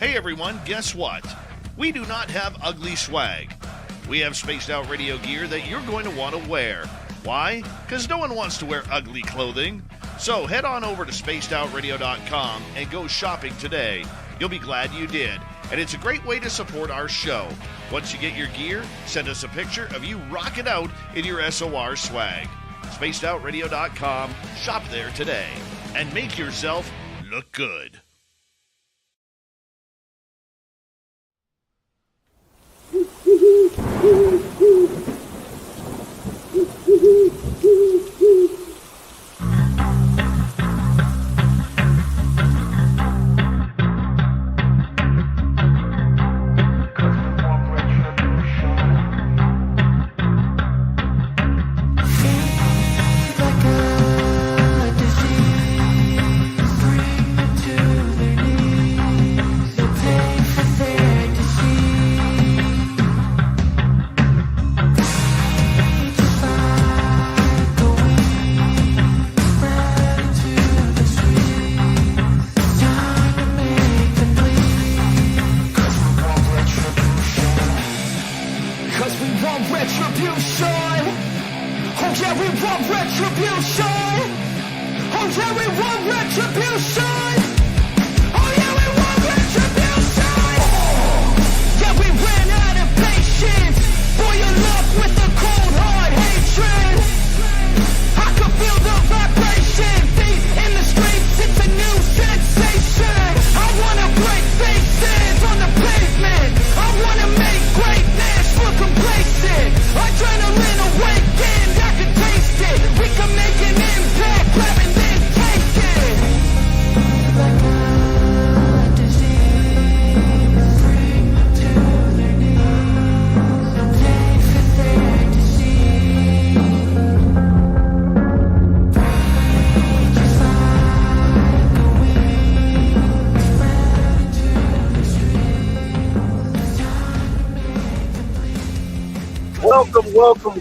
Hey everyone, guess what? We do not have ugly swag. We have spaced out radio gear that you're going to want to wear. Why? Because no one wants to wear ugly clothing. So head on over to spacedoutradio.com and go shopping today. You'll be glad you did. And it's a great way to support our show. Once you get your gear, send us a picture of you rocking out in your SOR swag. spacedoutradio.com. Shop there today. And make yourself look good.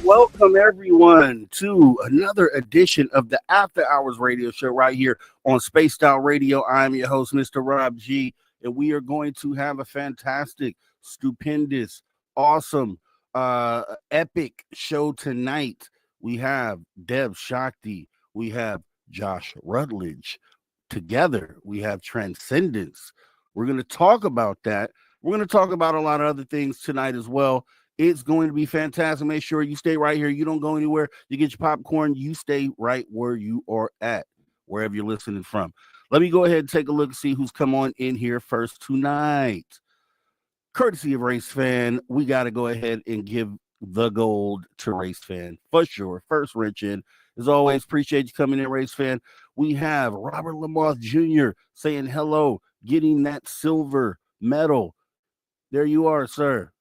Welcome everyone to another edition of the After Hours Radio Show right here on Spaced Out Radio. I'm your host, Mr. Rob G, and we are going to have a fantastic, stupendous, awesome, epic show tonight. We have Debz Shakti, we have Josh Rutledge. Together, we have Transcendence. We're going to talk about that. We're going to talk about a lot of other things tonight as well. It's going to be fantastic. Make sure you stay right here. You don't go anywhere. You get your popcorn. You stay right where you are at, wherever you're listening from. Let me go ahead and take a look and see who's come on in here first tonight. Courtesy of Race Fan, we got to go ahead and give the gold to Race Fan for sure. First wrench in. As always, appreciate you coming in, Race Fan. We have Robert Lamoth Jr. saying hello, getting that silver medal. There you are, sir.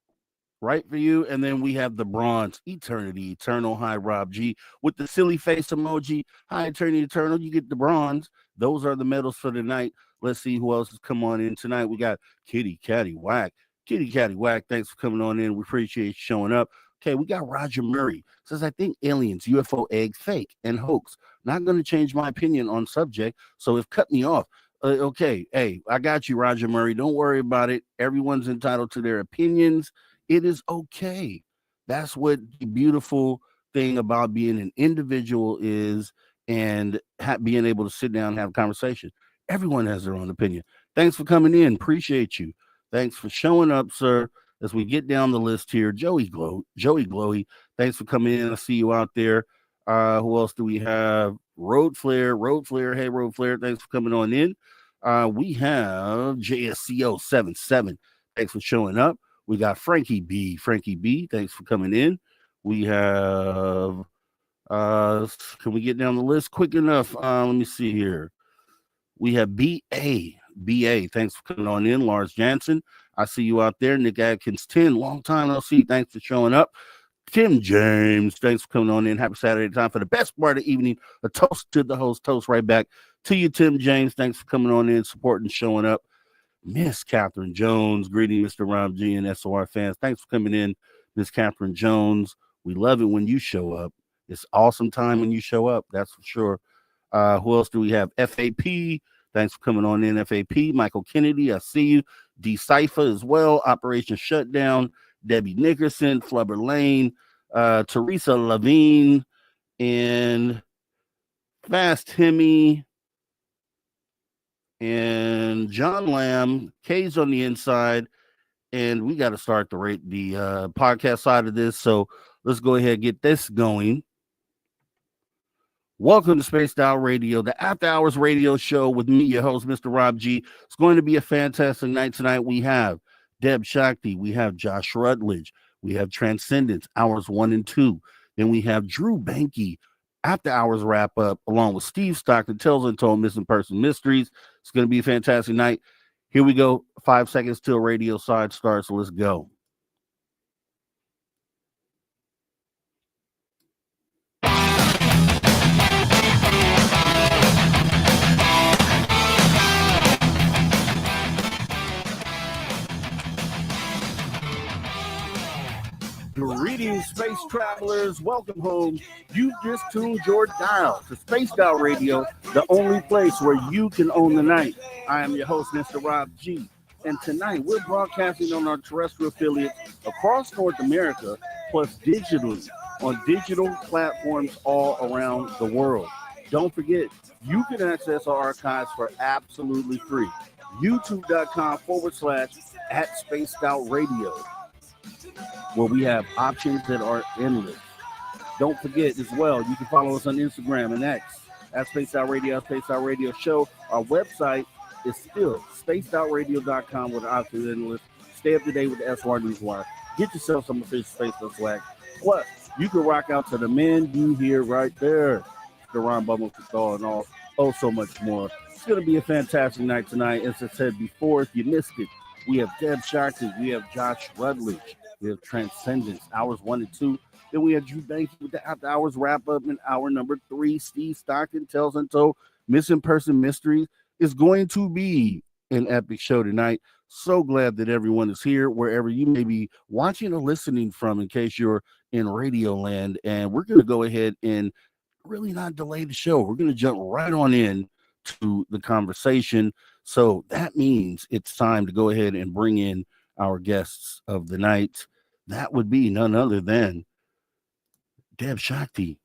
Right for you. And then we have the bronze, Eternity, Eternal. Hi, Rob G. With the silly face emoji. Hi, Eternity, Eternal. You get the bronze. Those are the medals for tonight. Let's see who else has come on in tonight. We got Kitty Catty Whack. Kitty Catty Whack, thanks for coming on in. We appreciate you showing up. Okay, we got Roger Murray. Says, I think aliens, UFO, egg, fake, and hoax. Not going to change my opinion on subject, so if cut me off. Okay, hey, I got you, Roger Murray. Don't worry about it. Everyone's entitled to their opinions. It is okay. That's what the beautiful thing about being an individual is, and being able to sit down and have a conversation. Everyone has their own opinion. Thanks for coming in. Appreciate you. Thanks for showing up, sir. As we get down the list here, Joey Glowy, thanks for coming in. I see you out there. Who else do we have? Road Flare. Hey, Road Flare, thanks for coming on in. We have JSCO77. Thanks for showing up. We got Frankie B. Thanks for coming in. We have, can we get down the list quick enough? Let me see here. We have BA. Thanks for coming on in. Lars Jansen, I see you out there. Nick Adkins 10, long time no see. Thanks for showing up. Tim James, thanks for coming on in. Happy Saturday time for the best part of the evening. A toast to the host. Toast right back to you, Tim James. Thanks for coming on in, supporting, showing up. Miss Catherine Jones, greeting Mr. Rob G and SOR fans. Thanks for coming in, Miss Catherine Jones. We love it when you show up. It's awesome time when you show up, that's for sure. Who else do we have? FAP. Thanks for coming on in, FAP. Michael Kennedy, I see you. Decipher as well, Operation Shutdown, Debbie Nickerson, Flubber Lane, Teresa Levine, and Fast Timmy, and John Lamb. K's on the inside, and we got to start the podcast side of this. So let's go ahead and get this going. Welcome to Spaced Out Radio, the After Hours radio show with me, your host, Mr. Rob G. It's going to be a fantastic night tonight. We have Debz Shakti, we have Josh Rutledge, we have Transcendence, hours 1 and 2. Then we have Drew Banky, After Hours wrap up, along with Steve Stockton, Tells Untold Missing Person Mysteries. It's going to be a fantastic night. Here we go. 5 seconds till radio side starts. Let's go. Greetings, space travelers. Welcome home. You just tuned your dial to Spaced Out Radio, the only place where you can own the night. I am your host, Mr. Rob G. And tonight we're broadcasting on our terrestrial affiliates across North America, plus digitally on digital platforms all around the world. Don't forget, you can access our archives for absolutely free. YouTube.com/@SpacedOutRadio, where we have options that are endless. Don't forget as well, you can follow us on Instagram and X at Spaced Out Radio, Spaced Out Radio Show. Our website is still spacedoutradio.com with options endless. Stay up to date with the SR Newswire. Get yourself some official Space Out swag. Plus, you can rock out to the man you hear right there, the Ron Bubble Casal and all, oh so much more. It's going to be a fantastic night tonight. As I said before, if you missed it, we have Debz Shakti, we have Josh Rutledge, we have Transcendence, hours 1 and 2. Then we have Drew Banky with the After Hours wrap up in hour number 3. Steve Stockton, Tells Untold Missing Person Mysteries. Is going to be an epic show tonight. So glad that everyone is here, wherever you may be watching or listening from, in case you're in Radio Land. And we're going to go ahead and really not delay the show. We're going to jump right on in to the conversation. So that means it's time to go ahead and bring in our guests of the night. That would be none other than Debz Shakti,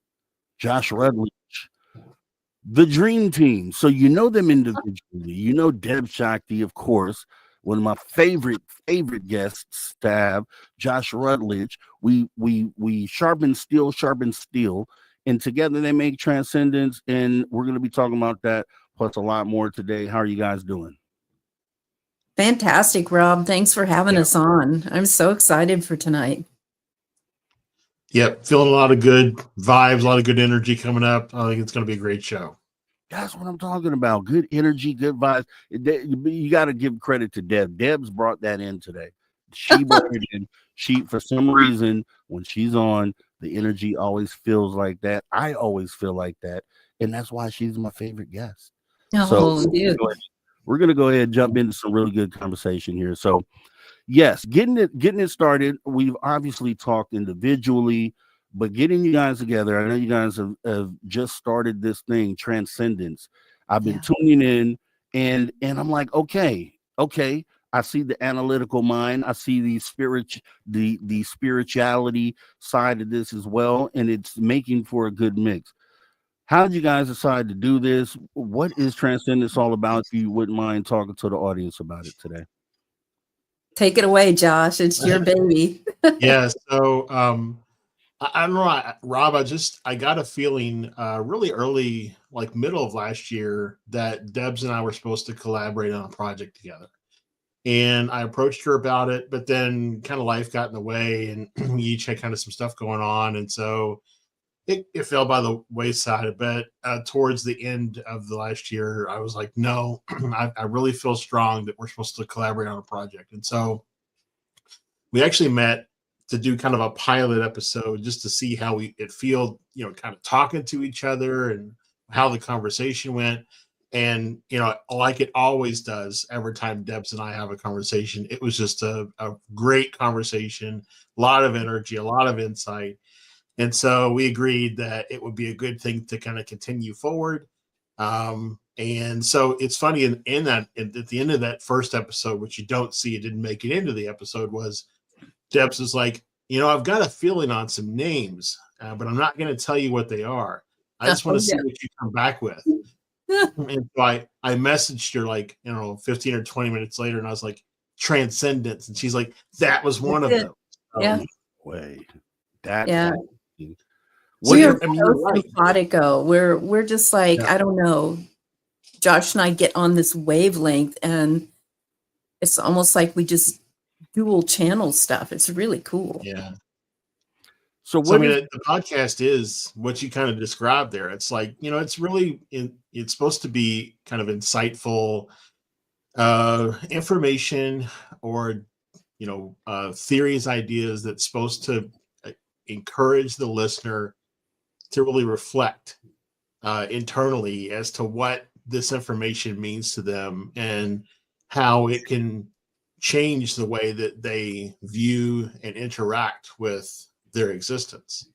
Josh Rutledge, the Dream Team. So you know them individually. You know Debz Shakti, of course, one of my favorite guests to have, Josh Rutledge. We sharpen steel, and together they make Transcendence, and we're going to be talking about that plus a lot more today. How are you guys doing? Fantastic, Rob. Thanks for having us on. I'm so excited for tonight. Yep, feeling a lot of good vibes, a lot of good energy coming up. I think it's going to be a great show. That's what I'm talking about. Good energy, good vibes. You got to give credit to Deb. Deb's brought that in today. She brought it in. She, for some reason, when she's on, the energy always feels like that. I always feel like that, and that's why she's my favorite guest. Oh, dude. We're going to go ahead and jump into some really good conversation here. So, yes, getting it started. We've obviously talked individually, but getting you guys together. I know you guys have just started this thing, Transcendence. I've been tuning in, and I'm like, okay. I see the analytical mind. I see the spirituality side of this as well, and it's making for a good mix. How did you guys decide to do this? What is Transcendence all about? If you wouldn't mind talking to the audience about it today. Take it away, Josh. It's your baby. Yeah. So I don't know, Rob. I got a feeling really early, like middle of last year, that Debz and I were supposed to collaborate on a project together. And I approached her about it, but then kind of life got in the way, and we each had kind of some stuff going on, and so it fell by the wayside. But towards the end of the last year, I was like, no, I really feel strong that we're supposed to collaborate on a project. And so we actually met to do kind of a pilot episode just to see how it felt, kind of talking to each other and how the conversation went. And, like it always does, every time Debz and I have a conversation, it was just a great conversation, a lot of energy, a lot of insight. And so we agreed that it would be a good thing to kind of continue forward. And so it's funny in that at the end of that first episode, which you don't see, it didn't make it into the episode, was Debz is like, I've got a feeling on some names, but I'm not going to tell you what they are. I just want to see what you come back with. And so I messaged her like, 15 or 20 minutes later, and I was like, Transcendence. And she's like, that was one of them. Yeah. Way. That's We are so simpatico. We're just like, I don't know. Josh and I get on this wavelength, and it's almost like we just dual channel stuff. It's really cool. Yeah. So the podcast is what you kind of described there. It's like, it's really it's supposed to be kind of insightful information or theories, ideas that's supposed to encourage the listener to really reflect internally as to what this information means to them and how it can change the way that they view and interact with their existence.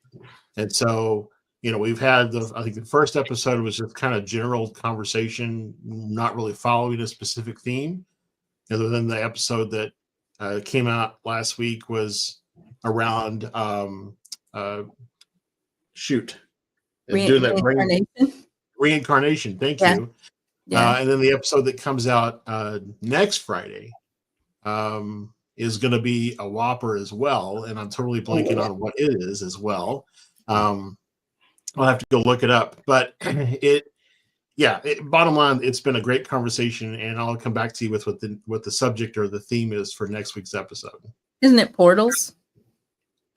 And so, we've had I think the first episode was just kind of general conversation, not really following a specific theme, other than the episode that came out last week was around reincarnation. Thank you. Yeah. And then the episode that comes out next Friday is going to be a whopper as well, and I'm totally blanking on what it is as well. I'll have to go look it up, but bottom line, it's been a great conversation, and I'll come back to you with what the subject or the theme is for next week's episode. Isn't it portals?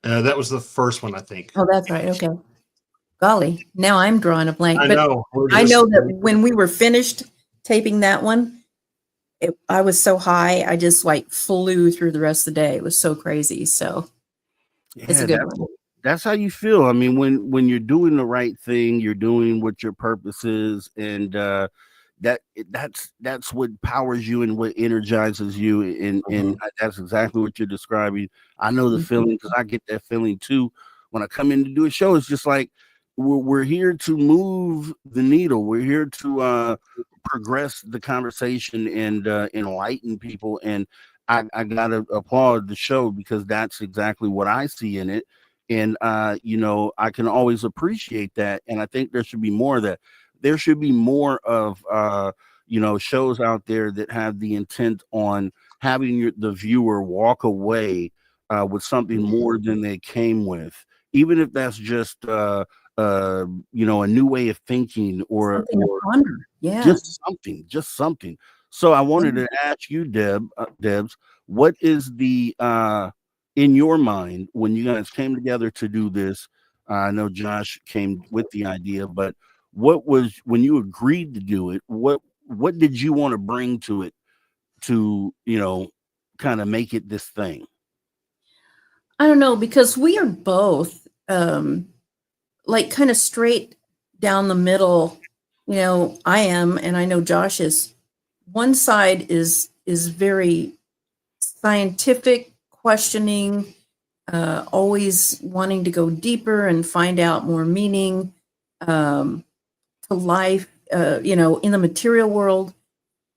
That was the first one, I think. Oh, that's right. Okay. Golly, now I'm drawing a blank. I know that when we were finished taping that one, I was so high, I just like flew through the rest of the day. It was so crazy. So it's a good one. That's how you feel. I mean, when you're doing the right thing, you're doing what your purpose is, and that's what powers you and what energizes you. And that's exactly what you're describing. I know the feeling because I get that feeling too when I come in to do a show. It's just like we're here to move the needle. We're here to progress the conversation and enlighten people. And I gotta applaud the show because that's exactly what I see in it. And I can always appreciate that. And I think there should be more of that. There should be more of shows out there that have the intent on having the viewer walk away with something more than they came with, even if that's just a new way of thinking or just something. So I wanted to ask you, Debz, what is the in your mind when you guys came together to do this? I know Josh came with the idea, but what was when you agreed to do it? What did you want to bring to it to kind of make it this thing? I don't know, because we are both like kind of straight down the middle. I am, and I know Josh is. One side is very scientific, questioning, always wanting to go deeper and find out more meaning to life, in the material world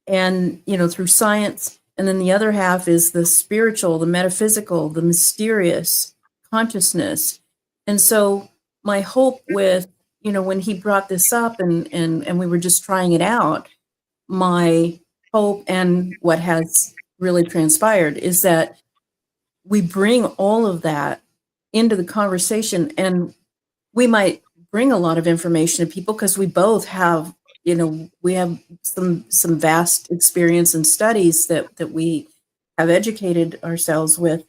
and, through science. And then the other half is the spiritual, the metaphysical, the mysterious consciousness. And so my hope with, when he brought this up and we were just trying it out, my hope and what has really transpired is that we bring all of that into the conversation, and we might bring a lot of information to people because we both have, we have some vast experience and studies that we have educated ourselves with.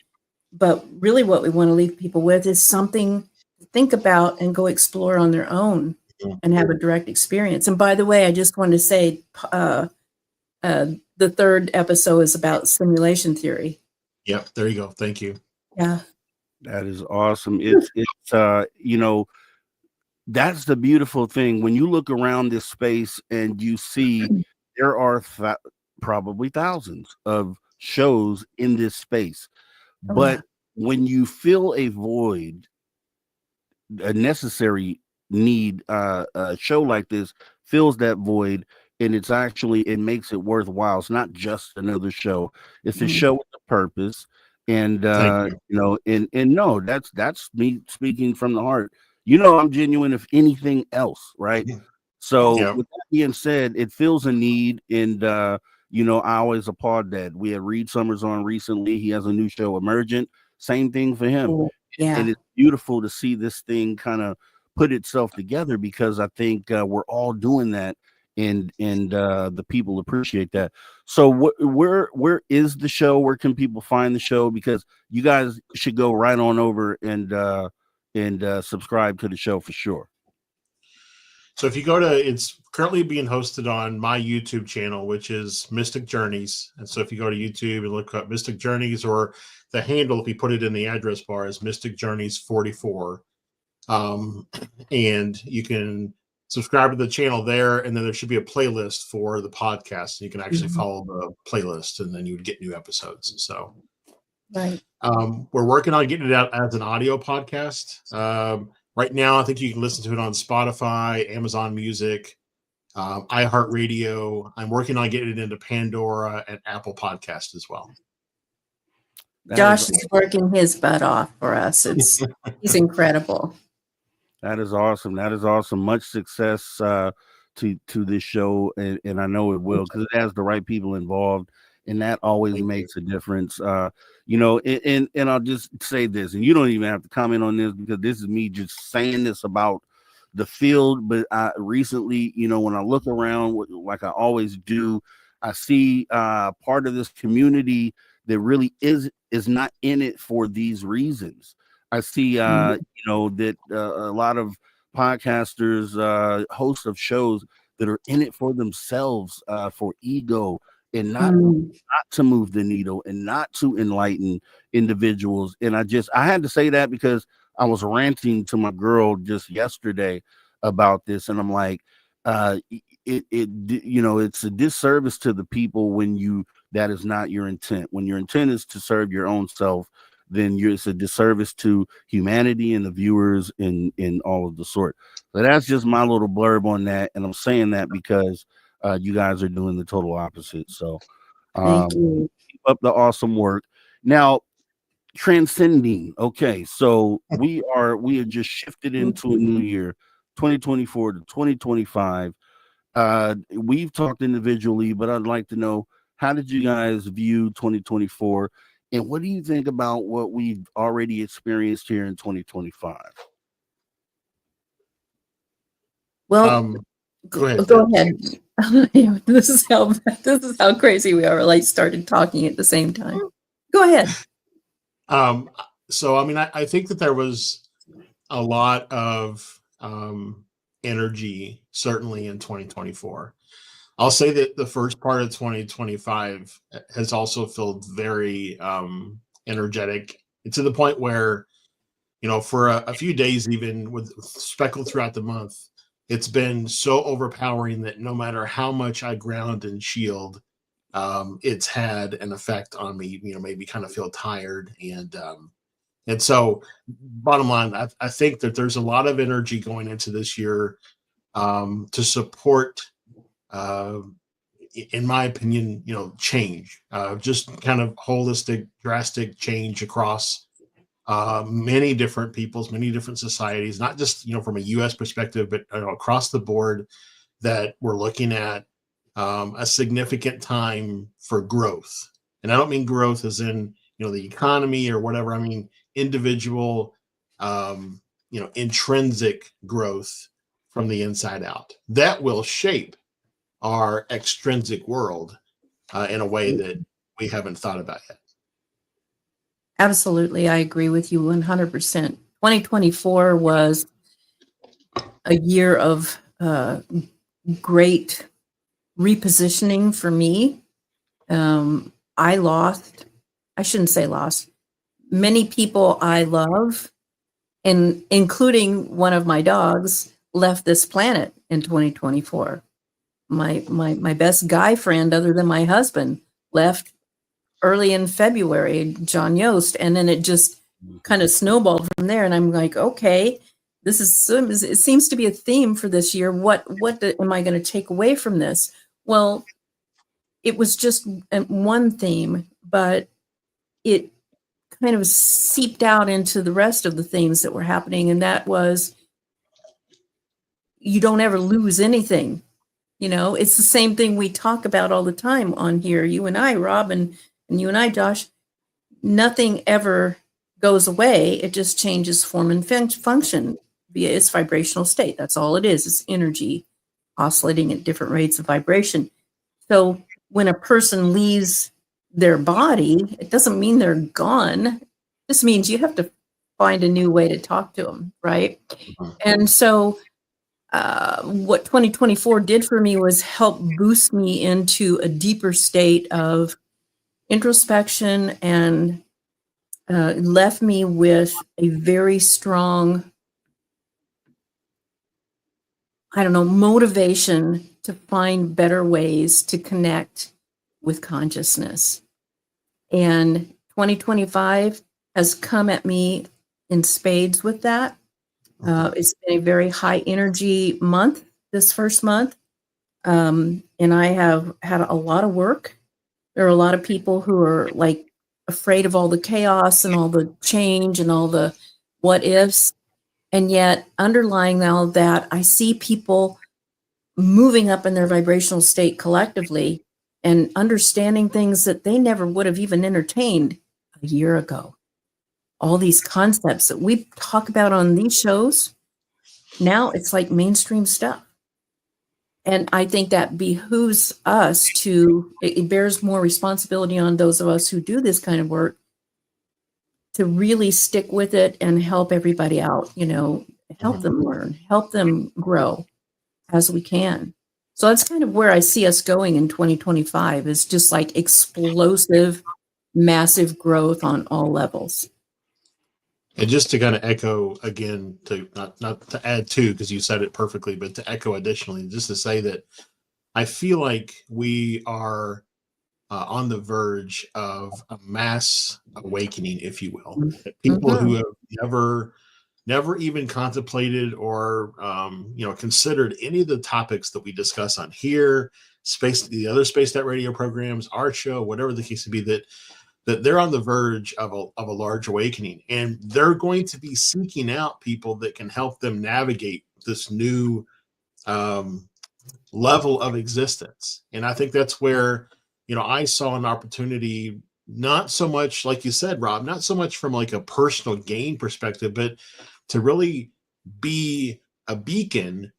But really what we want to leave people with is something to think about and go explore on their own and have a direct experience. And by the way, I just wanted to say the third episode is about simulation theory. Yep, there you go. Thank you. Yeah. That is awesome. It's that's the beautiful thing. When you look around this space and you see there are probably thousands of shows in this space. But when you fill a void, a necessary need, a show like this fills that void, and it's actually, it makes it worthwhile. It's not just another show. It's a Mhm. show with a purpose. And Thank you. you know, and no, that's me speaking from the heart. You know, I'm genuine if anything else, right? So Yeah. with that being said, it fills a need, and you know, I always applaud that. We had Reed Summers on recently. He has a new show, Emergent. Same thing for him. Oh, And yeah. it's beautiful to see this thing kind of put itself together, because I think we're all doing that, and the people appreciate that. So where is the show? Where can people find the show? Because you guys should go right on over and subscribe to the show for sure. So if you go to, it's currently being hosted on my YouTube channel, which is Mystic Journeys. And so if you go to YouTube and look up Mystic Journeys, or the handle, if you put it in the address bar, is Mystic Journeys 44. And you can subscribe to the channel there, and then there should be a playlist for the podcast. You can actually follow the playlist, and then you would get new episodes. So Right. we're working on getting it out as an audio podcast. Right now, I think you can listen to it on Spotify, Amazon Music, iHeartRadio. I'm working on getting it into Pandora and Apple Podcast as well. Josh is working his butt off for us. He's incredible. That is awesome. That is awesome. Much success to this show, and I know it will, because it has the right people involved, and that always makes a difference. You know, and I'll just say this, and you don't even have to comment on this, because this is me just saying this about the field. But recently, you know, when I look around, like I always do, I see part of this community that really is not in it for these reasons. I see, you know, that a lot of podcasters, hosts of shows that are in it for themselves, for ego, and not to move the needle, and not to enlighten individuals. And I had to say that, because I was ranting to my girl just yesterday about this, and I'm like, you know, it's a disservice to the people when that is not your intent. When your intent is to serve your own self, then it's a disservice to humanity and the viewers and all of the sort. So that's just my little blurb on that, and I'm saying that because you guys are doing the total opposite. So Thank you. keep up the awesome work. Now, transcending. Okay, so we are just shifted into a new year, 2024 to 2025. We've talked individually, but I'd like to know, how did you guys view 2024? And what do you think about what we've already experienced here in 2025? Well, Go ahead. Go ahead. This is how crazy we are. Like, started talking at the same time. Go ahead. So, I mean, I think that there was a lot of energy, certainly in 2024. I'll say that the first part of 2025 has also felt very energetic. It's to the point where, you know, for a few days, even with speckled throughout the month, it's been so overpowering that no matter how much I ground and shield, it's had an effect on me, you know, made me kind of feel tired. And so bottom line, I think that there's a lot of energy going into this year to support, in my opinion, you know, change, just kind of holistic, drastic change across many different peoples, many different societies, not just, you know, from a U.S. perspective, but across the board, that we're looking at a significant time for growth. And I don't mean growth as in, you know, the economy or whatever. I mean individual, you know, intrinsic growth from the inside out that will shape our extrinsic world in a way that we haven't thought about yet. Absolutely. I agree with you 100%. 2024 was a year of great repositioning for me. I shouldn't say lost, many people I love, and including one of my dogs, left this planet in 2024. My best guy friend, other than my husband, left early in February, John Yost, and then it just kind of snowballed from there. And I'm like, okay, it seems to be a theme for this year. What am I going to take away from this? Well, it was just one theme, but it kind of seeped out into the rest of the themes that were happening. And that was, you don't ever lose anything. You know, it's the same thing we talk about all the time on here. You and I, Rob, and you and I, Josh, nothing ever goes away. It just changes form and function via its vibrational state. That's all it is. It's energy oscillating at different rates of vibration. So when a person leaves their body, it doesn't mean they're gone. This means you have to find a new way to talk to them, right? And so what 2024 did for me was help boost me into a deeper state of introspection, and left me with a very strong, motivation to find better ways to connect with consciousness. And 2025 has come at me in spades with that. It's been a very high energy month, this first month. And I have had a lot of work. There are a lot of people who are like afraid of all the chaos and all the change and all the what ifs. And yet underlying all that, I see people moving up in their vibrational state collectively and understanding things that they never would have even entertained a year ago. All these concepts that we talk about on these shows, now it's like mainstream stuff. And I think that behooves us it bears more responsibility on those of us who do this kind of work to really stick with it and help everybody out, help them learn, help them grow as we can. So that's kind of where I see us going in 2025, is just like explosive, massive growth on all levels. And just to kind of echo again, to not to add to, because you said it perfectly, but to echo additionally, just to say that I feel like we are on the verge of a mass awakening, if you will. People who have never even contemplated or considered any of the topics that we discuss on here, the other Spaced Out radio programs, our show, whatever the case may be, that they're on the verge of a large awakening, and they're going to be seeking out people that can help them navigate this new level of existence. And I think that's where, I saw an opportunity, not so much, like you said, Rob, not so much from like a personal gain perspective, but to really be a beacon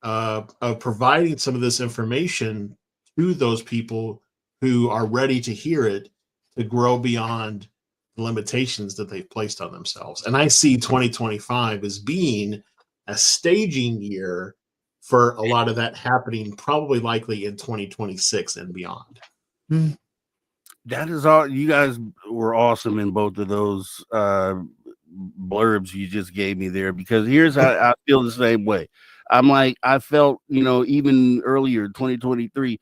of providing some of this information to those people who are ready to hear it, to grow beyond the limitations that they've placed on themselves. And I see 2025 as being a staging year for a lot of that happening, probably likely in 2026 and beyond. That is all. You guys were awesome in both of those blurbs you just gave me there, because here's how I feel the same way. I'm like, I felt, even earlier, 2023,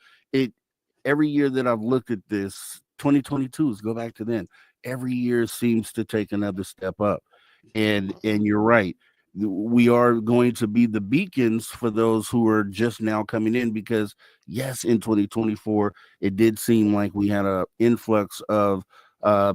every year that I've looked at this, 2022, let's go back to then, every year seems to take another step up. And you're right. We are going to be the beacons for those who are just now coming in, because yes, in 2024, it did seem like we had an influx of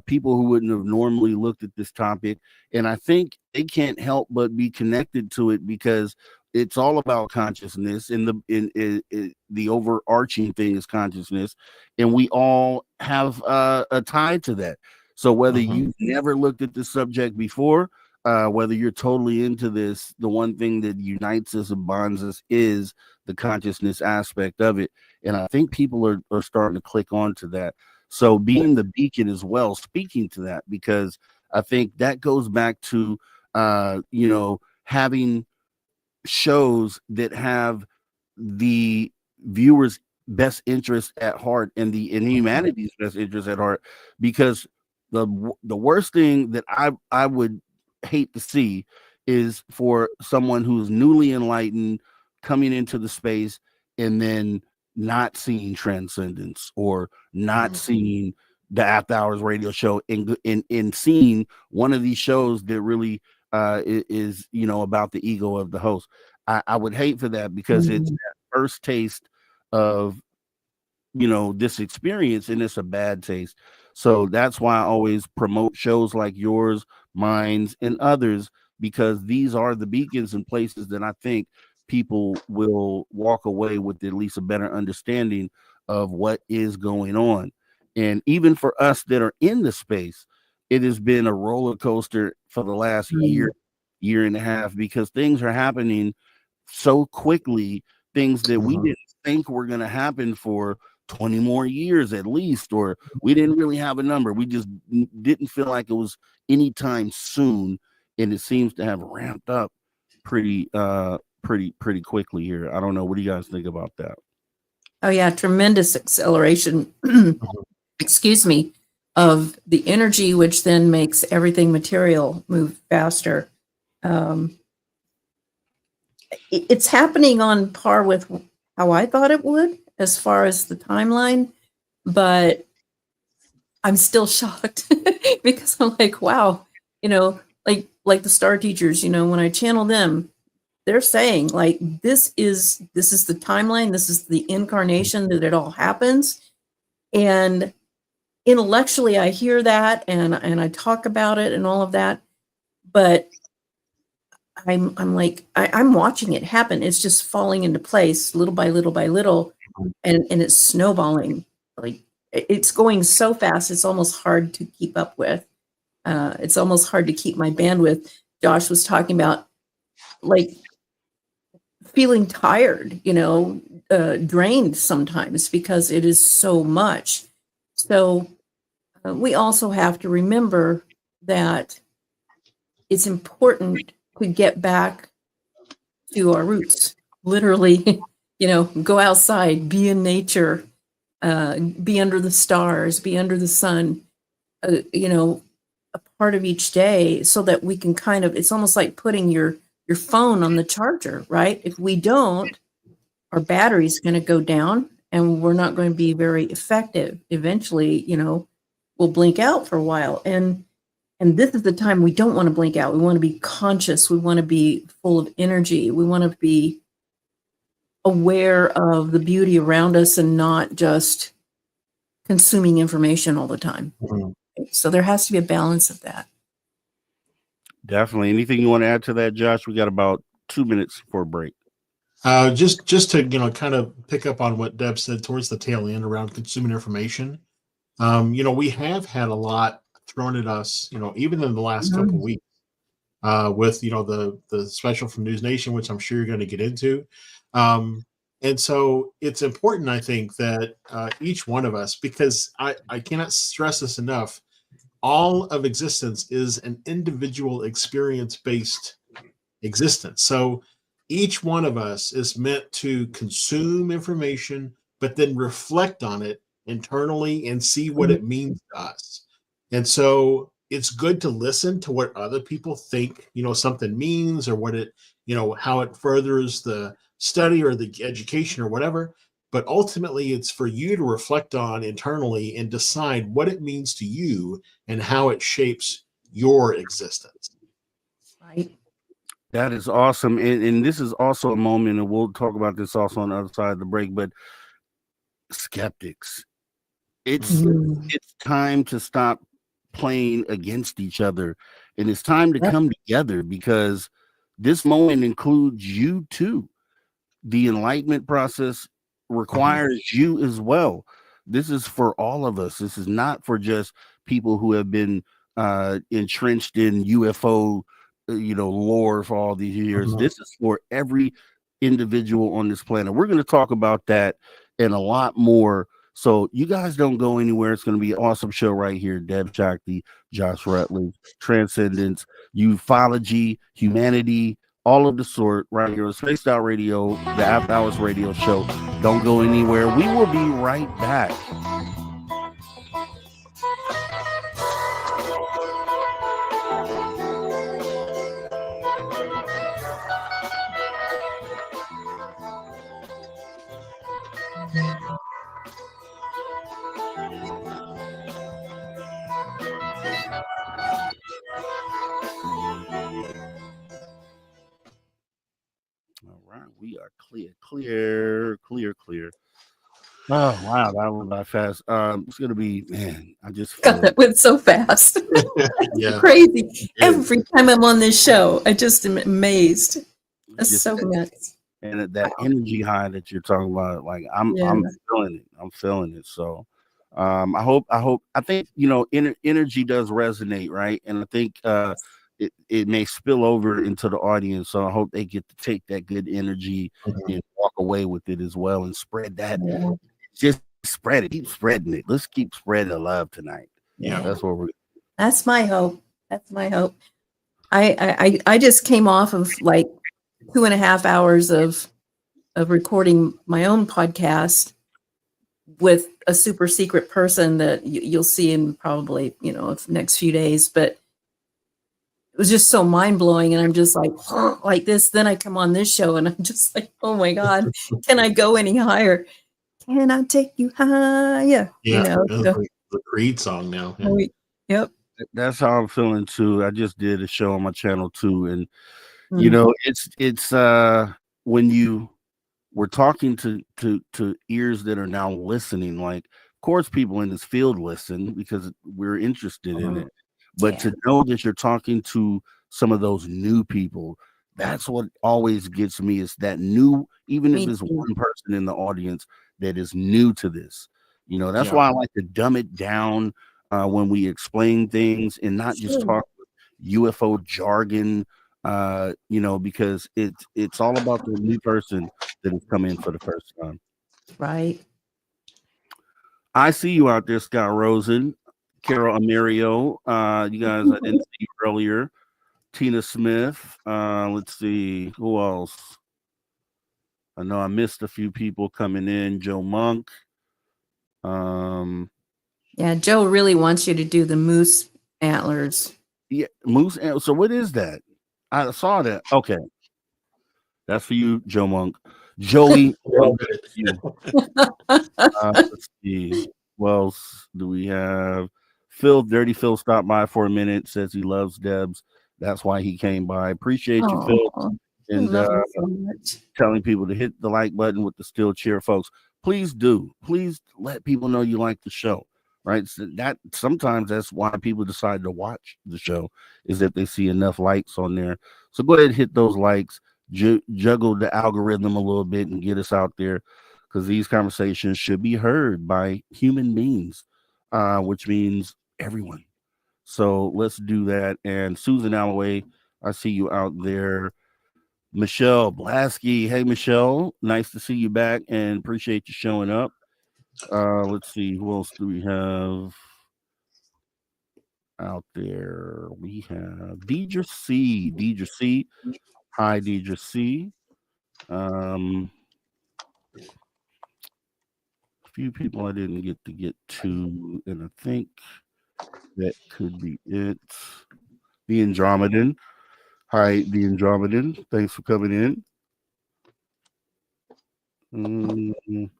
people who wouldn't have normally looked at this topic. And I think they can't help but be connected to it, because it's all about consciousness, and the overarching thing is consciousness, and we all have a tie to that. So whether you've never looked at this subject before, whether you're totally into this, the one thing that unites us and bonds us is the consciousness aspect of it. And I think people are starting to click on to that. So being the beacon as well, speaking to that, because I think that goes back to, having shows that have the viewers' best interest at heart and humanity's best interest at heart. Because the worst thing that I would hate to see is for someone who's newly enlightened coming into the space and then not seeing Transcendence, or not seeing the After Hours radio show, and seeing one of these shows that really is about the ego of the host. I would hate for that, because it's that first taste of this experience, and it's a bad taste. So that's why I always promote shows like yours, mine's, and others, because these are the beacons and places that I think people will walk away with at least a better understanding of what is going on. And even for us that are in the space, it has been a roller coaster for the last year and a half, because things are happening so quickly, things that we didn't think were going to happen for 20 more years at least, or we didn't really have a number. We just didn't feel like it was anytime soon, and it seems to have ramped up pretty quickly here. I don't know, what do you guys think about that? Oh yeah, tremendous acceleration. Excuse me, of the energy, which then makes everything material move faster. It's happening on par with how I thought it would as far as the timeline, but I'm still shocked because I'm like, wow, like the star teachers, when I channel them, they're saying like, this is the timeline, this is the incarnation that it all happens. And intellectually I hear that and I talk about it and all of that, but I'm like, I'm watching it happen. It's just falling into place little by little by little, and it's snowballing. Like, it's going so fast, it's almost hard to keep up with. It's almost hard to keep my bandwidth. Josh was talking about like feeling tired, drained sometimes because it is so much. So we also have to remember that it's important to get back to our roots. Literally, go outside, be in nature, be under the stars, be under the sun, a part of each day, so that we can it's almost like putting your phone on the charger, right? If we don't, our battery's going to go down and we're not going to be very effective. Eventually, we'll blink out for a while. And this is the time we don't want to blink out. We want to be conscious. We want to be full of energy. We want to be aware of the beauty around us and not just consuming information all the time. So there has to be a balance of that. Definitely. Anything you want to add to that, Josh? We got about 2 minutes for a break. Just to kind of pick up on what Deb said towards the tail end around consuming information. We have had a lot thrown at us, even in the last couple of weeks, with the special from News Nation, which I'm sure you're going to get into. And so it's important, I think, that each one of us, because I cannot stress this enough, all of existence is an individual experience-based existence. So each one of us is meant to consume information, but then reflect on it internally and see what it means to us. And so it's good to listen to what other people think, something means, or what it, how it furthers the study or the education or whatever. But ultimately, it's for you to reflect on internally and decide what it means to you and how it shapes your existence. Right. That is awesome. And this is also a moment, and we'll talk about this also on the other side of the break, but skeptics, it's time to stop playing against each other, and it's time to come together, because this moment includes you too. The enlightenment process requires you as well. This is for all of us. This is not for just people who have been entrenched in UFO lore for all these years. This is for every individual on this planet. We're going to talk about that and a lot more. So you guys don't go anywhere. It's going to be an awesome show right here. Debz Shakti, Josh Rutledge, Transcendence, ufology, humanity, all of the sort right here on Spaced Out Radio, the After Hours Radio Show. Don't go anywhere. We will be right back. All right, we are clear. Oh wow, that was not fast. It's gonna be, man. I just God, feel that went so fast. Yeah. Crazy. Yeah. Every time I'm on this show, I just am amazed. That's just so nuts. and that energy high that you're talking about. Like I'm Yeah. feeling it. I'm feeling it. So I think energy does resonate, right? And I think it may spill over into the audience. So I hope they get to take that good energy Mhm. and walk away with it as well and spread that. Yeah. Just spread it. Keep spreading it. Let's keep spreading the love tonight. Yeah. That's what we're That's my hope. That's my hope. I just came off of like 2.5 hours of recording my own podcast with a super secret person that you'll see in probably, the next few days. But it was just so mind blowing. And I'm just like this. Then I come on this show and I'm just like, oh my God, can I go any higher? Can I take you higher? Yeah. So, The Creed song now. Yeah. yep. that's how I'm feeling too. I just did a show on my channel too, and Mm. it's when we're talking to ears that are now listening. Like, of course, people in this field listen because we're interested in it, but Yeah. to know that you're talking to some of those new people, that's what always gets me. Is that new, even Me if it's too. one person in the audience that is new to this. That's Yeah. why I like to dumb it down when we explain things and not just Sure. talk UFO jargon. Because it's all about the new person that has come in for the first time. Right. I see you out there, Scott Rosen, Carol Amerio. You guys, I didn't see you earlier. Tina Smith. Let's see who else. I know I missed a few people coming in. Joe Monk. Yeah, Joe really wants you to do the moose antlers. Yeah, Moose. So what is that? I saw that. Okay, that's for you, Joe Monk. Joey. Let's see. What else do we have? Dirty Phil stopped by for a minute. Says he loves Debz. That's why he came by. Appreciate you, Phil, Oh, I and love you so much. telling people to hit the like button with the still cheer, folks. Please do. Please let people know you like the show. Right? So that sometimes that's why people decide to watch the show is if they see enough likes on there. So go ahead and hit those likes. Juggle the algorithm a little bit and get us out there, because these conversations should be heard by human beings, which means everyone. So let's do that. And Susan Alloway, I see you out there. Michelle Blasky. Hey, Michelle. Nice to see you back and appreciate you showing up. Let's see. Who else do we have out there? We have Deidre C. Deidre C. Hi, Deidre C. A few people I didn't get to, and I think that could be it. The Andromedan. Hi, the Andromedan. Thanks for coming in.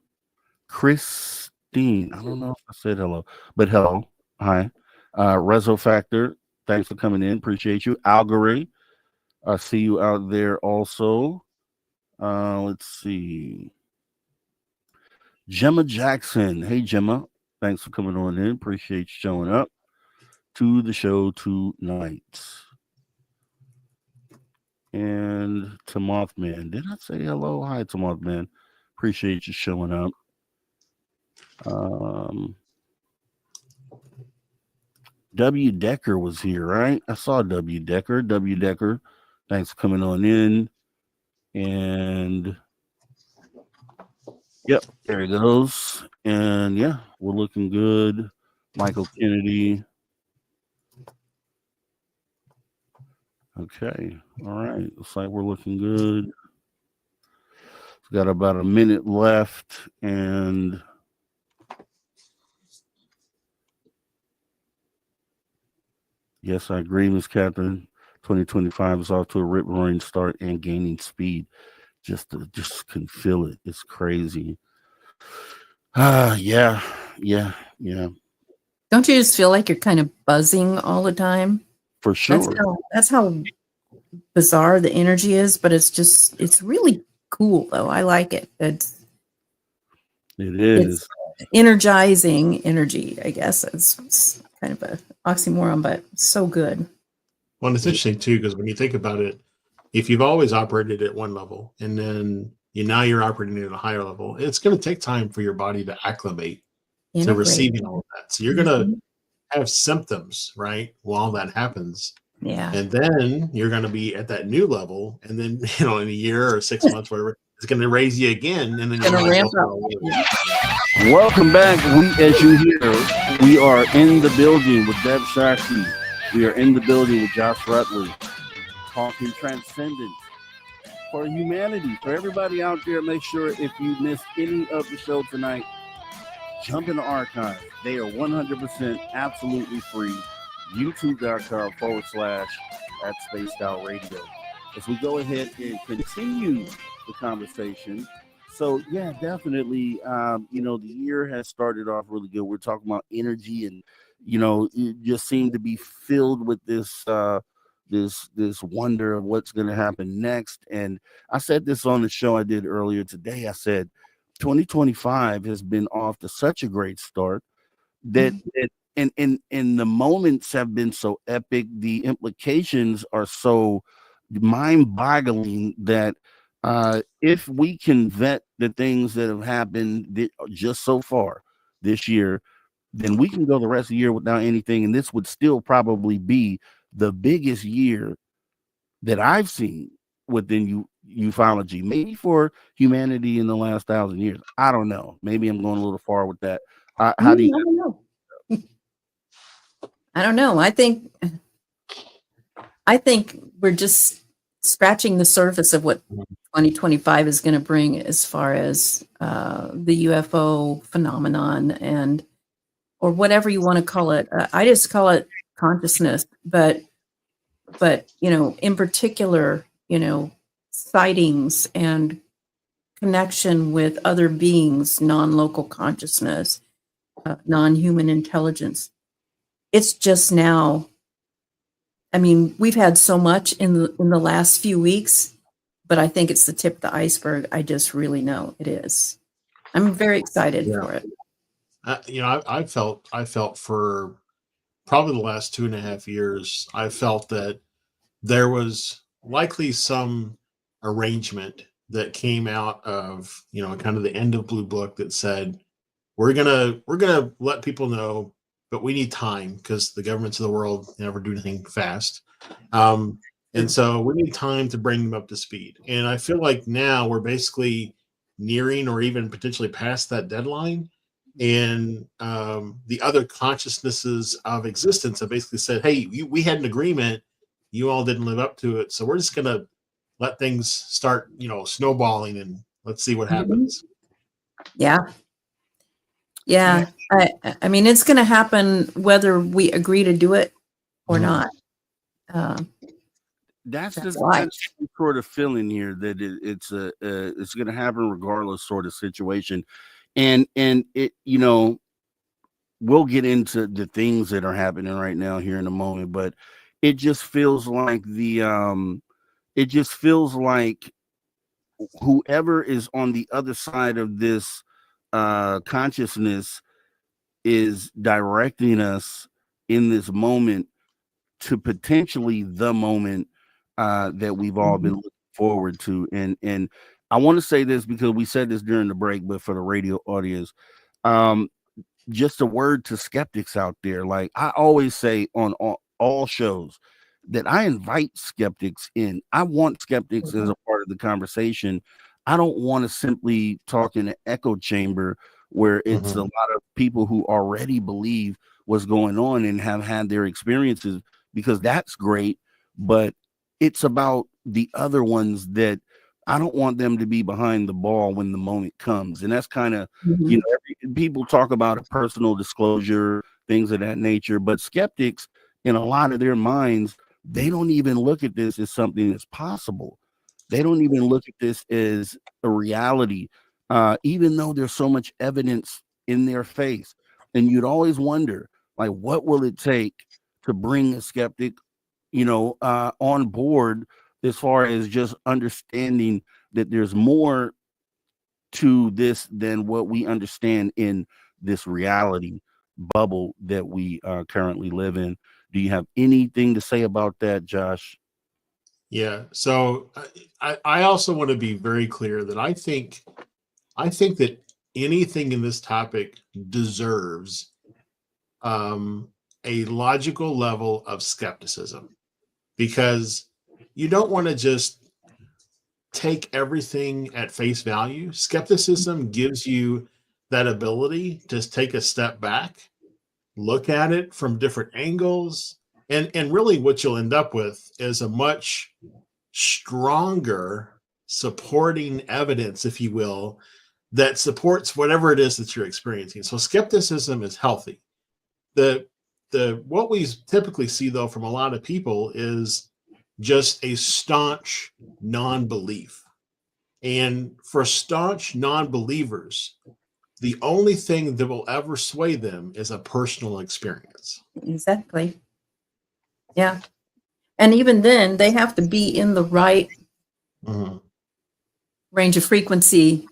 Christine. I don't know if I said hello, but hello. Hi. Rezo Factor. Thanks for coming in. Appreciate you. Algory. I see you out there also. Let's see. Gemma Jackson. Hey, Gemma. Thanks for coming on in. Appreciate you showing up to the show tonight. And to Mothman. Did I say hello? Hi to Mothman. Appreciate you showing up. W. Decker was here, right? I saw W. Decker. W. Decker, thanks for coming on in. And yep, there he goes. And yeah, we're looking good. Michael Kennedy. Okay. All right. Looks like we're looking good. We've got about a minute left. And yes, I agree, Ms. Catherine. 2025 is off to a rip-roaring start and gaining speed. Just can feel it. It's crazy. Yeah. Don't you just feel like you're kind of buzzing all the time? For sure. That's how bizarre the energy is, but it's really cool though. I like it. It is. It's energizing energy, I guess. It's kind of a oxymoron, but so good. Well, it's interesting too, because when you think about it, if you've always operated at one level and then now you're operating at a higher level, it's going to take time for your body to acclimate to Integrate. receiving all of that. So you're going to have symptoms, right, while that happens. Yeah. And then you're going to be at that new level. And then, in a year or 6 months, whatever, it's going to raise you again. And then you're Gonna going to ramp go up. for a little bit. Welcome back. As you hear, we are in the building with Debz Shakti. We are in the building with Josh Rutledge, talking Transcendence for humanity. For everybody out there, make sure if you missed any of the show tonight, jump in the archive. They are 100% absolutely free. YouTube.com/@SpacedOutRadio. As we go ahead and continue the conversation. So yeah, definitely. The year has started off really good. We're talking about energy, and it just seemed to be filled with this this wonder of what's going to happen next. And I said this on the show I did earlier today. I said 2025 has been off to such a great start that and the moments have been so epic. The implications are so mind-boggling that if we can vet the things that have happened just so far this year, then we can go the rest of the year without anything, and this would still probably be the biggest year that I've seen within ufology, maybe for humanity in the last 1,000 years. I don't know. Maybe I'm going a little far with that. How do you? I don't know. I don't know. I think we're just scratching the surface of what 2025 is going to bring as far as the UFO phenomenon or whatever you want to call it. I just call it consciousness, but in particular, sightings and connection with other beings, non-local consciousness, non-human intelligence. It's just now. I mean, we've had so much in the last few weeks, but I think it's the tip of the iceberg. I just really know it is. I'm very excited for it. I felt for probably the last 2.5 years, I felt that there was likely some arrangement that came out of, kind of the end of Blue Book that said, we're gonna let people know, but we need time because the governments of the world never do anything fast. And so we need time to bring them up to speed. And I feel like now we're basically nearing or even potentially past that deadline. And the other consciousnesses of existence have basically said, hey, we had an agreement. You all didn't live up to it. So we're just going to let things start, snowballing, and let's see what happens. Yeah. Yeah. I mean, it's going to happen whether we agree to do it or not. That's some sort of feeling here that it's going to happen regardless sort of situation. And it, we'll get into the things that are happening right now here in a moment, but it just feels like whoever is on the other side of this consciousness is directing us in this moment to potentially the moment that we've all been looking forward to. And I want to say this because we said this during the break, but for the radio audience, just a word to skeptics out there. Like I always say on all shows that I invite skeptics in. I want skeptics as a part of the conversation. I don't want to simply talk in an echo chamber where it's a lot of people who already believe what's going on and have had their experiences, because that's great. But it's about the other ones that I don't want them to be behind the ball when the moment comes. And that's kind of, people talk about a personal disclosure, things of that nature, but skeptics in a lot of their minds, they don't even look at this as something that's possible. They don't even look at this as a reality, even though there's so much evidence in their face. And you'd always wonder, like, what will it take to bring a skeptic, on board as far as just understanding that there's more to this than what we understand in this reality bubble that we currently live in. Do you have anything to say about that, Josh? Yeah. So I also want to be very clear that I think that anything in this topic deserves a logical level of skepticism, because you don't want to just take everything at face value. Skepticism gives you that ability to take a step back, look at it from different angles, and really what you'll end up with is a much stronger supporting evidence, if you will, that supports whatever it is that you're experiencing. So skepticism is healthy. The what we typically see, though, from a lot of people is just a staunch non-belief. And for staunch non-believers, the only thing that will ever sway them is a personal experience. Exactly. Yeah. And even then, they have to be in the right range of frequency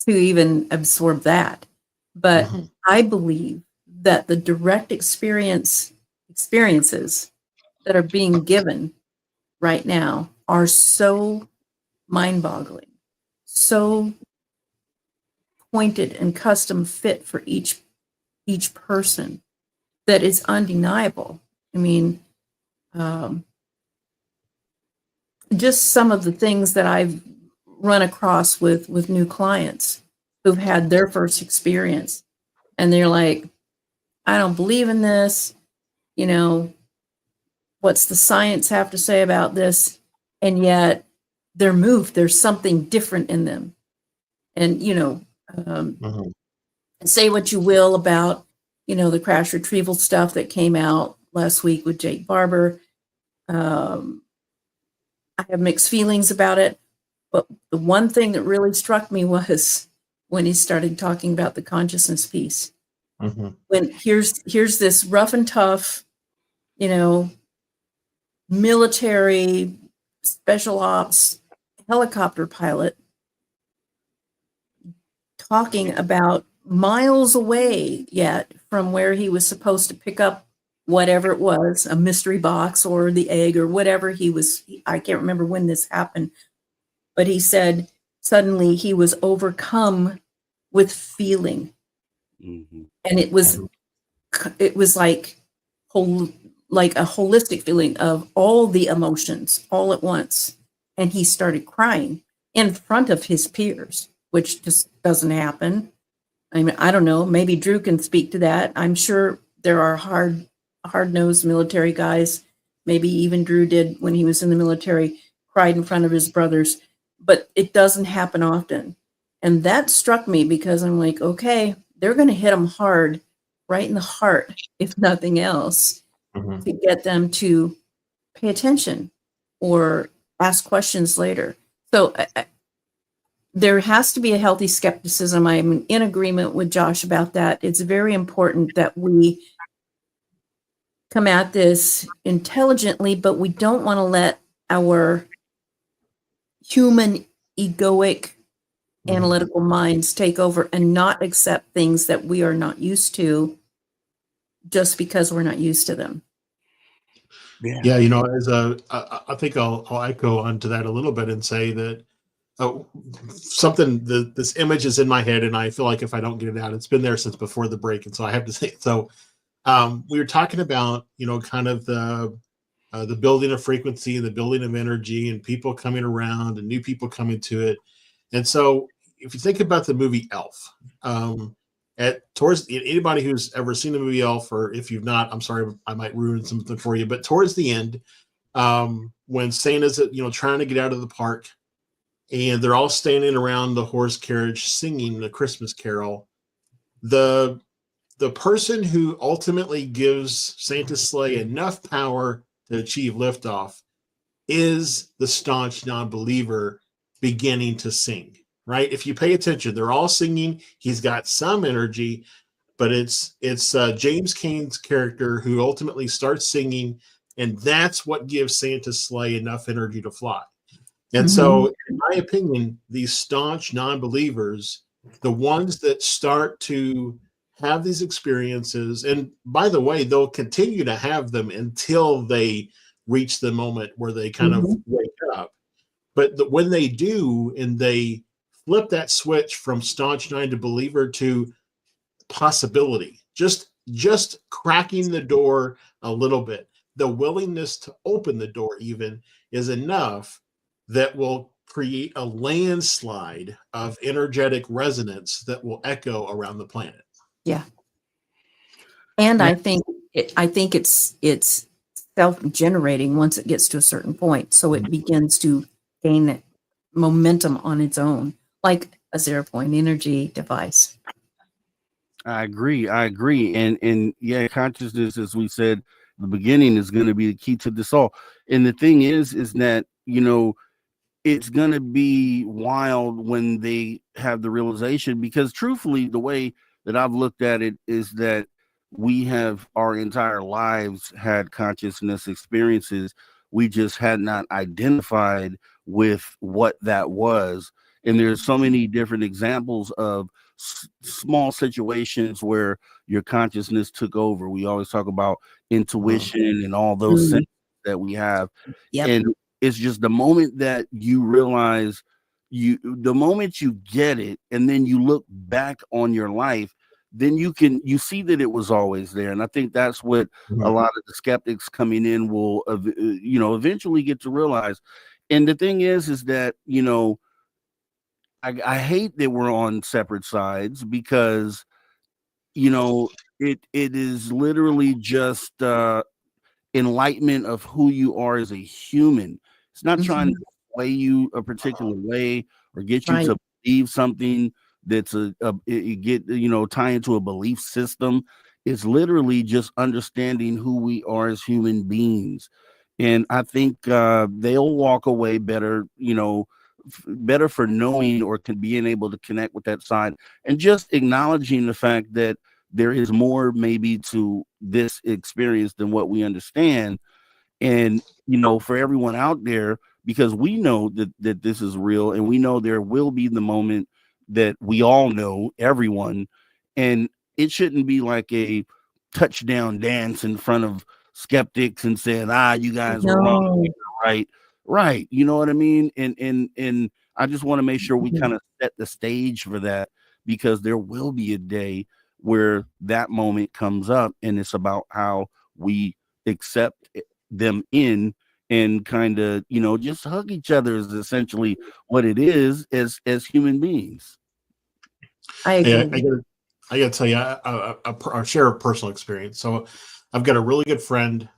to even absorb that. But I believe that the direct experiences that are being given right now are so mind-boggling, so pointed and custom fit for each person that is undeniable. I mean, just some of the things that I've run across with new clients who've had their first experience, and they're like, I don't believe in this. You know, what's the science have to say about this? And yet they're moved. There's something different in them. And, you know, say what you will about, you know, the crash retrieval stuff that came out last week with Jake Barber. I have mixed feelings about it. But the one thing that really struck me was when he started talking about the consciousness piece. When here's this rough and tough, you know, military special ops helicopter pilot talking about miles away yet from where he was supposed to pick up whatever it was, a mystery box or the egg or whatever he was. I can't remember when this happened, but he said suddenly he was overcome with feeling. And it was like a holistic feeling of all the emotions all at once. And he started crying in front of his peers, which just doesn't happen. I mean, I don't know, maybe Drew can speak to that. I'm sure there are hard-nosed military guys. Maybe even Drew did when he was in the military, cried in front of his brothers, but it doesn't happen often. And that struck me because I'm like, okay, they're going to hit them hard, right in the heart, if nothing else, to get them to pay attention or ask questions later. So there has to be a healthy skepticism. I'm in agreement with Josh about that. It's very important that we come at this intelligently, but we don't want to let our human egoic analytical minds take over and not accept things that we are not used to just because we're not used to them. Yeah, you know, I think I'll echo onto that a little bit and say that this image is in my head, and I feel like if I don't get it out, it's been there since before the break, and so I have to say it. So we were talking about, you know, kind of the building of frequency and the building of energy and people coming around and new people coming to it. And so if you think about the movie Elf, towards anybody who's ever seen the movie Elf, or if you've not, I'm sorry, I might ruin something for you, but towards the end, when Santa's, you know, trying to get out of the park and they're all standing around the horse carriage singing the Christmas carol, the person who ultimately gives Santa's sleigh enough power to achieve liftoff is the staunch non-believer beginning to sing, right? If you pay attention, they're all singing. He's got some energy, but it's James Cain's character who ultimately starts singing, and that's what gives Santa's sleigh enough energy to fly. And so, in my my opinion, these staunch non-believers, the ones that start to have these experiences, and by the way, they'll continue to have them until they reach the moment where they kind of wake up. But when they do, and they flip that switch from staunch non-believer to possibility, just cracking the door a little bit, the willingness to open the door even is enough that will create a landslide of energetic resonance that will echo around the planet. Yeah. And I think it's self-generating once it gets to a certain point. So it begins to gain momentum on its own, like a 0-point energy device. I agree. And yeah, consciousness, as we said, the beginning is going to be the key to this all. And the thing is that, it's going to be wild when they have the realization, because truthfully, the way that I've looked at it is that we have our entire lives had consciousness experiences. We just had not identified with what that was. And there's so many different examples of small situations where your consciousness took over. We always talk about intuition and all those senses that we have. Yep. And it's just the moment that you realize the moment you get it, and then you look back on your life, then you see that it was always there. And I think that's what a lot of the skeptics coming in will, eventually get to realize. And the thing is that, I hate that we're on separate sides, because, it is literally just enlightenment of who you are as a human. It's not trying to sway you a particular way or get you to believe something that's tie into a belief system. It's literally just understanding who we are as human beings. And I think they'll walk away better, better for knowing or being able to connect with that side, and just acknowledging the fact that there is more maybe to this experience than what we understand. And, for everyone out there, because we know that this is real, and we know there will be the moment that we all know, everyone, and it shouldn't be like a touchdown dance in front of skeptics and saying, you guys are wrong, right. You know what I mean? And I just want to make sure we kind of set the stage for that, because there will be a day where that moment comes up, and it's about how we accept them in, and kind of, just hug each other is essentially what it is as human beings. I agree. Yeah, I got to tell you, I'll share a personal experience. So I've got a really good friend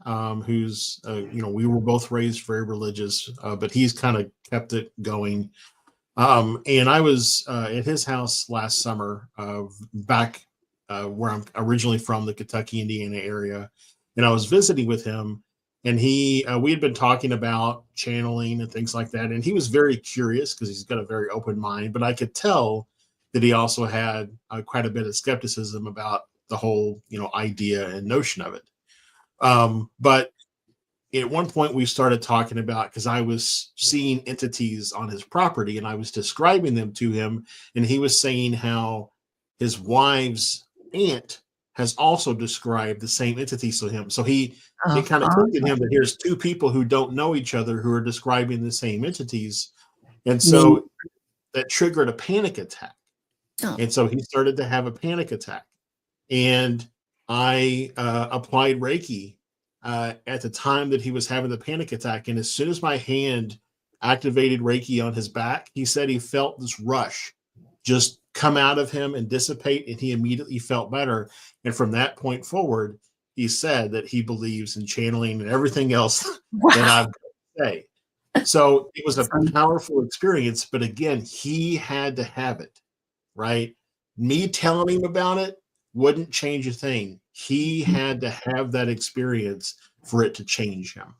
who's, we were both raised very religious, but he's kind of kept it going. And I was at his house last summer, back where I'm originally from, the Kentucky, Indiana area. And I was visiting with him, and we had been talking about channeling and things like that. And he was very curious, because he's got a very open mind, but I could tell that he also had quite a bit of skepticism about the whole, idea and notion of it. But at one point we started talking about, because I was seeing entities on his property, and I was describing them to him, and he was saying how his wife's aunt has also described the same entities to him. So it kind of clicked in him that here's two people who don't know each other who are describing the same entities. And so that triggered a panic attack. And so he started to have a panic attack. And I applied Reiki at the time that he was having the panic attack. And as soon as my hand activated Reiki on his back, he said he felt this rush just come out of him and dissipate, and he immediately felt better. And from that point forward, he said that he believes in channeling and everything else that I've got to say. So it was a powerful experience, but again, he had to have it, right? Me telling him about it wouldn't change a thing. He had to have that experience for it to change him.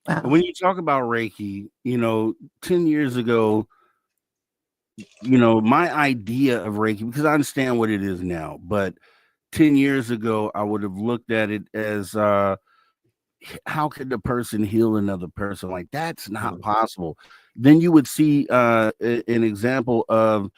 Wow. When you talk about Reiki, 10 years ago, my idea of Reiki, because I understand what it is now, but 10 years ago, I would have looked at it as how could the person heal another person? Like, that's not possible. Then you would see an example of,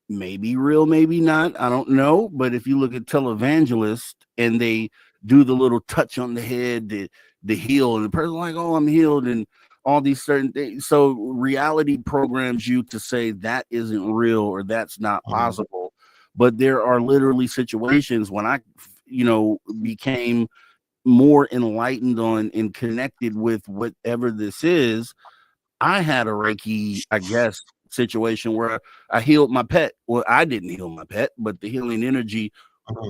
maybe real, maybe not, I don't know, but if you look at televangelists and they do the little touch on the head, the heal, and the person like, oh, I'm healed, and all these certain things. So reality programs you to say that isn't real or that's not possible. But there are literally situations when I, became more enlightened on and connected with whatever this is. I had a Reiki, I guess, situation where I healed my pet. Well, I didn't heal my pet, but the healing energy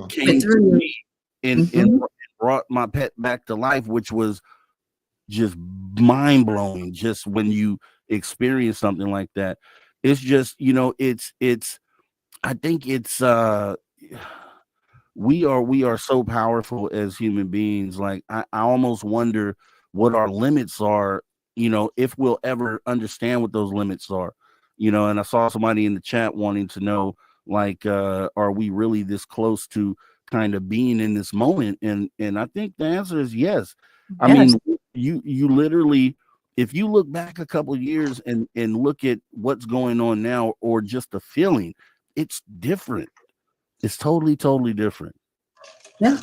came to me and brought my pet back to life, which was just mind blowing. Just when you experience something like that, it's just, it's. I think it's we are so powerful as human beings. Like, I almost wonder what our limits are, if we'll ever understand what those limits are. And I saw somebody in the chat wanting to know, like, are we really this close to kind of being in this moment? And I think the answer is yes. I mean, you literally, if you look back a couple of years and look at what's going on now, or just the feeling, it's different. It's totally, totally different. Yeah.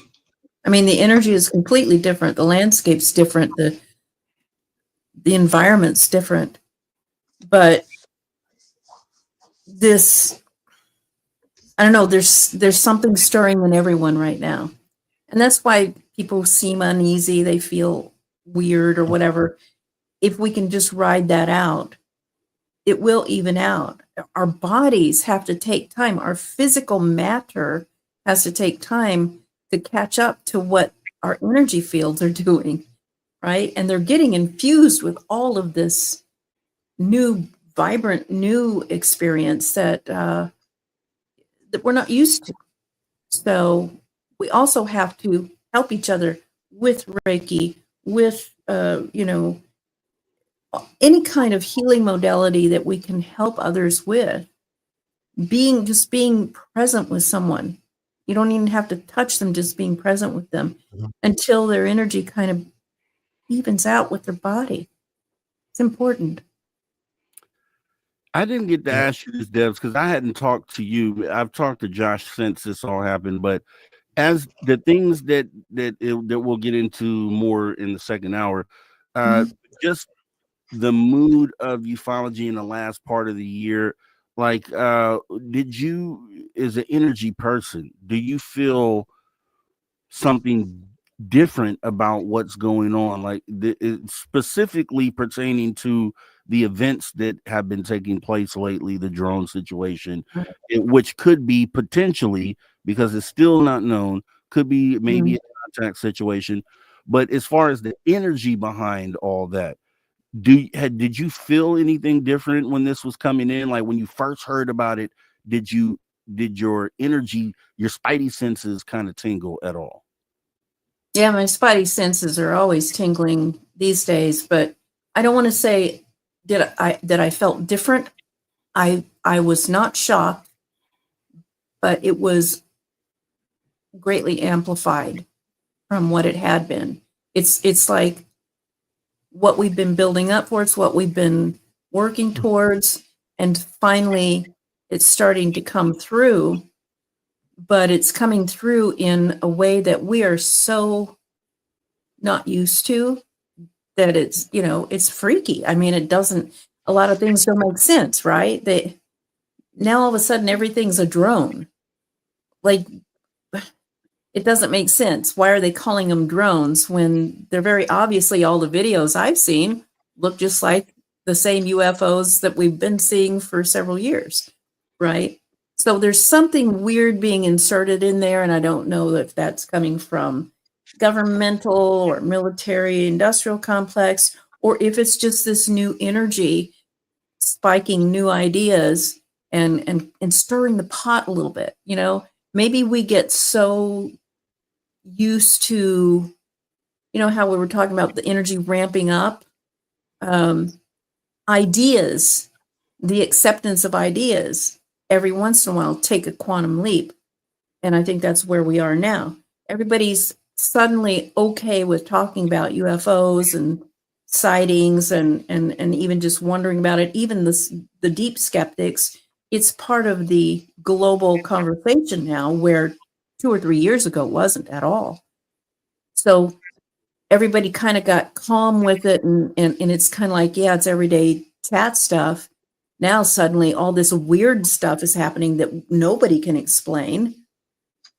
I mean, the energy is completely different. The landscape's different. The environment's different. But this, I don't know, there's something stirring in everyone right now. And that's why people seem uneasy. They feel weird or whatever. If we can just ride that out, it will even out. Our bodies have to take time. Our physical matter has to take time to catch up to what our energy fields are doing, right? And they're getting infused with all of this new, vibrant, new experience that we're not used to. So we also have to help each other with Reiki, with any kind of healing modality that we can help others with. Being present with someone. You don't even have to touch them, just being present with them until their energy kind of evens out with their body. It's important. I didn't get to ask you this, Debz, because I hadn't talked to you. I've talked to Josh since this all happened, but as the things that we'll get into more in the second hour, just the mood of ufology in the last part of the year, like, as an energy person, do you feel something different about what's going on, like specifically pertaining to the events that have been taking place lately, the drone situation, which could be potentially, because it's still not known, could be maybe a contact situation. But as far as the energy behind all that, did you feel anything different when this was coming in? Like, when you first heard about it, did your energy, your spidey senses kind of tingle at all? Yeah, my spidey senses are always tingling these days, but I don't want to say that I felt different. I was not shocked, but it was greatly amplified from what it had been. It's like what we've been building up for, it's what we've been working towards, and finally it's starting to come through, but it's coming through in a way that we are so not used to that it's freaky. I mean, a lot of things don't make sense, right? Now all of a sudden everything's a drone. Like, it doesn't make sense. Why are they calling them drones when they're very obviously, all the videos I've seen look just like the same UFOs that we've been seeing for several years, right? So there's something weird being inserted in there, and I don't know if that's coming from governmental or military industrial complex, or if it's just this new energy spiking new ideas and stirring the pot a little bit. Maybe we get so used to, how we were talking about the energy ramping up, ideas, the acceptance of ideas, every once in a while take a quantum leap. And I think that's where we are now. Everybody's suddenly okay with talking about UFOs and sightings and even just wondering about it. Even the deep skeptics, it's part of the global conversation now, where 2 or 3 years ago it wasn't at all. So everybody kind of got calm with it, and it's kind of like, yeah, it's everyday chat stuff. Now suddenly all this weird stuff is happening that nobody can explain,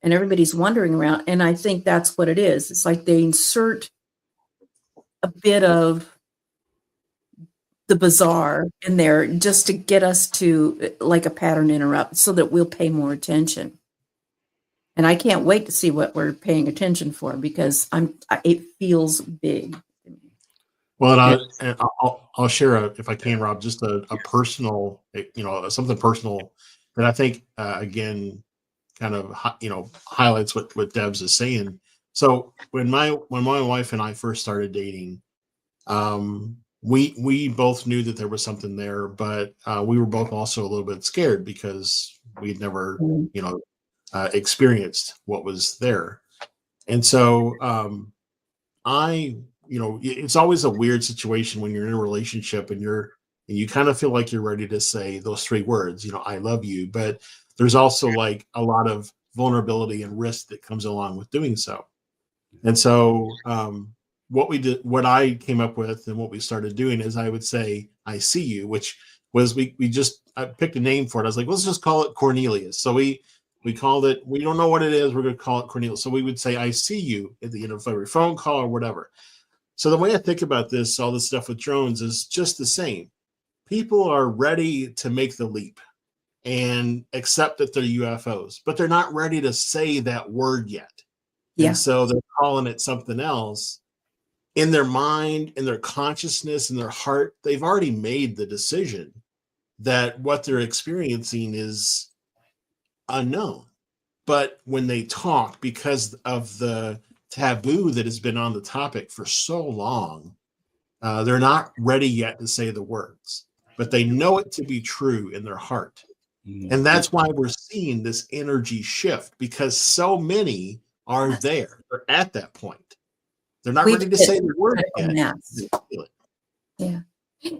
and everybody's wandering around. And I think that's what it is. It's like they insert a bit of the bizarre in there just to get us to, like a pattern interrupt, so that we'll pay more attention. And I can't wait to see what we're paying attention for, because it feels big. Well, and I'll share, if I can, Rob, just a personal, something personal that I think, again, kind of, highlights what Debz is saying. So when my wife and I first started dating, we both knew that there was something there, but we were both also a little bit scared because we'd never, experienced what was there. And so it's always a weird situation when you're in a relationship and you kind of feel like you're ready to say those 3 words, I love you, but there's also like a lot of vulnerability and risk that comes along with doing so. And so what I came up with and what we started doing is I would say, I see you, which was, I picked a name for it. I was like, let's just call it Cornelius. So we called it, we don't know what it is, we're going to call it Cornelius. So we would say, I see you at the end of every phone call or whatever. So the way I think about this, all this stuff with drones, is just the same. People are ready to make the leap and accept that they're UFOs, but they're not ready to say that word yet. Yeah. And so they're calling it something else. In their mind, in their consciousness, in their heart, they've already made the decision that what they're experiencing is unknown. But when they talk, because of the taboo that has been on the topic for so long, they're not ready yet to say the words, but they know it to be true in their heart. And that's why we're seeing this energy shift, because so many are there. They're at that point. They're not ready to say the word yet. Yeah.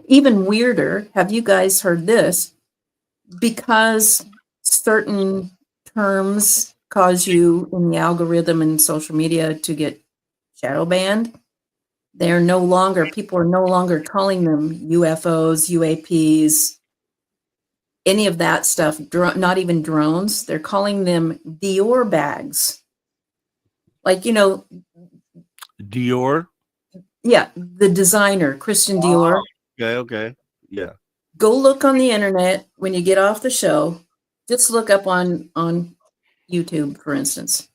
Even weirder, have you guys heard this? Because certain terms cause you in the algorithm and social media to get shadow banned, people are no longer calling them UFOs, UAPs, any of that stuff, not even drones. They're calling them Dior bags. Like, Dior? Yeah, the designer, Christian Dior. Okay. Yeah. Go look on the internet when you get off the show. Just look up on YouTube, for instance,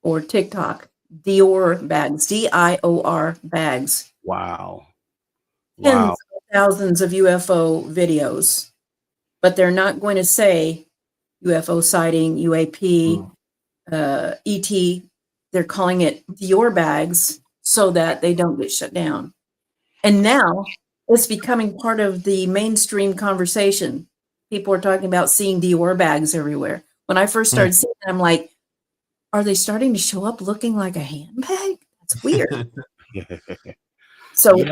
or TikTok, Dior bags, DIOR bags. Wow. Tens of thousands of UFO videos, but they're not going to say UFO sighting, UAP, ET. They're calling it Dior bags so that they don't get shut down. And now it's becoming part of the mainstream conversation. People are talking about seeing Dior bags everywhere. When I first started seeing it, I'm like, are they starting to show up looking like a handbag? That's weird. So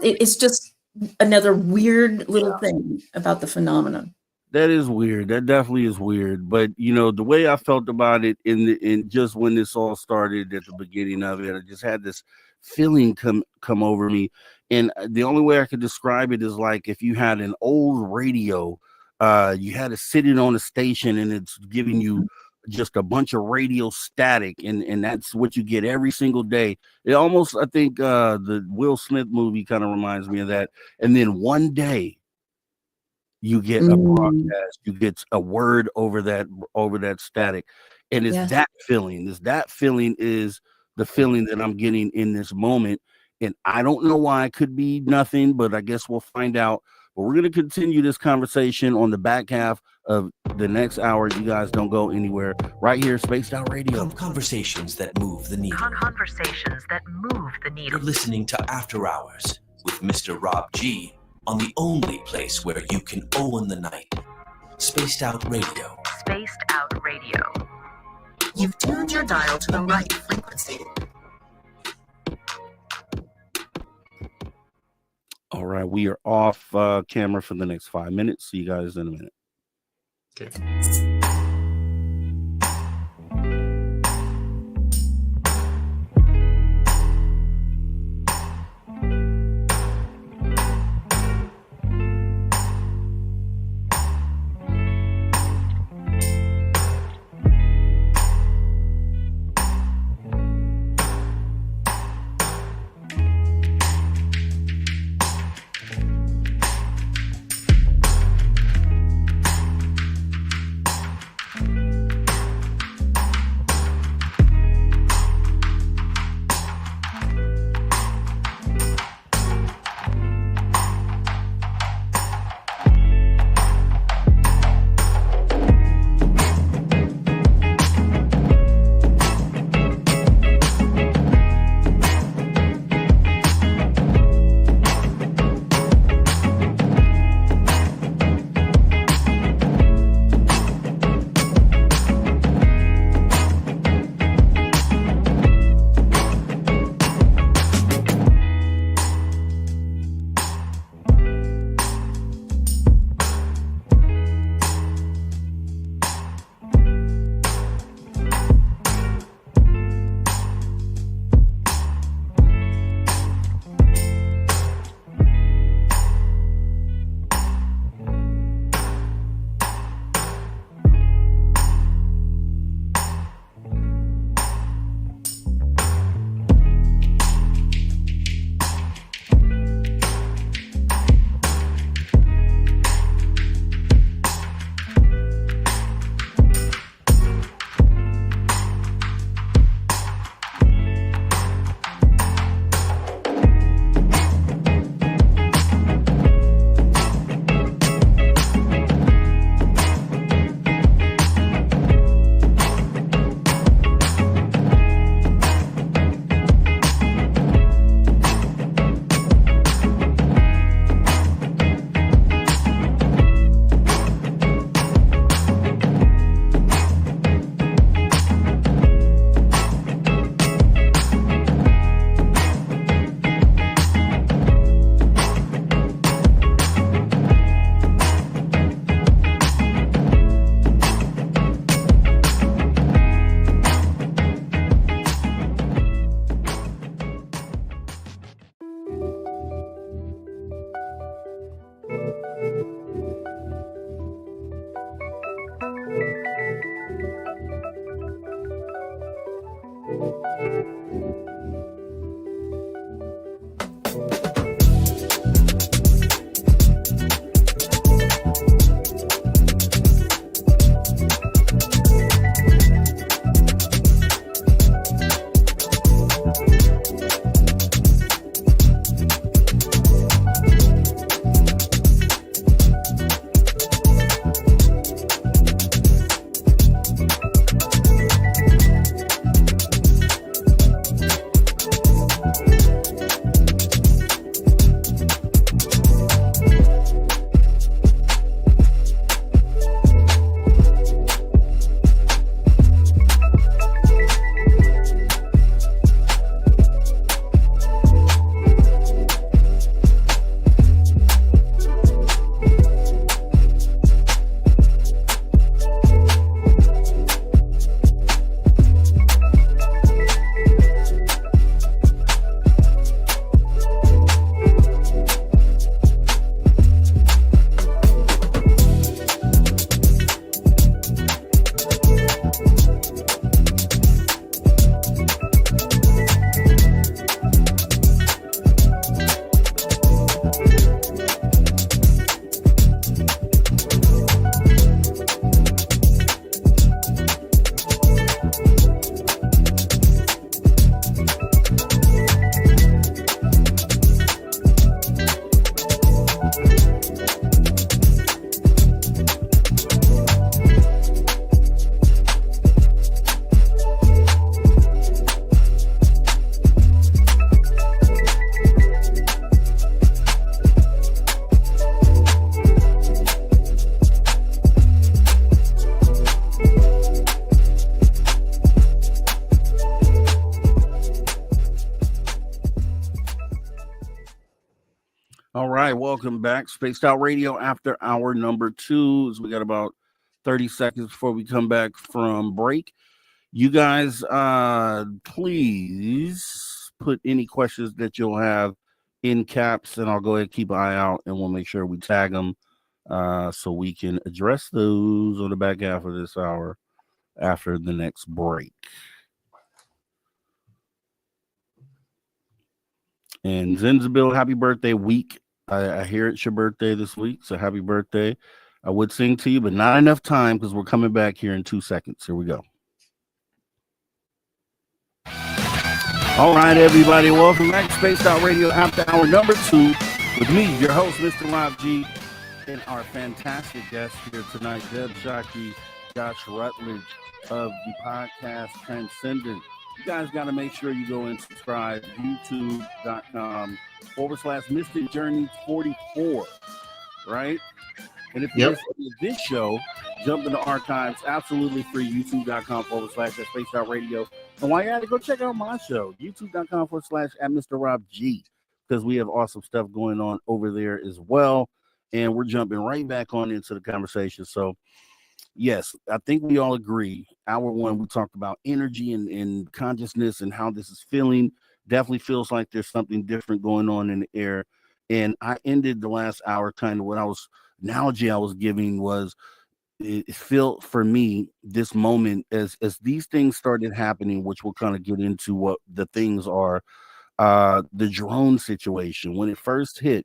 it's just another weird little thing about the phenomenon. That is weird. That definitely is weird. But the way I felt about it in just when this all started at the beginning of it, I just had this feeling come over me. And the only way I could describe it is like if you had an old radio, you had it sitting on a station and it's giving you just a bunch of radio static, and that's what you get every single day. It almost, I think, the Will Smith movie kind of reminds me of that. And then one day you get a broadcast, you get a word over that static, and it's that feeling. That feeling is the feeling that I'm getting in this moment, and I don't know why. It could be nothing, but I guess we'll find out. But we're going to continue this conversation on the back half of the next hour. You guys don't go anywhere. Right here, Spaced Out Radio. Conversations that move the needle. Conversations that move the needle. You're listening to After Hours with Mr. Rob G on the only place where you can own the night. Spaced Out Radio. Spaced Out Radio. You've tuned your dial to the right frequency. All right, we are off camera for the next 5 minutes. See you guys in a minute. Okay. All right, welcome back. Spaced Out Radio after hour number 2. We got about 30 seconds before we come back from break. You guys, please put any questions that you'll have in caps, and I'll go ahead and keep an eye out, and we'll make sure we tag them so we can address those on the back half of this hour after the next break. And Zenzabil, happy birthday week. I hear it's your birthday this week, so happy birthday. I would sing to you, but not enough time because we're coming back here in 2 seconds. Here we go. All right, everybody, welcome back to Spaced Out Radio after hour number 2 with me, your host, Mr. Rob G, and our fantastic guest here tonight, Debz Shakti, Josh Rutledge of the podcast Transcendence. You guys got to make sure you go and subscribe, youtube.com/Mystic Journey 44, right? And if you listen to this show, jump in the archives, absolutely free, youtube.com/Spaced Out Radio. And while you're at it, go check out my show, youtube.com/Mr. Rob G, because we have awesome stuff going on over there as well. And we're jumping right back on into the conversation. So, yes, I think we all agree. Hour 1, we talked about energy and consciousness and how this is feeling. Definitely feels like there's something different going on in the air. And I ended the last hour kind of what analogy I was giving was it felt for me this moment as these things started happening, which we'll kind of get into what the things are, the drone situation when it first hit.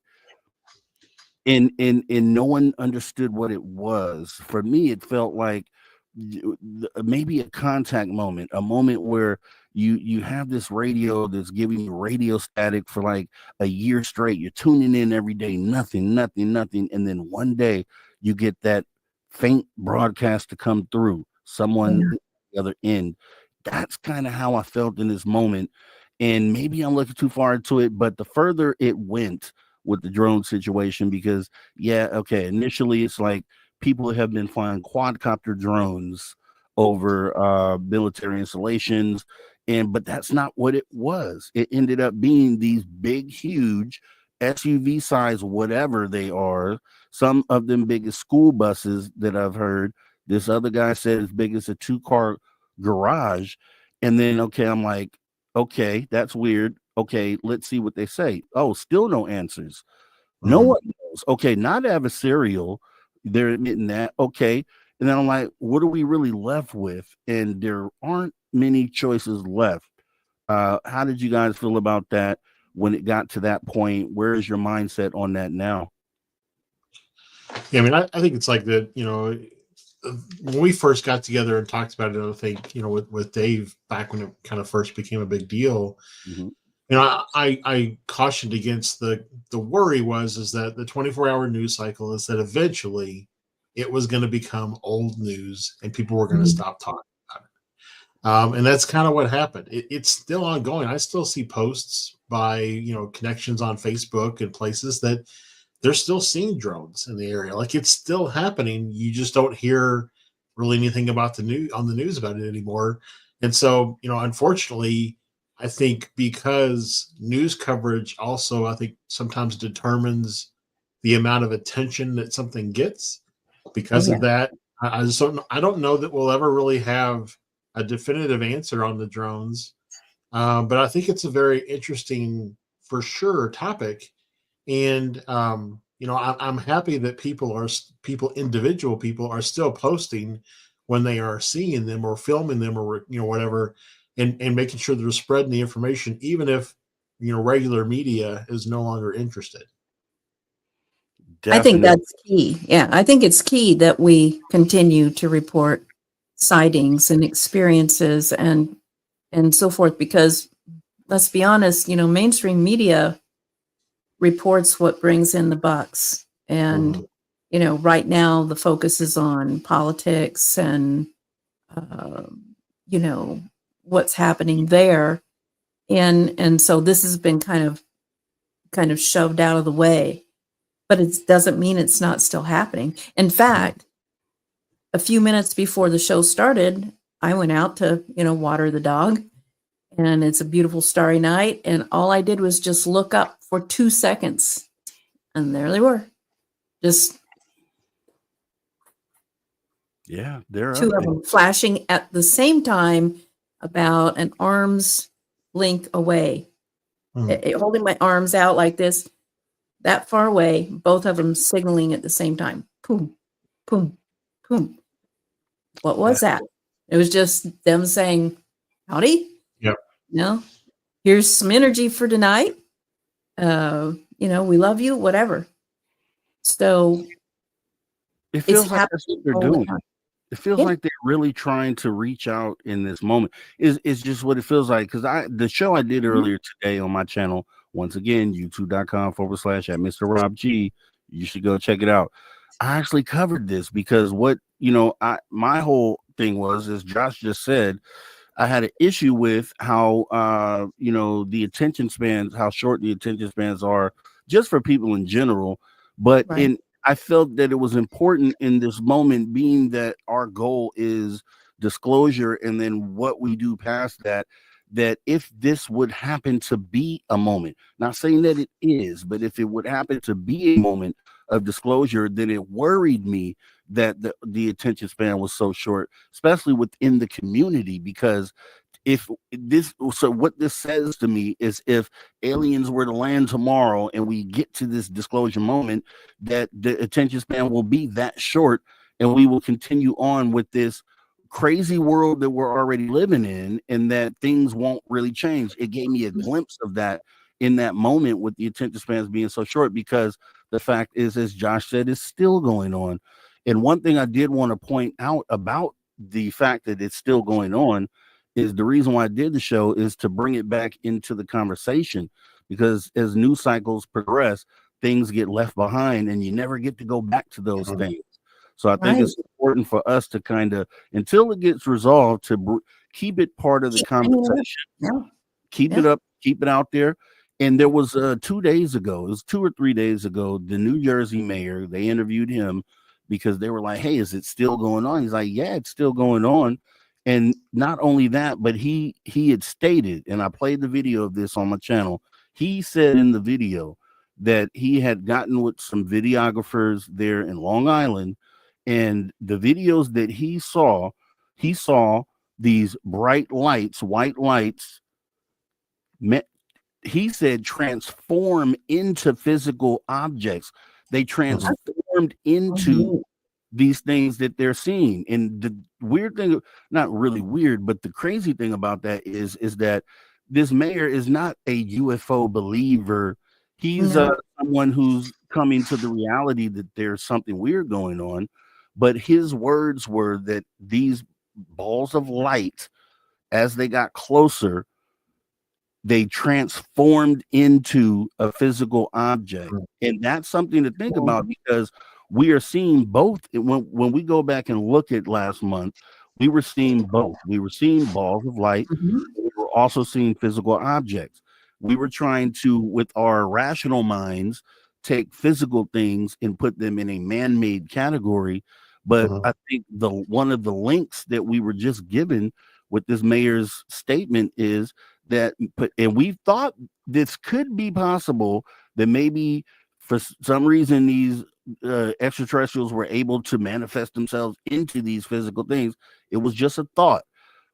And no one understood what it was. For me, it felt like maybe a contact moment, a moment where you have this radio that's giving you radio static for like a year straight. You're tuning in every day, nothing. And then one day you get that faint broadcast to come through, someone at the other end. That's kind of how I felt in this moment. And maybe I'm looking too far into it, but the further it went with the drone situation, because initially it's like people have been flying quadcopter drones over military installations, but that's not what it was. It ended up being these big, huge SUV size, whatever they are, some of them big as school buses that I've heard. This other guy said as big as a 2-car garage. And then I'm like, okay, that's weird. Okay, let's see what they say. Oh, still no answers. No one knows. Okay, not adversarial. They're admitting that. Okay. And then I'm like, what are we really left with? And there aren't many choices left. How did you guys feel about that when it got to that point? Where is your mindset on that now? Yeah, I mean, I think it's like that, when we first got together and talked about it, I think, with Dave back when it kind of first became a big deal, I cautioned against the worry is that the 24-hour news cycle is that eventually it was going to become old news and people were going to stop talking about it. And that's kind of what happened. It's still ongoing. I still see posts by, connections on Facebook and places that they're still seeing drones in the area. Like it's still happening. You just don't hear really anything about the news about it anymore. And so, unfortunately, I think because news coverage also, I think sometimes determines the amount of attention that something gets. Because of that, I don't know that we'll ever really have a definitive answer on the drones. But I think it's a very interesting, for sure, topic. And, I'm happy that individual people are still posting when they are seeing them or filming them or, whatever, and making sure they're spreading the information, even if, regular media is no longer interested. Definitely. I think that's key. Yeah, I think it's key that we continue to report sightings and experiences and so forth, because let's be honest, mainstream media reports what brings in the bucks. And, right now the focus is on politics and, what's happening there. And so this has been kind of shoved out of the way, but it doesn't mean it's not still happening. In fact, a few minutes before the show started, I went out to, water the dog, and it's a beautiful starry night. And all I did was just look up for 2 seconds, And there they were. Just they're two up of them flashing at the same time, about an arm's length away. Holding my arms out like this, that far away, both of them signaling at the same time. Boom, boom, boom. What was that? It was just them saying, howdy. Yep. Here's some energy for tonight. We love you, whatever. So It feels like happening that's what they're all the doing. time. It feels like they're really trying to reach out in this moment. It's just what it feels like. Because the show I did earlier today on my channel, once again, youtube.com/at Mr. Rob G. You should go check it out. I actually covered this because my whole thing was, as Josh just said, I had an issue with how the attention spans, how short the attention spans are, just for people in general. But I felt that it was important in this moment, being that our goal is disclosure, and then what we do past that, that if this would happen to be a moment, not saying that it is, but if it would happen to be a moment of disclosure, then it worried me that the attention span was so short, especially within the community, because what this says to me is, if aliens were to land tomorrow and we get to this disclosure moment, that the attention span will be that short, and we will continue on with this crazy world that we're already living in, and that things won't really change. It gave me a glimpse of that in that moment, with the attention spans being so short, because the fact is, as Josh said, it's still going on. And one thing I did want to point out about the fact that it's still going on is the reason why I did the show is to bring it back into the conversation, because as news cycles progress, things get left behind and you never get to go back to those things. So I think it's important for us to kind of, until it gets resolved, to keep it part of the conversation. Keep it up, keep it out there. And there was 2 days ago, it was 2 or 3 days ago, the New Jersey mayor, they interviewed him because they were like, hey, is it still going on? He's like, yeah, it's still going on. And not only that, but he had stated, and I played the video of this on my channel, he said in the video that he had gotten with some videographers there in Long Island, and the videos that he saw these bright lights, white lights, he said, transform into physical objects. They transformed into these things that they're seeing. And the weird thing, not really weird, but the crazy thing about that is that this mayor is not a UFO believer. He's someone who's coming to the reality that there's something weird going on. But his words were that these balls of light, as they got closer, they transformed into a physical object. And that's something to think about, because we are seeing both. When we go back and look at last month, we were seeing both. We were seeing balls of light. We were also seeing physical objects. We were trying to, with our rational minds, take physical things and put them in a man-made category. But I think one of the links that we were just given with this mayor's statement is that, and we thought this could be possible, that maybe for some reason these extraterrestrials were able to manifest themselves into these physical things. It was just a thought.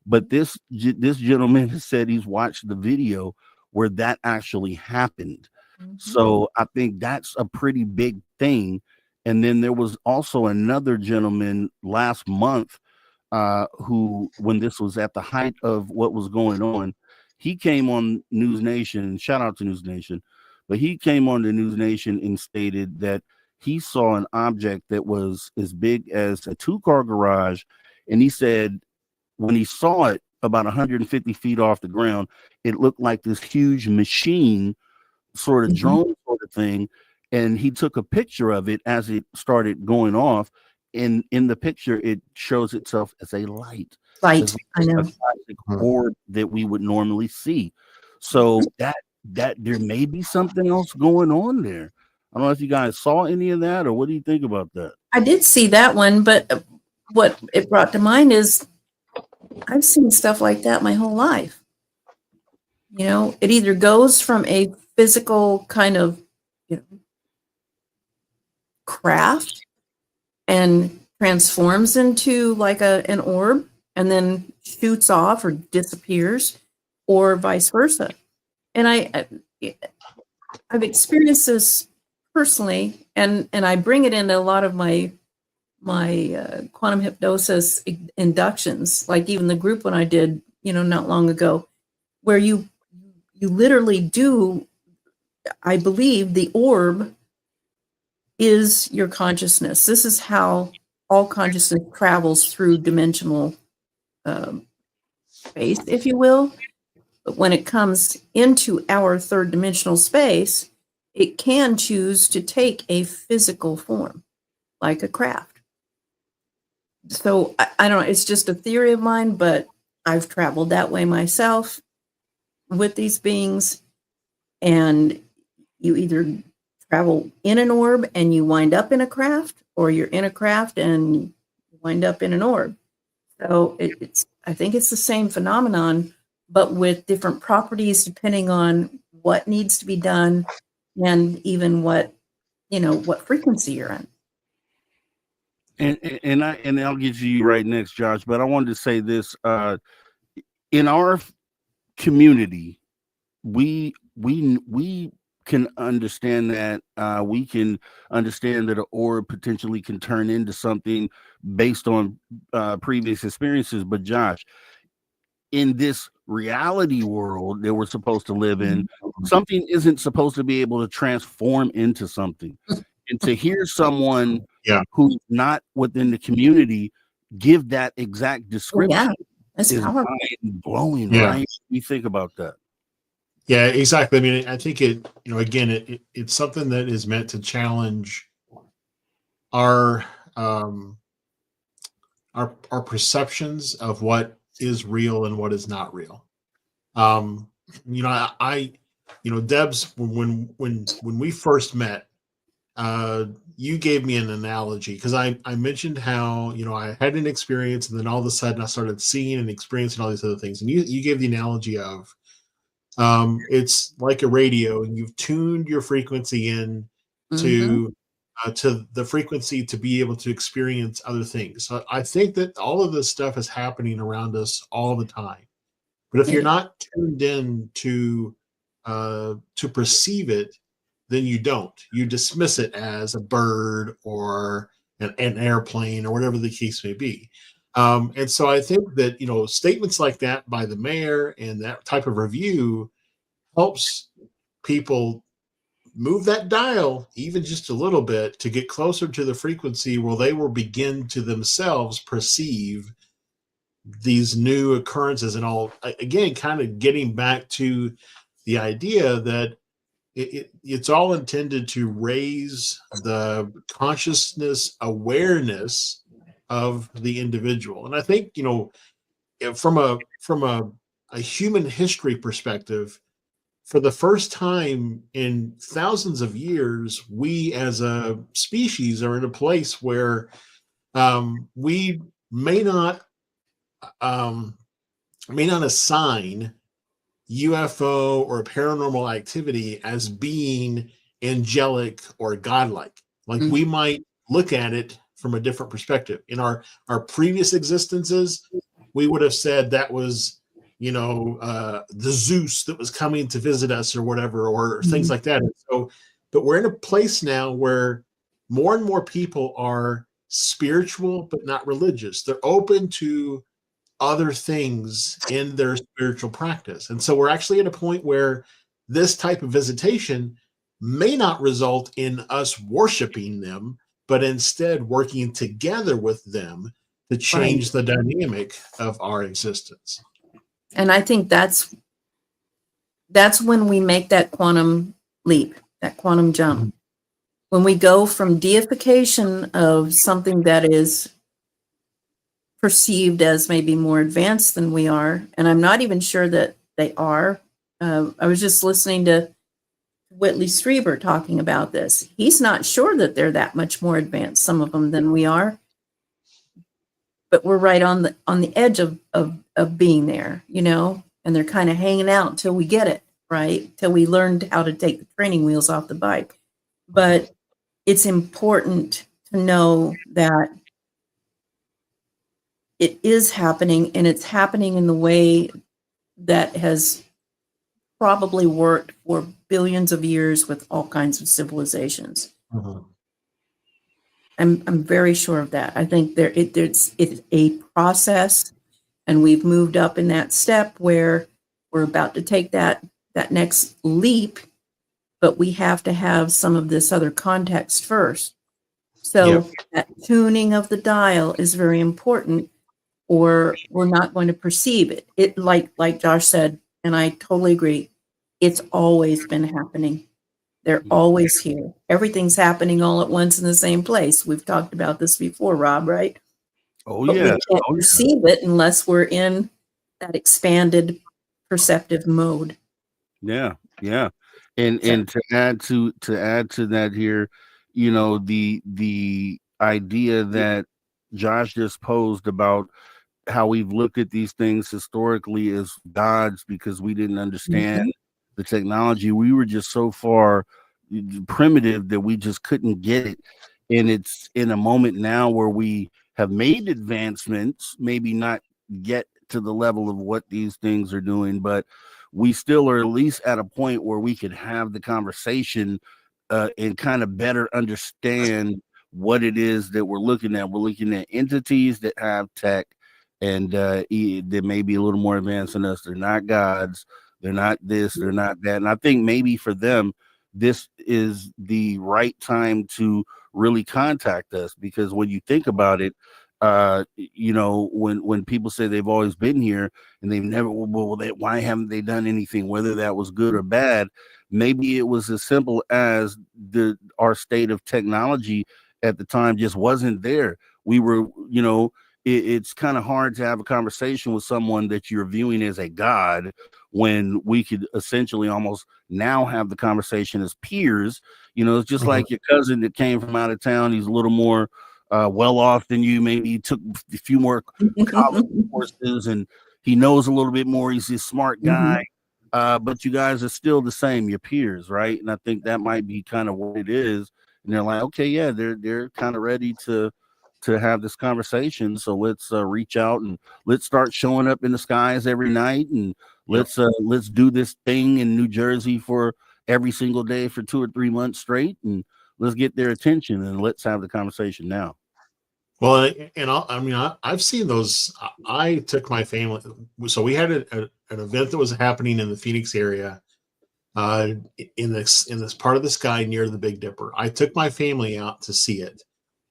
But this gentleman has said he's watched the video where that actually happened. So I think that's a pretty big thing. And then there was also another gentleman last month who, when this was at the height of what was going on, he came on News Nation. Shout out to News Nation. But he came on the News Nation and stated that he saw an object that was as big as a 2-car garage. And he said when he saw it about 150 feet off the ground, it looked like this huge machine, sort of drone sort of thing. And he took a picture of it as it started going off. And in the picture, it shows itself as a light. I know. A classic orb that we would normally see. So that there may be something else going on there. I don't know if you guys saw any of that, or what do you think about that? I did see that one, but what it brought to mind is I've seen stuff like that my whole life. You know, it either goes from a physical kind of, craft and transforms into like an orb and then shoots off or disappears, or vice versa. And I've experienced this personally, and I bring it into a lot of my quantum hypnosis inductions, like even the group one I did, not long ago, where you literally do, I believe the orb is your consciousness. This is how all consciousness travels through dimensional space, if you will. But when it comes into our third dimensional space, it can choose to take a physical form, like a craft. So I don't know, it's just a theory of mine, but I've traveled that way myself with these beings. And you either travel in an orb and you wind up in a craft, or you're in a craft and you wind up in an orb. So I think it's the same phenomenon, but with different properties depending on what needs to be done and even what frequency you're in. And I'll get to you right next, Josh. But I wanted to say this: in our community, we can understand that we can understand that an orb potentially can turn into something based on previous experiences. But Josh, in this reality world that we're supposed to live in, something isn't supposed to be able to transform into something. And to hear someone who's not within the community give that exact description that's is powerful. mind-blowing, right? You think about that. Yeah, exactly. I mean, I think it's something that is meant to challenge our perceptions of what is real and what is not real. Debz, when we first met, you gave me an analogy, because I mentioned how, I had an experience, and then all of a sudden I started seeing and experiencing all these other things. And you gave the analogy of, it's like a radio, and you've tuned your frequency in to the frequency to be able to experience other things. So I think that all of this stuff is happening around us all the time. But if you're not tuned in to perceive it, then you don't. You dismiss it as a bird or an airplane or whatever the case may be. And so I think that, statements like that by the mayor and that type of review helps people move that dial even just a little bit to get closer to the frequency where they will begin to themselves perceive these new occurrences. And all, again, kind of getting back to the idea that it's all intended to raise the consciousness awareness of the individual. And I think, from a human history perspective, for the first time in thousands of years, we as a species are in a place where we may not assign UFO or paranormal activity as being angelic or godlike. Like we might look at it from a different perspective. In our previous existences, we would have said that was, the Zeus that was coming to visit us or whatever, or things like that. And so, but we're in a place now where more and more people are spiritual, but not religious. They're open to other things in their spiritual practice. And so we're actually at a point where this type of visitation may not result in us worshiping them, but instead working together with them to change the dynamic of our existence. And I think that's when we make that quantum leap, that quantum jump. When we go from deification of something that is perceived as maybe more advanced than we are, and I'm not even sure that they are. I was just listening to Whitley Strieber talking about this. He's not sure that they're that much more advanced, some of them, than we are. But we're right on the edge of being there, and they're kind of hanging out until we get it, right? Till we learned how to take the training wheels off the bike. But it's important to know that it is happening, and it's happening in the way that has probably worked for billions of years with all kinds of civilizations. Mhm. I'm very sure of that. I think it's a process, and we've moved up in that step where we're about to take that next leap, but we have to have some of this other context first. So Yep. that tuning of the dial is very important, or we're not going to perceive it. It like Josh said, and I totally agree. It's always been happening. They're always here. Everything's happening all at once in the same place. We've talked about this before, Rob, right? Oh But we yeah. can't Oh, yeah. perceive it unless we're in that expanded perceptive mode. Yeah, yeah. And to add to that here, the idea that Josh just posed about how we've looked at these things historically as gods because we didn't understand the technology. We were just so far primitive that we just couldn't get it. And it's in a moment now where we have made advancements, maybe not get to the level of what these things are doing, but we still are at least at a point where we could have the conversation and kind of better understand what it is that we're looking at. We're looking at entities that have tech and they may be a little more advanced than us. They're not gods. They're not this. They're not that. And I think maybe for them, this is the right time to really contact us, because when you think about it, when people say they've always been here and they've never, why haven't they done anything, whether that was good or bad? Maybe it was as simple as our state of technology at the time just wasn't there. We were, it's kind of hard to have a conversation with someone that you're viewing as a god when we could essentially almost now have the conversation as peers. It's just like your cousin that came from out of town. He's a little more well off than you. Maybe he took a few more college courses and he knows a little bit more. He's a smart guy. But you guys are still the same, your peers, right? And I think that might be kind of what it is. And they're like, okay, yeah, they're kind of ready to have this conversation. So let's reach out and let's start showing up in the skies every night, and let's do this thing in New Jersey for every single day for 2 or 3 months straight, and let's get their attention and let's have the conversation now. Well, and I've seen those. I took my family. So we had an event that was happening in the Phoenix area, in this part of the sky near the Big Dipper. I took my family out to see it,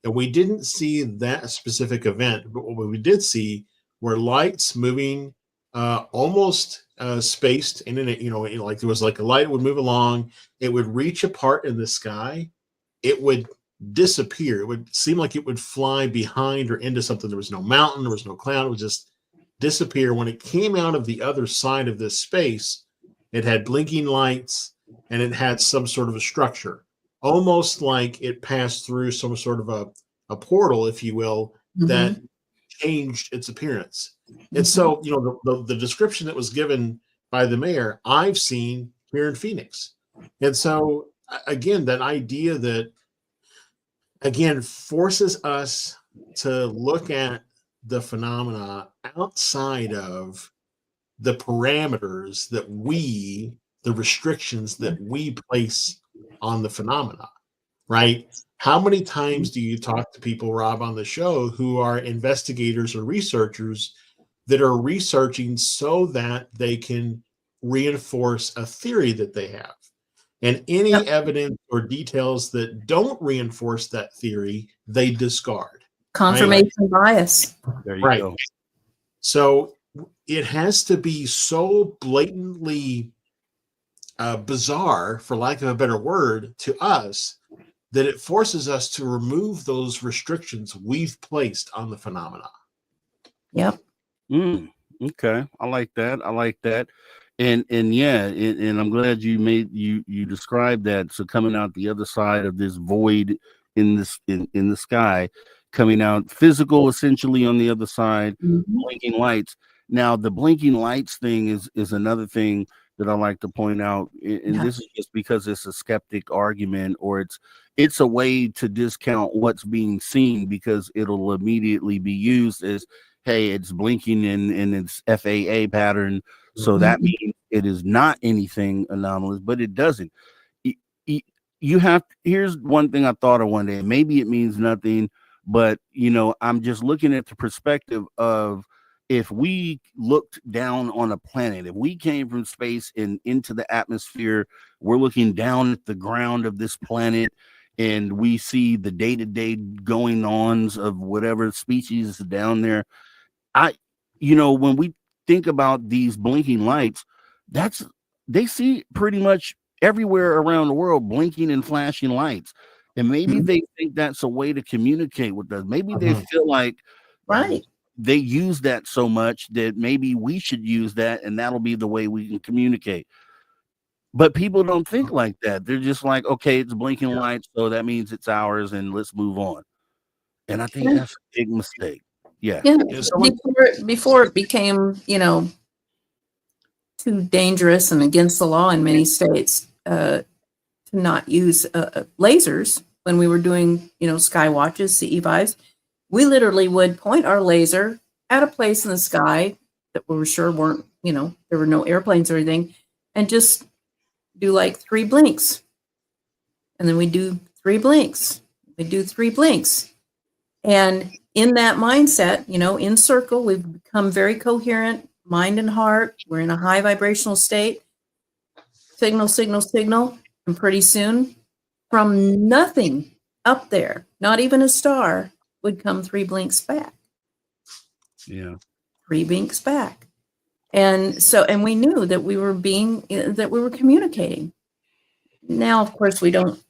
and we didn't see that specific event, but what we did see were lights moving, almost spaced, and like there was like a light would move along. It would reach a part in the sky. It would disappear. It would seem like it would fly behind or into something. There was no mountain, there was no cloud. It would just disappear. When it came out of the other side of this space, it had blinking lights and it had some sort of a structure, almost like it passed through some sort of a portal, if you will, that changed its appearance. And so, the description that was given by the mayor, I've seen here in Phoenix. And so, again, that idea that, again, forces us to look at the phenomena outside of the parameters that the restrictions that we place on the phenomena, right? How many times do you talk to people, Rob, on the show who are investigators or researchers that are researching so that they can reinforce a theory that they have? And any evidence or details that don't reinforce that theory, they discard. Confirmation bias. There you go. So it has to be so blatantly bizarre, for lack of a better word, to us, that it forces us to remove those restrictions we've placed on the phenomena. Yep. Okay. I like that. And yeah, and I'm glad you described that. So coming out the other side of this void in the sky, coming out physical, essentially on the other side, blinking lights. Now the blinking lights thing is another thing that I like to point out, and Yeah. this is just because it's a skeptic argument, or it's a way to discount what's being seen because it'll immediately be used as, hey, it's blinking in its FAA pattern, so that Mhm. means it is not anything anomalous, but it doesn't. Y- y- You have, here's one thing I thought of one day. Maybe it means nothing, but I'm just looking at the perspective of, if we looked down on a planet, if we came from space and into the atmosphere, we're looking down at the ground of this planet, and we see the day-to-day going ons of whatever species is down there. When we think about these blinking lights, that's they see pretty much everywhere around the world, blinking and flashing lights. And maybe Mhm. they think that's a way to communicate with us. Maybe they Mhm. feel like Right. they use that so much that maybe we should use that, and that'll be the way we can communicate. But people don't think like that. They're just like, okay, it's blinking Yeah. lights, so that means it's ours, and let's move on. And I think Yeah. that's a big mistake. Yeah. Yeah. Yeah, someone, Before it became, too dangerous and against the law in many states, to not use lasers when we were doing, sky watches, CE5s. We literally would point our laser at a place in the sky that we were sure weren't, there were no airplanes or anything, and just do like 3 blinks. And then we do 3 blinks. We do 3 blinks. And in that mindset, in circle, we've become very coherent, mind and heart. We're in a high vibrational state. Signal, signal, signal. And pretty soon, from nothing up there, not even a star, would come 3 blinks back. Yeah. 3 blinks back. And we knew that we were communicating. Now, of course, we don't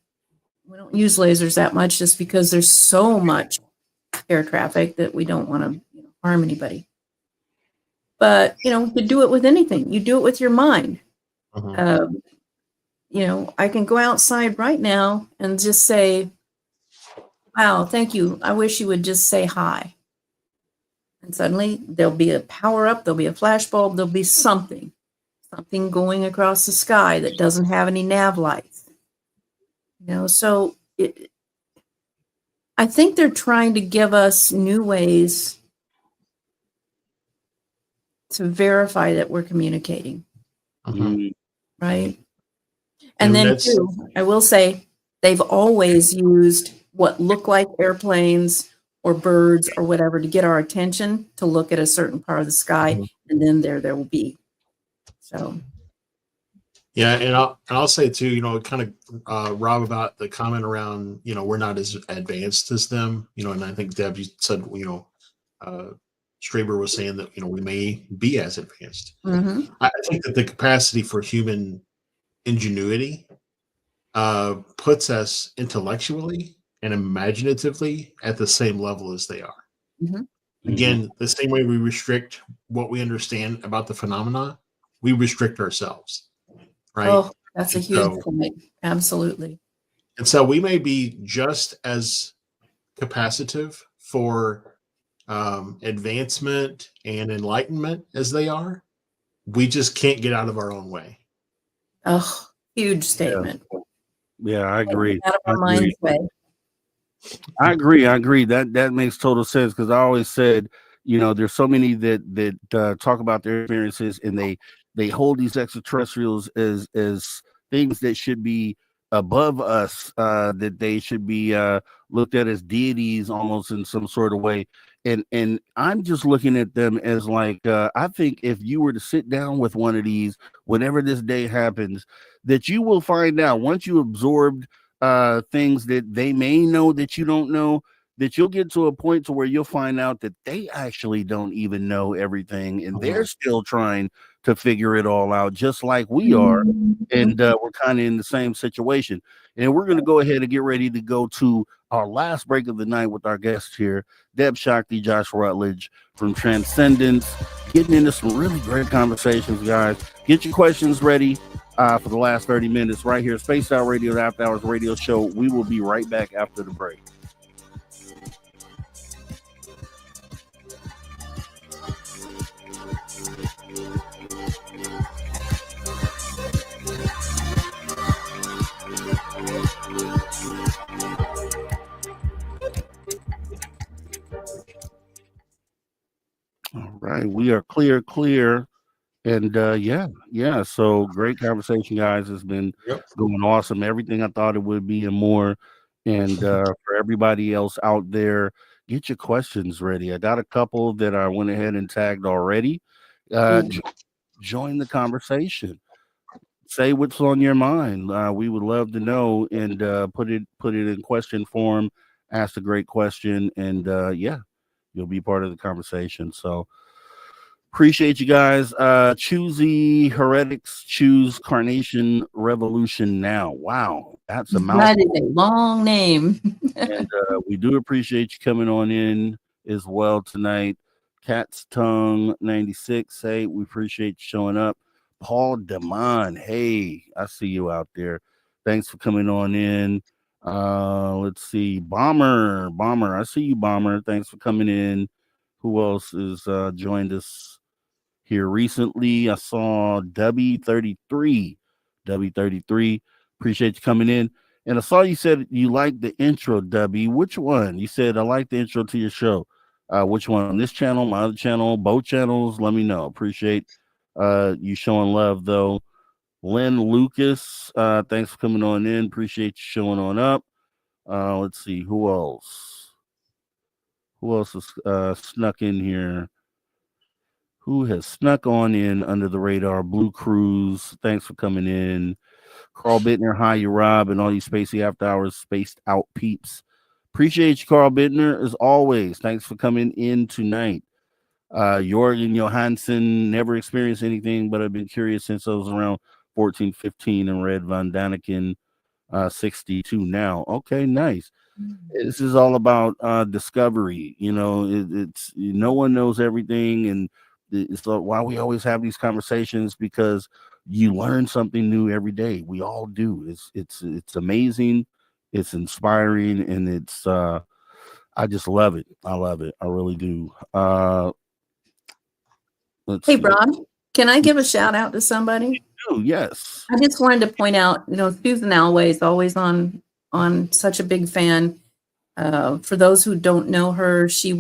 use lasers that much, just because there's so much air traffic that we don't want to harm anybody. But, you could do it with anything. You do it with your mind. Mhm. I can go outside right now and just say, wow, thank you. I wish you would just say hi. And suddenly there'll be a power up, there'll be a flash bulb, there'll be something going across the sky that doesn't have any nav lights. So I think they're trying to give us new ways to verify that we're communicating, Mhm. right? And And then that's too, I will say, they've always used what look like airplanes or birds or whatever to get our attention, to look at a certain part of the sky, Mhm. and then there will be. So Yeah, and I'll say too, kind of Rob, about the comment around, we're not as advanced as them, and I think Deb, you said, uh, Straber was saying that we may be as advanced. mhm. I think that the capacity for human ingenuity puts us intellectually and imaginatively at the same level as they are. Mhm. Again, the same way we restrict what we understand about the phenomena, we restrict ourselves, right? Oh, that's a And huge so, point. Absolutely. and so we may be just as capacitive for advancement and enlightenment as they are. We just can't get out of our own way. Oh, huge statement. Yeah, I Can't get agree. out of I our agree. mind's way. I agree. That makes total sense, because I always said, there's so many that talk about their experiences, and they hold these extraterrestrials as things that should be above us, that they should be looked at as deities almost in some sort of way. And I'm just looking at them as like, I think if you were to sit down with one of these, whenever this day happens, that you will find out, once you absorbed things that they may know that you don't know, that you'll get to a point to where you'll find out that they actually don't even know everything, and they're still trying to figure it all out, just like we are. Mhm. And we're kind of in the same situation. And we're going to go ahead and get ready to go to our last break of the night with our guests here, Debz Shakti, Josh Rutledge from Transcendence, getting into some really great conversations, guys. Get your questions ready for the last 30 minutes right here, Space Out Radio, the After Hours Radio Show. We will be right back after the break. right, we are clear. And yeah. So great conversation, guys. It's been Yep. going awesome. Everything I thought it would be and more. And for everybody else out there, get your questions ready. I got a couple that I went ahead and tagged already. Join the conversation. Say what's on your mind. We would love to know, and put it in question form. Ask a great question, and yeah, you'll be part of the conversation. So appreciate you guys. Choosy Heretics choose Carnation Revolution now. Wow, that's a That is mouthful. a long name. And we do appreciate you coming on in as well tonight. Cat's Tongue 96. Hey, we appreciate you showing up. Paul Demond. Hey, I see you out there. Thanks for coming on in. Let's see. Bomber. I see you, Bomber. Thanks for coming in. Who else has joined us here recently? I saw W33. W33. Appreciate you coming in. And I saw you said you liked the intro, W. Which one? You said, I like the intro to your show. Which one? On this channel, my other channel, both channels? Let me know. Appreciate you showing love, though. Lynn Lucas, thanks for coming on in. Appreciate you showing on up. Let's see. Who else? Who else is snuck in here? Who has snuck on in under the radar? Blue Cruise, thanks for coming in. Carl Bittner, hi, you Rob, and all you Spacey After Hours spaced out peeps. Appreciate you, Carl Bittner, as always. Thanks for coming in tonight. Jorgen Johansson, never experienced anything, but I've been curious since I was around 14, 15 and read Von Daniken 62 now. Okay, nice. This is all about discovery. You know, it's no one knows everything, and it's like why we always have these conversations, because you learn something new every day. We all do. It's amazing, it's inspiring, and it's I just love it. I love it. I really do. Let's Hey, see. Rob, can I give a shout out to somebody? Oh, yes. I just wanted to point out, Susan Alway is always on such a big fan. For those who don't know her, she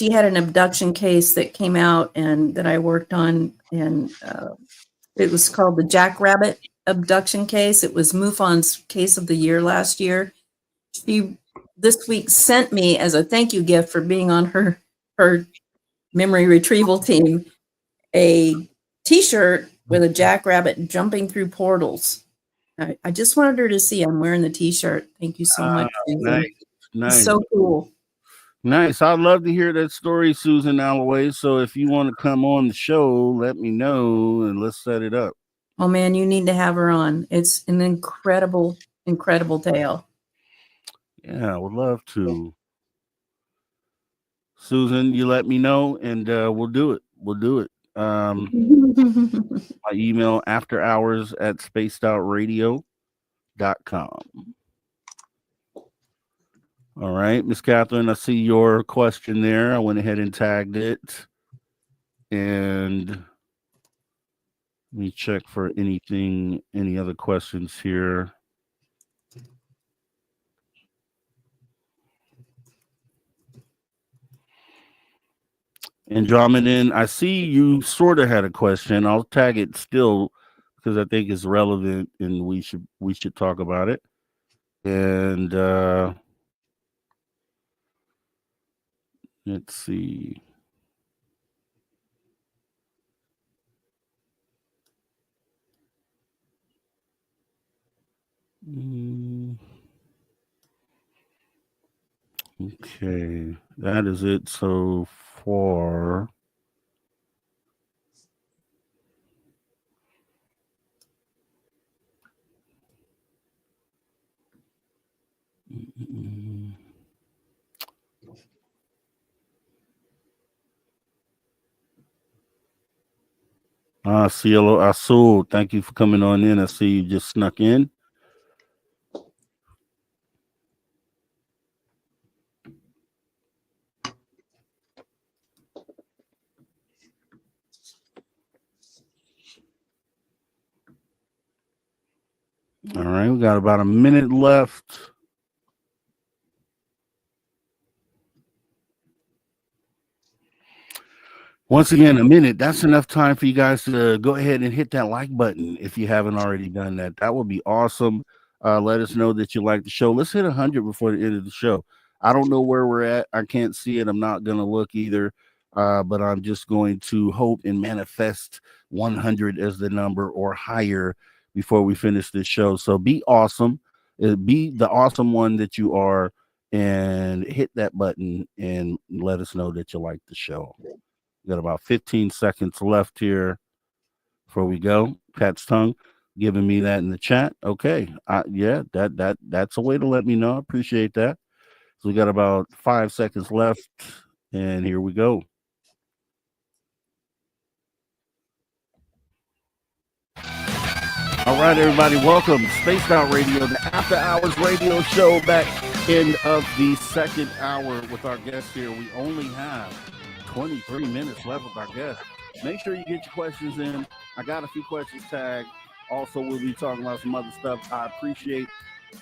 had an abduction case that came out and that I worked on, and it was called the Jackrabbit abduction case. It was MUFON's case of the year last year. She this week sent me, as a thank you gift for being on her memory retrieval team, a t-shirt with a jackrabbit jumping through portals. I just wanted her to see I'm wearing the t-shirt. Thank you so much, Susan. Nice. So cool. Nice. I'd love to hear that story, Susan Alloway. So if you want to come on the show, let me know and let's set it up. Oh man, you need to have her on. It's an incredible tale. Yeah, I would love to. Susan, you let me know and we'll do it. My email afterhours@spacedoutradio.com. All right, Miss Catherine, I see your question there. I went ahead and tagged it. And let me check for any other questions here. Andromedan, I see you sort of had a question. I'll tag it still because I think it's relevant and we should talk about it. And let's see. Okay, that is it so far. Cielo Azul, thank you for coming on in. I see you just snuck in. All right, we got about a minute left. Once again, a minute. That's enough time for you guys to go ahead and hit that like button if you haven't already done that. That would be awesome. Let us know that you like the show. Let's hit 100 before the end of the show. I don't know where we're at. I can't see it. I'm not going to look either. But I'm just going to hope and manifest 100 as the number or higher before we finish this show. So be awesome. Be the awesome one that you are, and hit that button and let us know that you like the show. We got about 15 seconds left here before we go. Cat's tongue giving me that in the chat. Okay. Yeah, that's a way to let me know. I appreciate that. So we got about 5 seconds left, and here we go. All right, everybody, welcome. Spaced Out Radio, the After Hours radio show, back end of the second hour with our guest here. We only have 23 minutes left with our guest. Make sure you get your questions in. I got a few questions tagged. Also, we'll be talking about some other stuff. I appreciate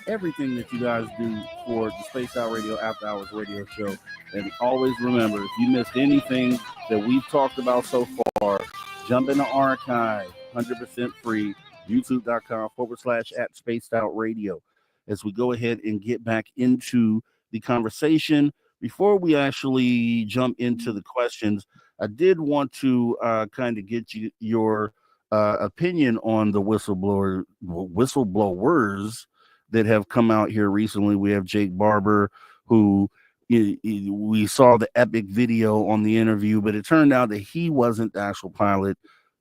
everything that you guys do for the Spaced Out Radio After Hours radio show. And always remember, if you missed anything that we've talked about so far, jump in the archive, 100% free, youtube.com/at Spaced Out Radio. As we go ahead and get back into the conversation, before we actually jump into the questions, I did want to kind of get your opinion on the whistleblowers that have come out here recently. We have Jake Barber, who we saw the epic video on the interview, but it turned out that he wasn't the actual pilot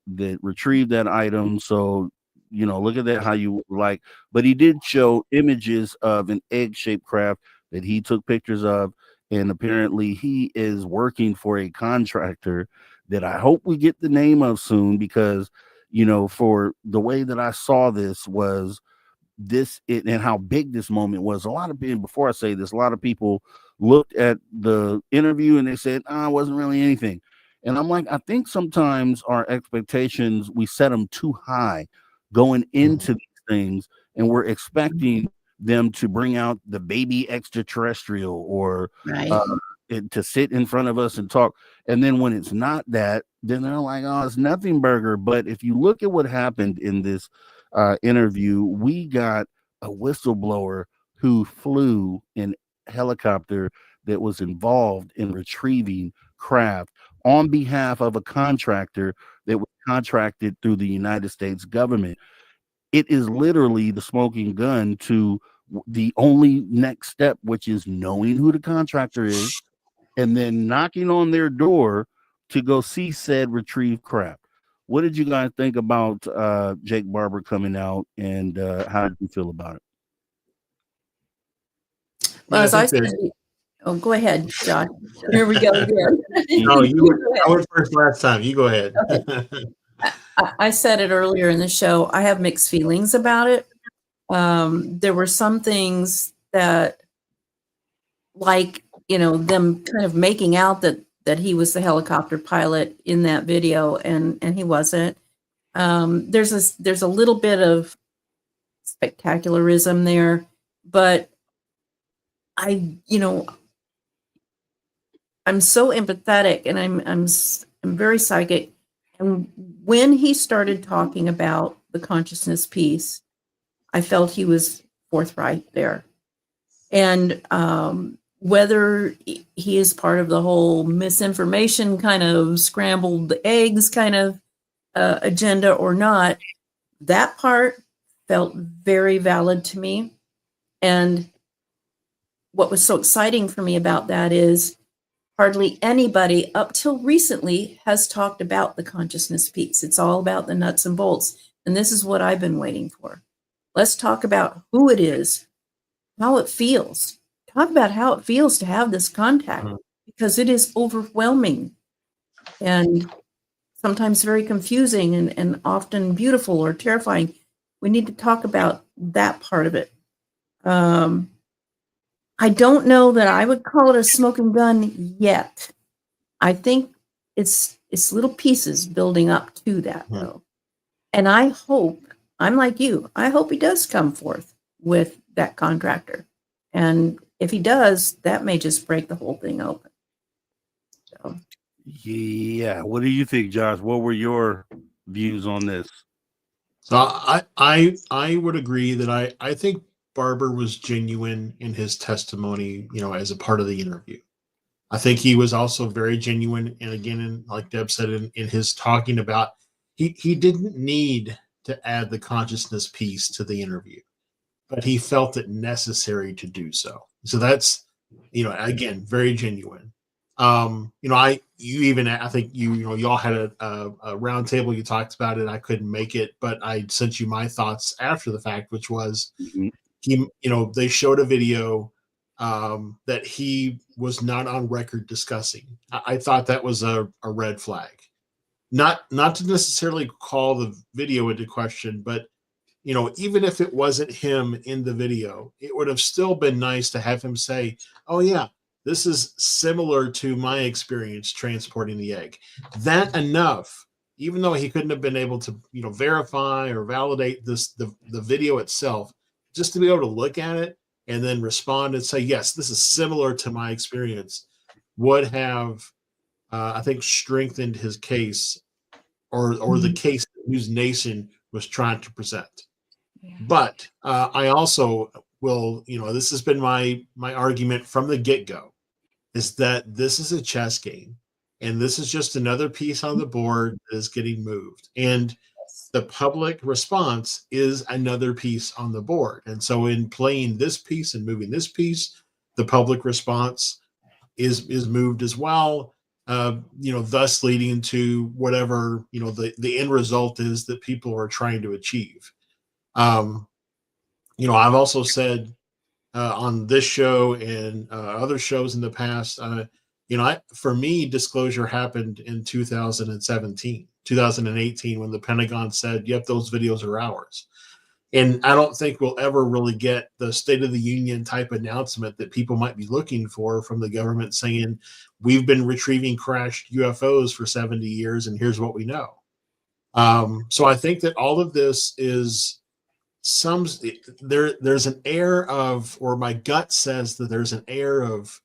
that retrieved that item. So, look at that, how you like. But he did show images of an egg-shaped craft that he took pictures of. And apparently he is working for a contractor that I hope we get the name of soon, because, for the way that I saw this was and how big this moment was. Before I say this, a lot of people looked at the interview and they said, it wasn't really anything. And I'm like, I think sometimes our expectations, we set them too high going into these things, and we're expecting them to bring out the baby extraterrestrial or to sit in front of us and talk. And then when it's not that, then they're like, it's nothing burger. But if you look at what happened in this interview, we got a whistleblower who flew in a helicopter that was involved in retrieving craft on behalf of a contractor that was contracted through the United States government. It is literally the smoking gun to the only next step, which is knowing who the contractor is and then knocking on their door to go see said retrieved craft. What did you guys think about Jake Barber coming out, and how did you feel about it? Well, as I said, go ahead, John. Here we go again. No, I went first last time. You go ahead. Okay. I said it earlier in the show. I have mixed feelings about it. There were some things that, like, them kind of making out that he was the helicopter pilot in that video, and he wasn't. There's a little bit of spectacularism there, but I'm so empathetic, and I'm very psychic. And when he started talking about the consciousness piece, I felt he was forthright there. And whether he is part of the whole misinformation kind of scrambled eggs kind of agenda or not, that part felt very valid to me. And what was so exciting for me about that is hardly anybody up till recently has talked about the consciousness piece. It's all about the nuts and bolts. And this is what I've been waiting for. Let's talk about who it is, how it feels. Talk about how it feels to have this contact, because it is overwhelming and sometimes very confusing and often beautiful or terrifying. We need to talk about that part of it. I don't know that I would call it a smoking gun yet. I think it's little pieces building up to that, though. And I hope, I'm like you, I hope he does come forth with that contractor. And if he does, that may just break the whole thing open. So. Yeah. What do you think, Josh? What were your views on this? So I would agree that I think Barber was genuine in his testimony, as a part of the interview. I think he was also very genuine, and again, like Deb said, in his talking about he didn't need to add the consciousness piece to the interview, but he felt it necessary to do so. So that's, again, very genuine. I think y'all had a round table. You talked about it. I couldn't make it, but I sent you my thoughts after the fact, which was they showed a video that he was not on record discussing. I thought that was a red flag. Not to necessarily call the video into question, but even if it wasn't him in the video, it would have still been nice to have him say, "Oh yeah, this is similar to my experience transporting the egg." That enough, even though he couldn't have been able to, verify or validate the video itself, just to be able to look at it and then respond and say, "Yes, this is similar to my experience," would have, I think, strengthened his case or the case that News Nation was trying to present. Yeah. But I also will, this has been my argument from the get-go, is that this is a chess game, and this is just another piece on the board that is getting moved. And the public response is another piece on the board. And so in playing this piece and moving this piece, the public response is moved as well, thus leading to whatever, the end result is that people are trying to achieve. I've also said on this show and other shows in the past, for me, disclosure happened in 2018, when the Pentagon said, "Yep, those videos are ours." And I don't think we'll ever really get the State of the Union type announcement that people might be looking for from the government saying, "We've been retrieving crashed UFOs for 70 years, and here's what we know." So I think that all of this is there's an air of, or my gut says that there's an air of,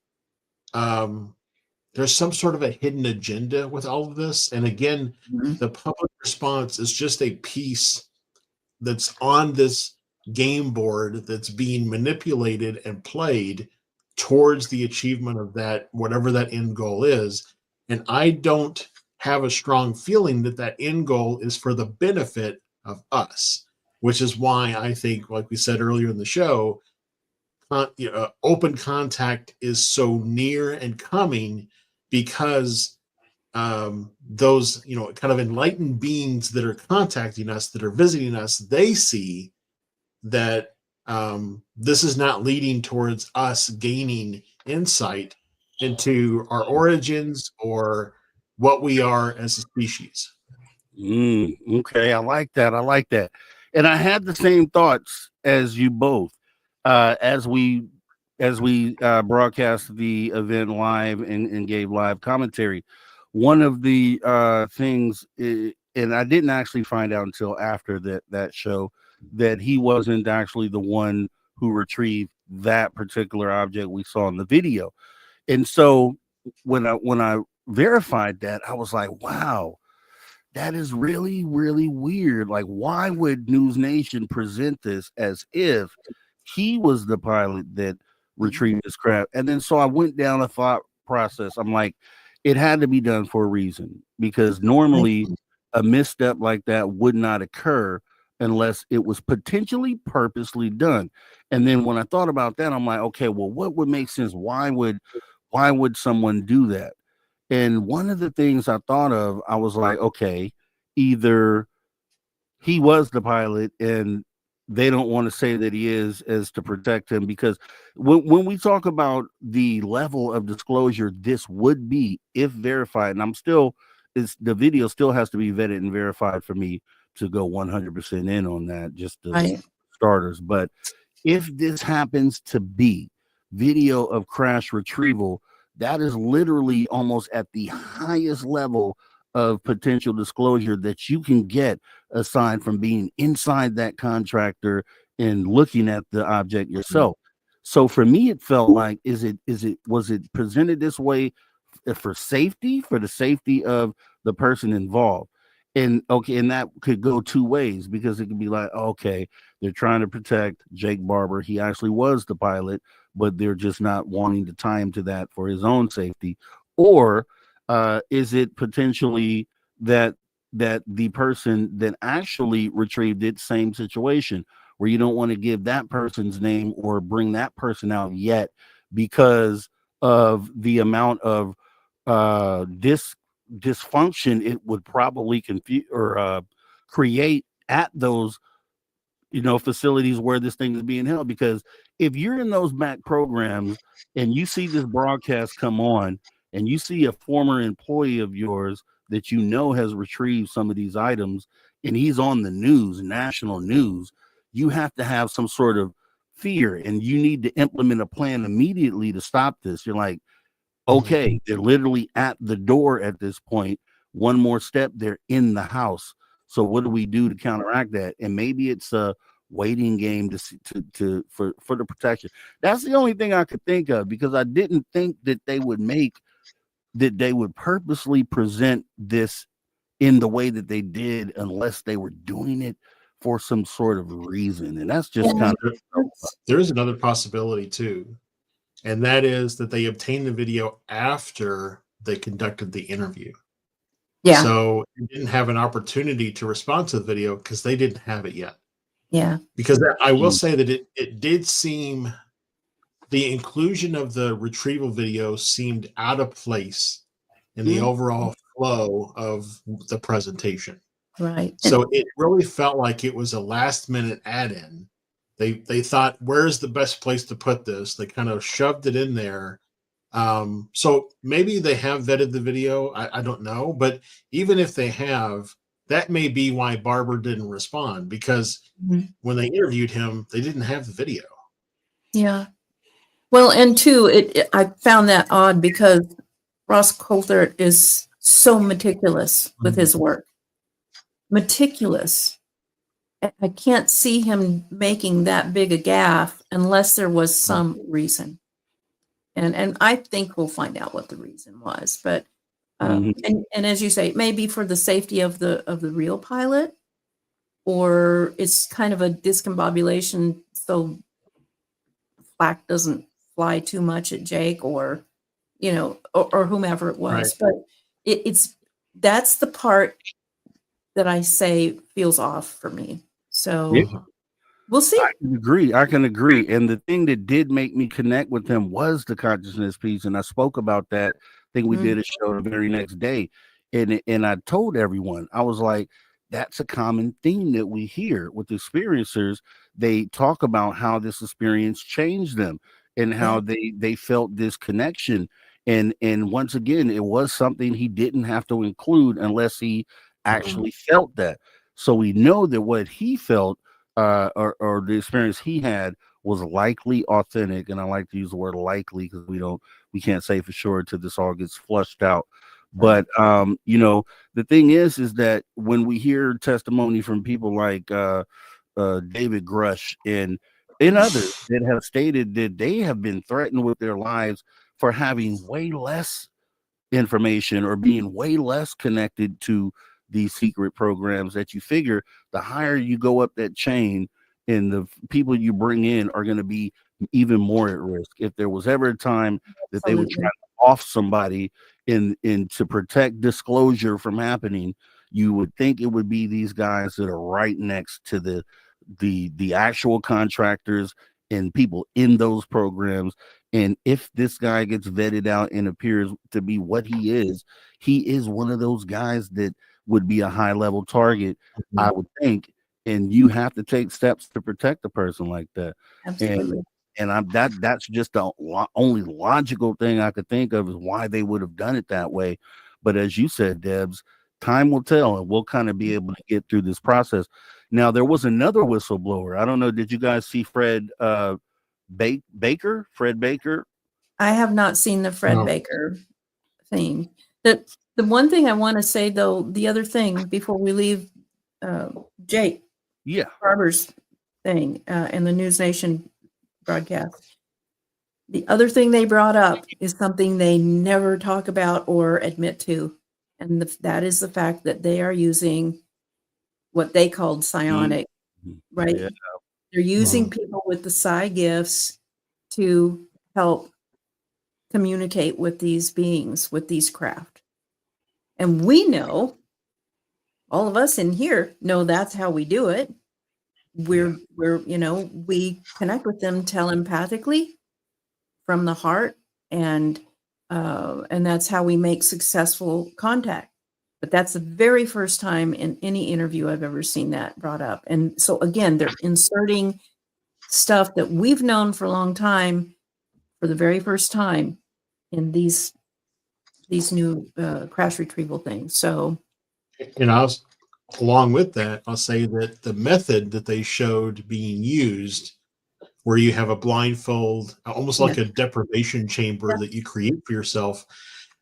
there's some sort of a hidden agenda with all of this. And again, the public response is just a piece that's on this game board that's being manipulated and played towards the achievement of that, whatever that end goal is. And I don't have a strong feeling that that end goal is for the benefit of us, which is why I think, like we said earlier in the show, open contact is so near and coming, because those, kind of enlightened beings that are contacting us, that are visiting us, they see that this is not leading towards us gaining insight into our origins or what we are as a species. Okay, I like that. And I had the same thoughts as you both as we broadcast the event live and gave live commentary. One of the things, and I didn't actually find out until after that show, that he wasn't actually the one who retrieved that particular object we saw in the video. And so when I verified that, I was like, wow, that is really, really weird. Like, why would News Nation present this as if he was the pilot that retrieved this crap? And then so I went down a thought process. I'm like, it had to be done for a reason, because normally a misstep like that would not occur unless it was potentially purposely done. And then when I thought about that, I'm like, okay, well, what would make sense? Why would someone do that? And one of the things I thought of, I was like, okay, either he was the pilot and they don't want to say that he is, as to protect him, because when we talk about the level of disclosure this would be if verified, and the video still has to be vetted and verified for me to go 100% in on that, just the starters. But if this happens to be video of crash retrieval, that is literally almost at the highest level of potential disclosure that you can get, aside from being inside that contractor and looking at the object yourself. So for me, it felt like, was it presented this way for safety, for the safety of the person involved. And okay, and that could go two ways, because it could be like, okay, they're trying to protect Jake Barber. He actually was the pilot, but they're just not wanting to tie him to that for his own safety. Or is it potentially that the person that actually retrieved it, same situation, where you don't want to give that person's name or bring that person out yet because of the amount of dysfunction it would probably confuse or create at those facilities where this thing is being held. Because if you're in those back programs and you see this broadcast come on and you see a former employee of yours that has retrieved some of these items and he's on the news, national news, you have to have some sort of fear, and you need to implement a plan immediately to stop this. You're like, okay, they're literally at the door at this point. One more step, they're in the house. So what do we do to counteract that? And maybe it's a waiting game for the protection. That's the only thing I could think of, because I didn't think that they would purposely present this in the way that they did unless they were doing it for some sort of reason. And that's just kind of, there is another possibility too. And that is that they obtained the video after they conducted the interview. Yeah. So they didn't have an opportunity to respond to the video because they didn't have it yet. Yeah. Because I will say that it did seem, the inclusion of the retrieval video seemed out of place in the overall flow of the presentation. Right. So it really felt like it was a last minute add-in. They thought, where's the best place to put this? They kind of shoved it in there. So maybe they have vetted the video. I don't know. But even if they have, that may be why Barber didn't respond, because when they interviewed him, they didn't have the video. Yeah. Well, and two, I found that odd because Ross Coulthard is so meticulous with his work. Meticulous. I can't see him making that big a gaffe unless there was some reason. And I think we'll find out what the reason was. But and as you say, maybe for the safety of the real pilot, or it's kind of a discombobulation so flak doesn't fly too much at Jake, or or whomever it was. Right. But that's the part that I say feels off for me. So we'll see. I can agree. And the thing that did make me connect with him was the consciousness piece. And I spoke about that. I think we did a show the very next day. And I told everyone, I was like, that's a common theme that we hear with experiencers. They talk about how this experience changed them and how they felt this connection. And once again, it was something he didn't have to include unless he actually felt that. So we know that what he felt or the experience he had was likely authentic. And I like to use the word likely because we can't say for sure until this all gets flushed out. But the thing is that when we hear testimony from people like David Grush and others that have stated that they have been threatened with their lives for having way less information or being way less connected to these secret programs, that you figure the higher you go up that chain and the people you bring in are going to be even more at risk. If there was ever a time that they would try to off somebody in to protect disclosure from happening, you would think it would be these guys that are right next to the actual contractors and people in those programs. And if this guy gets vetted out and appears to be what he is one of those guys that would be a high level target, I would think. And you have to take steps to protect a person like that. Absolutely. And that's just the only logical thing I could think of is why they would have done it that way. But as you said, Debz, time will tell, and we'll kind of be able to get through this process. Now, there was another whistleblower. I don't know. Did you guys see Fred Baker? Fred Baker? I have not seen the Fred Baker thing. The one thing I want to say, though, the other thing before we leave Jake Barber's thing and the News Nation broadcast, The other thing they brought up is something they never talk about or admit to, and that is the fact that they are using what they called psionic, right? Yeah. They're using people with the psi gifts to help communicate with these beings, with these craft. And we know, all of us in here know that's how we do it. We're we connect with them telepathically from the heart, and that's how we make successful contact. But that's the very first time in any interview I've ever seen that brought up. And so again, they're inserting stuff that we've known for a long time for the very first time in these new crash retrieval things. So, And along with that, I'll say that the method that they showed being used, where you have a blindfold, almost like a deprivation chamber that you create for yourself,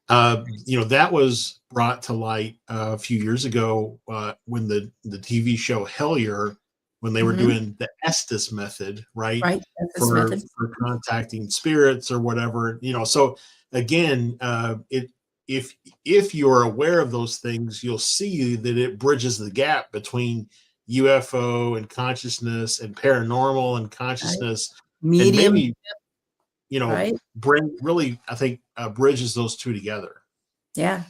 that was brought to light a few years ago when the TV show Hellier, when they were doing the Estes method, right? For contacting spirits or whatever, So again, if you're aware of those things, you'll see that it bridges the gap between UFO and consciousness and paranormal and consciousness, medium, and maybe I think bridges those two together. Yeah,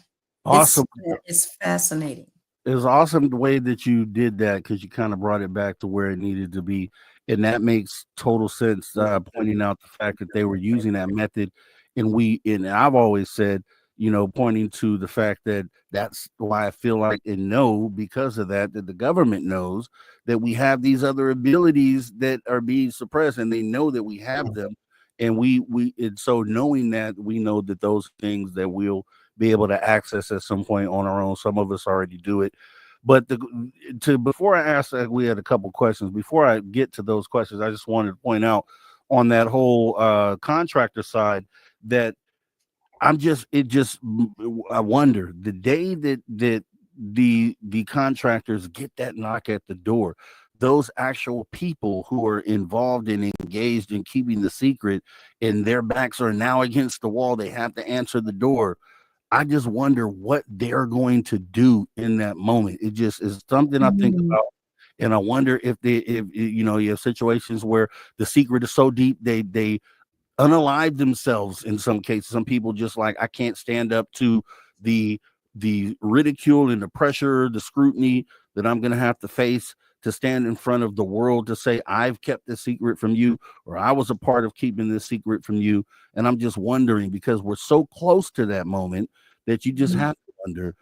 Awesome. It's fascinating. It was awesome the way that you did that, because you kind of brought it back to where it needed to be, and that makes total sense. Pointing out the fact that they were using that method, and I've always said, pointing to the fact that that's why I feel like because of that the government knows that we have these other abilities that are being suppressed, and they know that we have them, and and so knowing that, we know that those things that we'll be able to access at some point on our own. Some of us already do it, but before I ask that, we had a couple questions. Before I get to those questions, I just wanted to point out on that whole contractor side that I wonder the day that the contractors get that knock at the door, those actual people who are involved and engaged in keeping the secret, and their backs are now against the wall, they have to answer the door. I just wonder what they're going to do in that moment. It just is something I think about, and I wonder if you have situations where the secret is so deep they unalive themselves in some cases. Some people just like, I can't stand up to the ridicule and the pressure, the scrutiny that I'm going to have to face to stand in front of the world to say, I've kept this secret from you, or I was a part of keeping this secret from you. And I'm just wondering, because we're so close to that moment, that you just have to wonder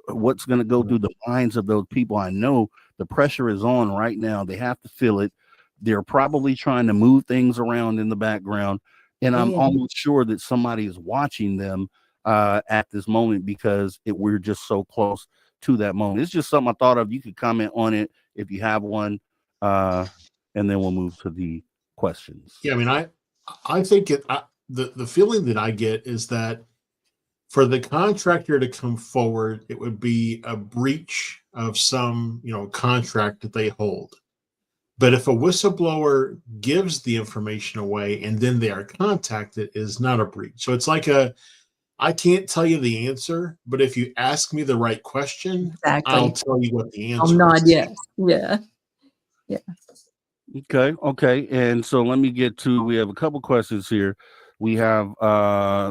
what's going to go through the minds of those people. I know the pressure is on right now. They have to feel it. They're probably trying to move things around in the background. And I'm almost sure that somebody is watching them at this moment, because we're just so close to that moment. It's just something I thought of. You could comment on it if you have one. And then we'll move to the questions. Yeah, I mean, I think the feeling that I get is that for the contractor to come forward, it would be a breach of some, contract that they hold. But if a whistleblower gives the information away and then they are contacted, it is not a breach. So it's like I can't tell you the answer, but if you ask me the right question, I'll tell you what the answer is. I'll nod yes. Yeah. Yeah. Okay. And so let me we have a couple questions here. We have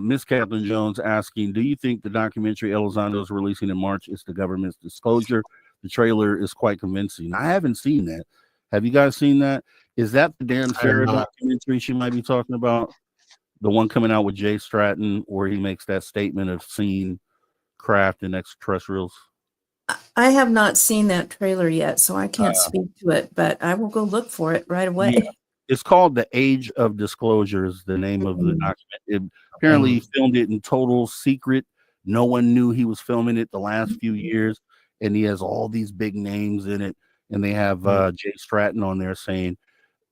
Miss Catherine Jones asking, do you think the documentary Elizondo is releasing in March is the government's disclosure? The trailer is quite convincing. I haven't seen that. Have you guys seen that? Is that the Dan Farah documentary she might be talking about? The one coming out with Jay Stratton, where he makes that statement of seeing craft and extraterrestrials? I have not seen that trailer yet, so I can't speak to it, but I will go look for it right away. Yeah. It's called The Age of Disclosure is the name of the document. Apparently he filmed it in total secret. No one knew he was filming it the last few years, and he has all these big names in it. And they have Jay Stratton on there saying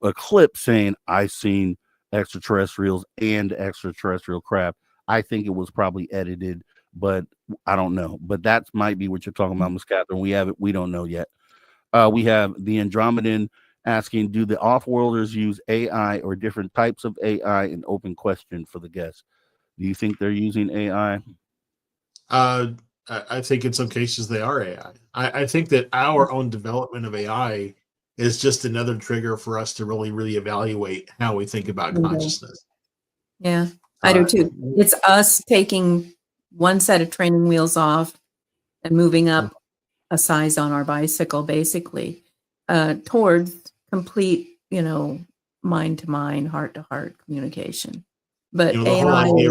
a clip saying, I've seen extraterrestrials and extraterrestrial craft. I think it was probably edited, but I don't know. But that might be what you're talking about, Ms. Catherine. We don't know yet. We have the Andromedan asking, do the off-worlders use AI or different types of AI? An open question for the guests. Do you think they're using AI? I think in some cases they are AI. I think that our own development of AI is just another trigger for us to really evaluate how we think about consciousness. Yeah, I do too. It's us taking one set of training wheels off and moving up a size on our bicycle, basically, towards complete, mind to mind, heart to heart communication. But the AI, whole idea,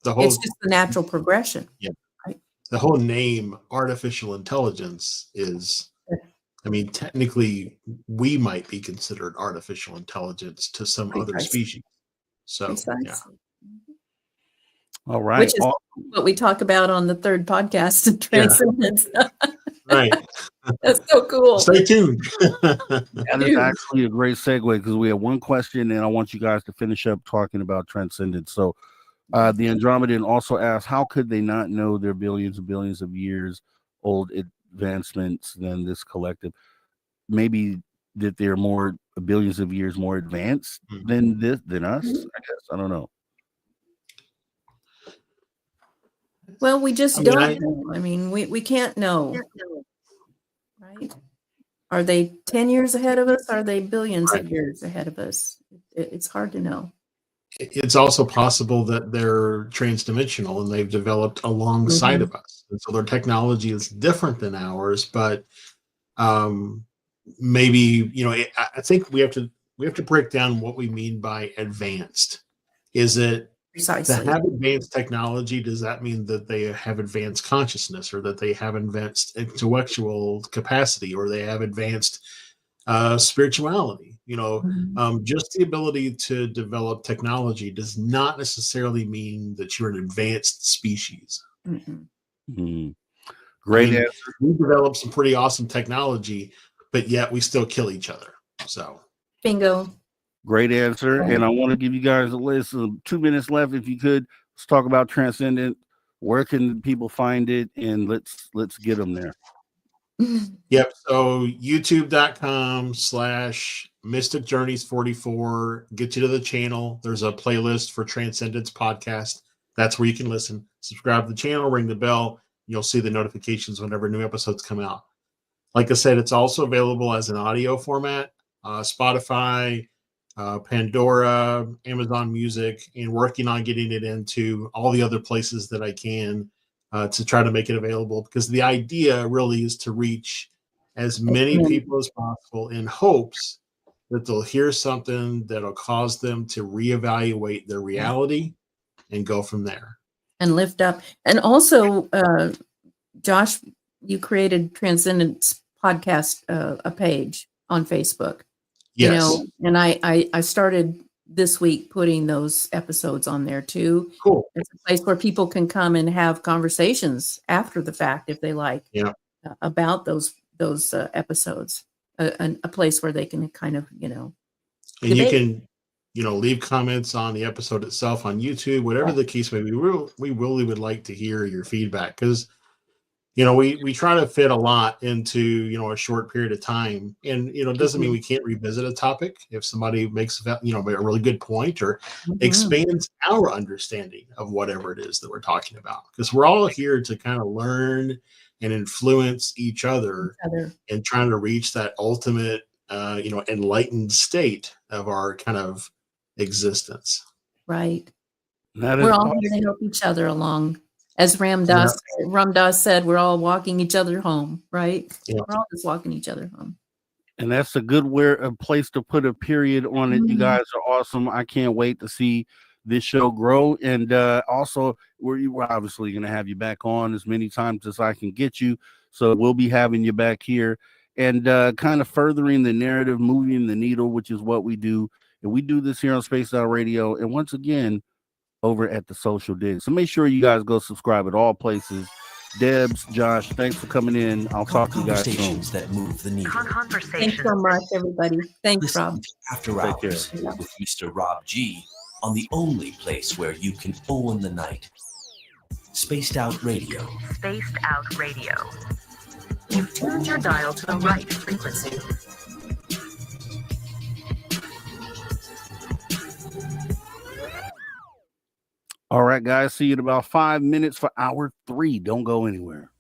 it's just the natural progression. Yeah. Right? The whole name artificial intelligence is, technically we might be considered artificial intelligence to some other species. So, Precisely. All right. Which is what we talk about on the third podcast, Transcendence. Right. That's so cool. Stay tuned. That is actually a great segue because we have one question and I want you guys to finish up talking about Transcendence. So the Andromedan also asked, how could they not know their billions and billions of years old advancements than this collective? Maybe that they're more billions of years more advanced than us, I guess. I don't know. Well, we just don't know. We can't know. Right? Are they 10 years ahead of us? Are they billions of years ahead of us? It's hard to know. It's also possible that they're transdimensional and they've developed alongside of us. And so their technology is different than ours, but maybe, I think we have to break down what we mean by advanced. Is it precisely to have advanced technology? Does that mean that they have advanced consciousness, or that they have advanced intellectual capacity, or they have advanced spirituality? Just the ability to develop technology does not necessarily mean that you're an advanced species. Great answer. We develop some pretty awesome technology, but yet we still kill each other. So bingo. Great answer. And I want to give you guys a list of 2 minutes left. If you could, let's talk about Transcendent. Where can people find it? And let's get them there. Yep. So youtube.com/Mystic Journeys 44 get you to the channel. There's a playlist for Transcendence podcast. That's where you can listen. Subscribe to the channel, ring the bell. You'll see the notifications whenever new episodes come out. Like I said, it's also available as an audio format, Spotify, Pandora, Amazon Music, and working on getting it into all the other places that I can to try to make it available, because the idea really is to reach as many people as possible in hopes that they'll hear something that'll cause them to reevaluate their reality and go from there. And lift up. And also, Josh, you created Transcendence podcast, a page on Facebook. Yes. And I started this week putting those episodes on there too. Cool. It's a place where people can come and have conversations after the fact if they like about those episodes. A place where they can kind of and debate. You can leave comments on the episode itself on YouTube, whatever the case may be. We really would like to hear your feedback, because we try to fit a lot into a short period of time, and it doesn't mean we can't revisit a topic if somebody makes a really good point or expands our understanding of whatever it is that we're talking about, because we're all here to kind of learn and influence each other and trying to reach that ultimate enlightened state of our kind of existence. Right. We're all here to help each other along. As Ram Dass said, we're all walking each other home, right? Yeah. We're all just walking each other home. And that's a good place to put a period on it. You guys are awesome. I can't wait to see this show grow. And also, we're obviously going to have you back on as many times as I can get you. So we'll be having you back here and kind of furthering the narrative, moving the needle, which is what we do. And we do this here on Spaced Out Radio. And once again, over at the Social Dig. So make sure you guys go subscribe at all places. Debz, Josh, thanks for coming in. I'll talk to you guys soon. Conversations that move the needle. Thanks so much, everybody. Thanks, Rob. After Hours with Mr. Rob G on the only place where you can own the night. Spaced Out Radio. Spaced Out Radio. You've tuned your dial to the right frequency. All right, guys. See you in about 5 minutes for hour 3. Don't go anywhere.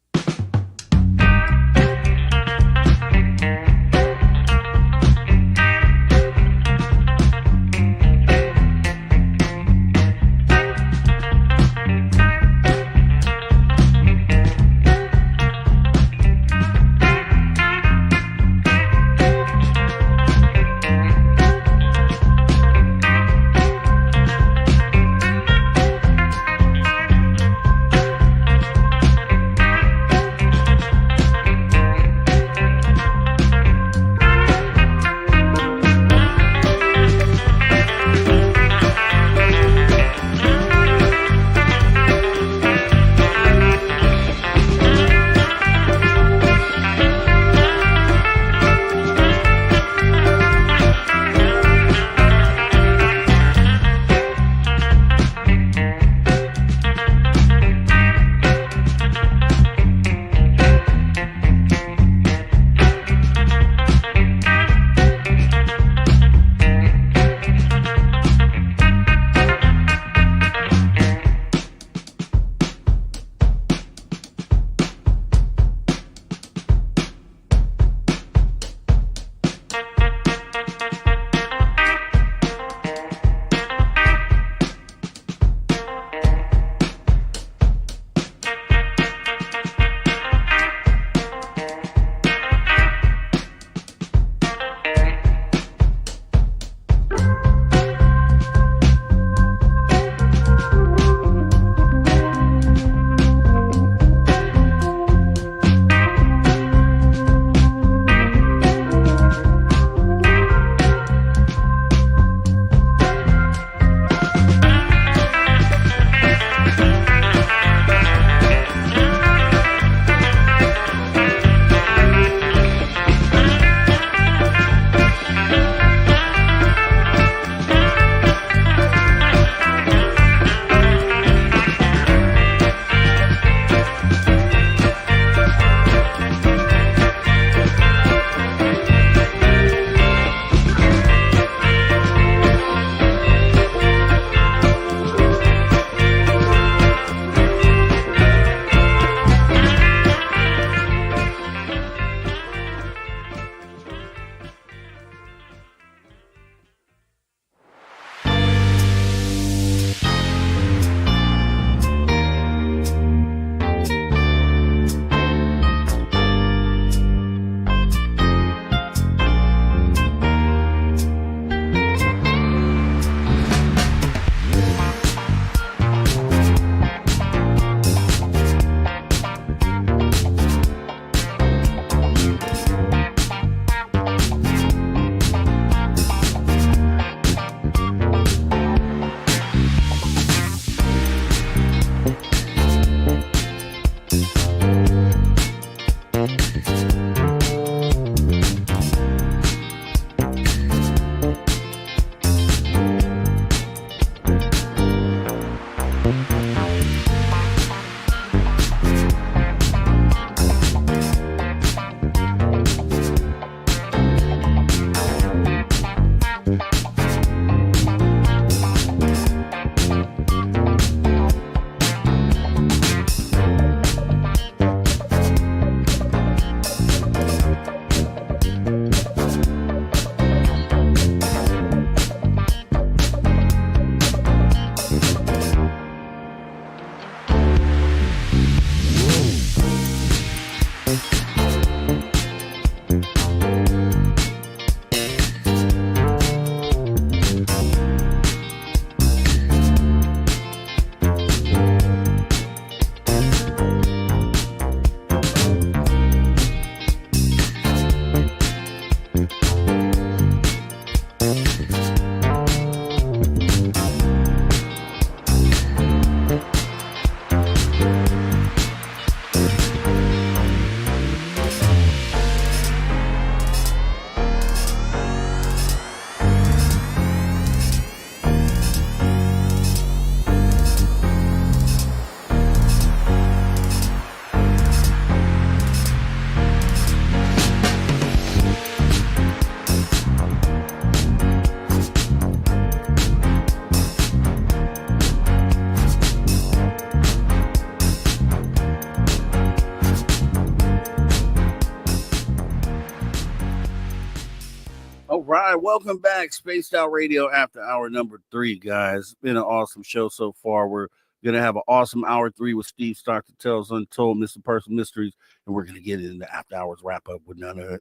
right, welcome back. Spaced Out Radio after hour number 3, guys. It's been an awesome show so far. We're going to have an awesome hour 3 with Steve Stockton Tales Untold, Mr. Personal Mysteries, and we're going to get into after hours wrap up with none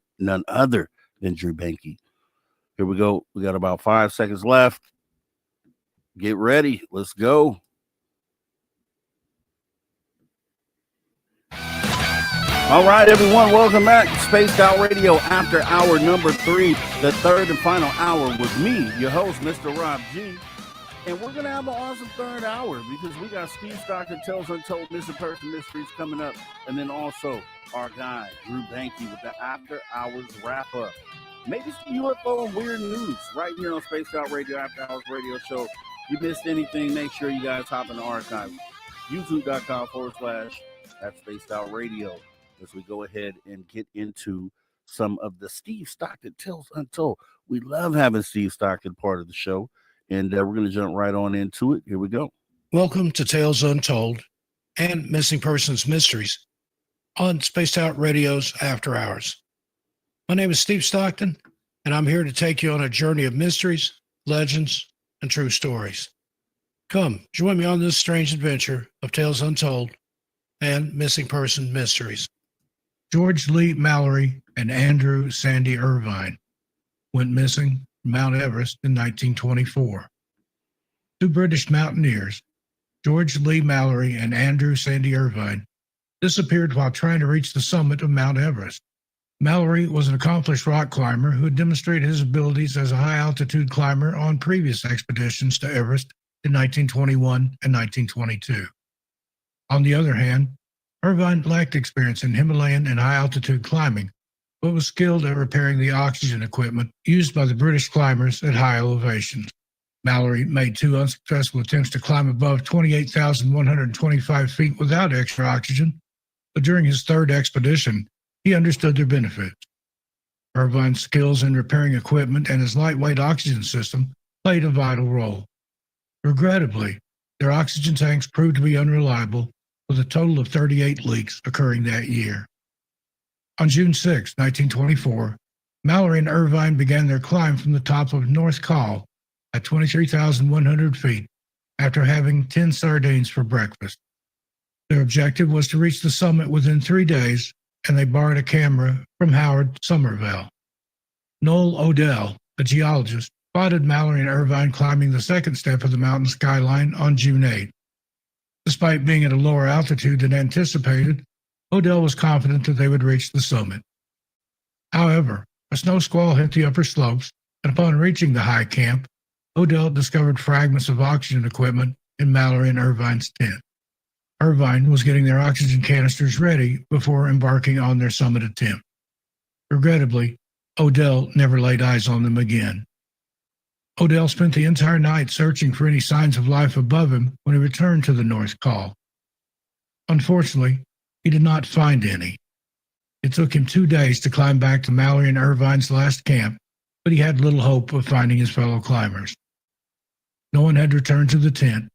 other than Drew Banky. Here we go. We got about 5 seconds left. Get ready. Let's go. All right, everyone, welcome back to Spaced Out Radio after hour number 3, the third and final hour with me, your host, Mr. Rob G. And we're going to have an awesome third hour because we got Steve Stockton Tales Untold, Missing Person Mysteries coming up, and then also our guy, Drew Banky, with the after hours wrap up. Maybe some UFO and weird news right here on Spaced Out Radio after hours radio show. If you missed anything, make sure you guys hop in the archive. YouTube.com/Spaced Out Radio. As we go ahead and get into some of the Steve Stockton Tales Untold. We love having Steve Stockton part of the show, and we're going to jump right on into it. Here we go. Welcome to Tales Untold and Missing Persons Mysteries on Spaced Out Radio's After Hours. My name is Steve Stockton, and I'm here to take you on a journey of mysteries, legends, and true stories. Come, join me on this strange adventure of Tales Untold and Missing Person Mysteries. George Lee Mallory and Andrew Sandy Irvine went missing from Mount Everest in 1924. Two British mountaineers, George Lee Mallory and Andrew Sandy Irvine, disappeared while trying to reach the summit of Mount Everest. Mallory was an accomplished rock climber who had demonstrated his abilities as a high-altitude climber on previous expeditions to Everest in 1921 and 1922. On the other hand, Irvine lacked experience in Himalayan and high-altitude climbing, but was skilled at repairing the oxygen equipment used by the British climbers at high elevations. Mallory made 2 unsuccessful attempts to climb above 28,125 feet without extra oxygen, but during his third expedition, he understood their benefits. Irvine's skills in repairing equipment and his lightweight oxygen system played a vital role. Regrettably, their oxygen tanks proved to be unreliable, with a total of 38 leaks occurring that year. On June 6, 1924, Mallory and Irvine began their climb from the top of North Col at 23,100 feet after having 10 sardines for breakfast. Their objective was to reach the summit within 3 days, and they borrowed a camera from Howard Somerville. Noel Odell, a geologist, spotted Mallory and Irvine climbing the second step of the mountain skyline on June 8. Despite being at a lower altitude than anticipated, Odell was confident that they would reach the summit. However, a snow squall hit the upper slopes, and upon reaching the high camp, Odell discovered fragments of oxygen equipment in Mallory and Irvine's tent. Irvine was getting their oxygen canisters ready before embarking on their summit attempt. Regrettably, Odell never laid eyes on them again. Odell spent the entire night searching for any signs of life above him when he returned to the North Col. Unfortunately, he did not find any. It took him 2 days to climb back to Mallory and Irvine's last camp, but he had little hope of finding his fellow climbers. No one had returned to the tent,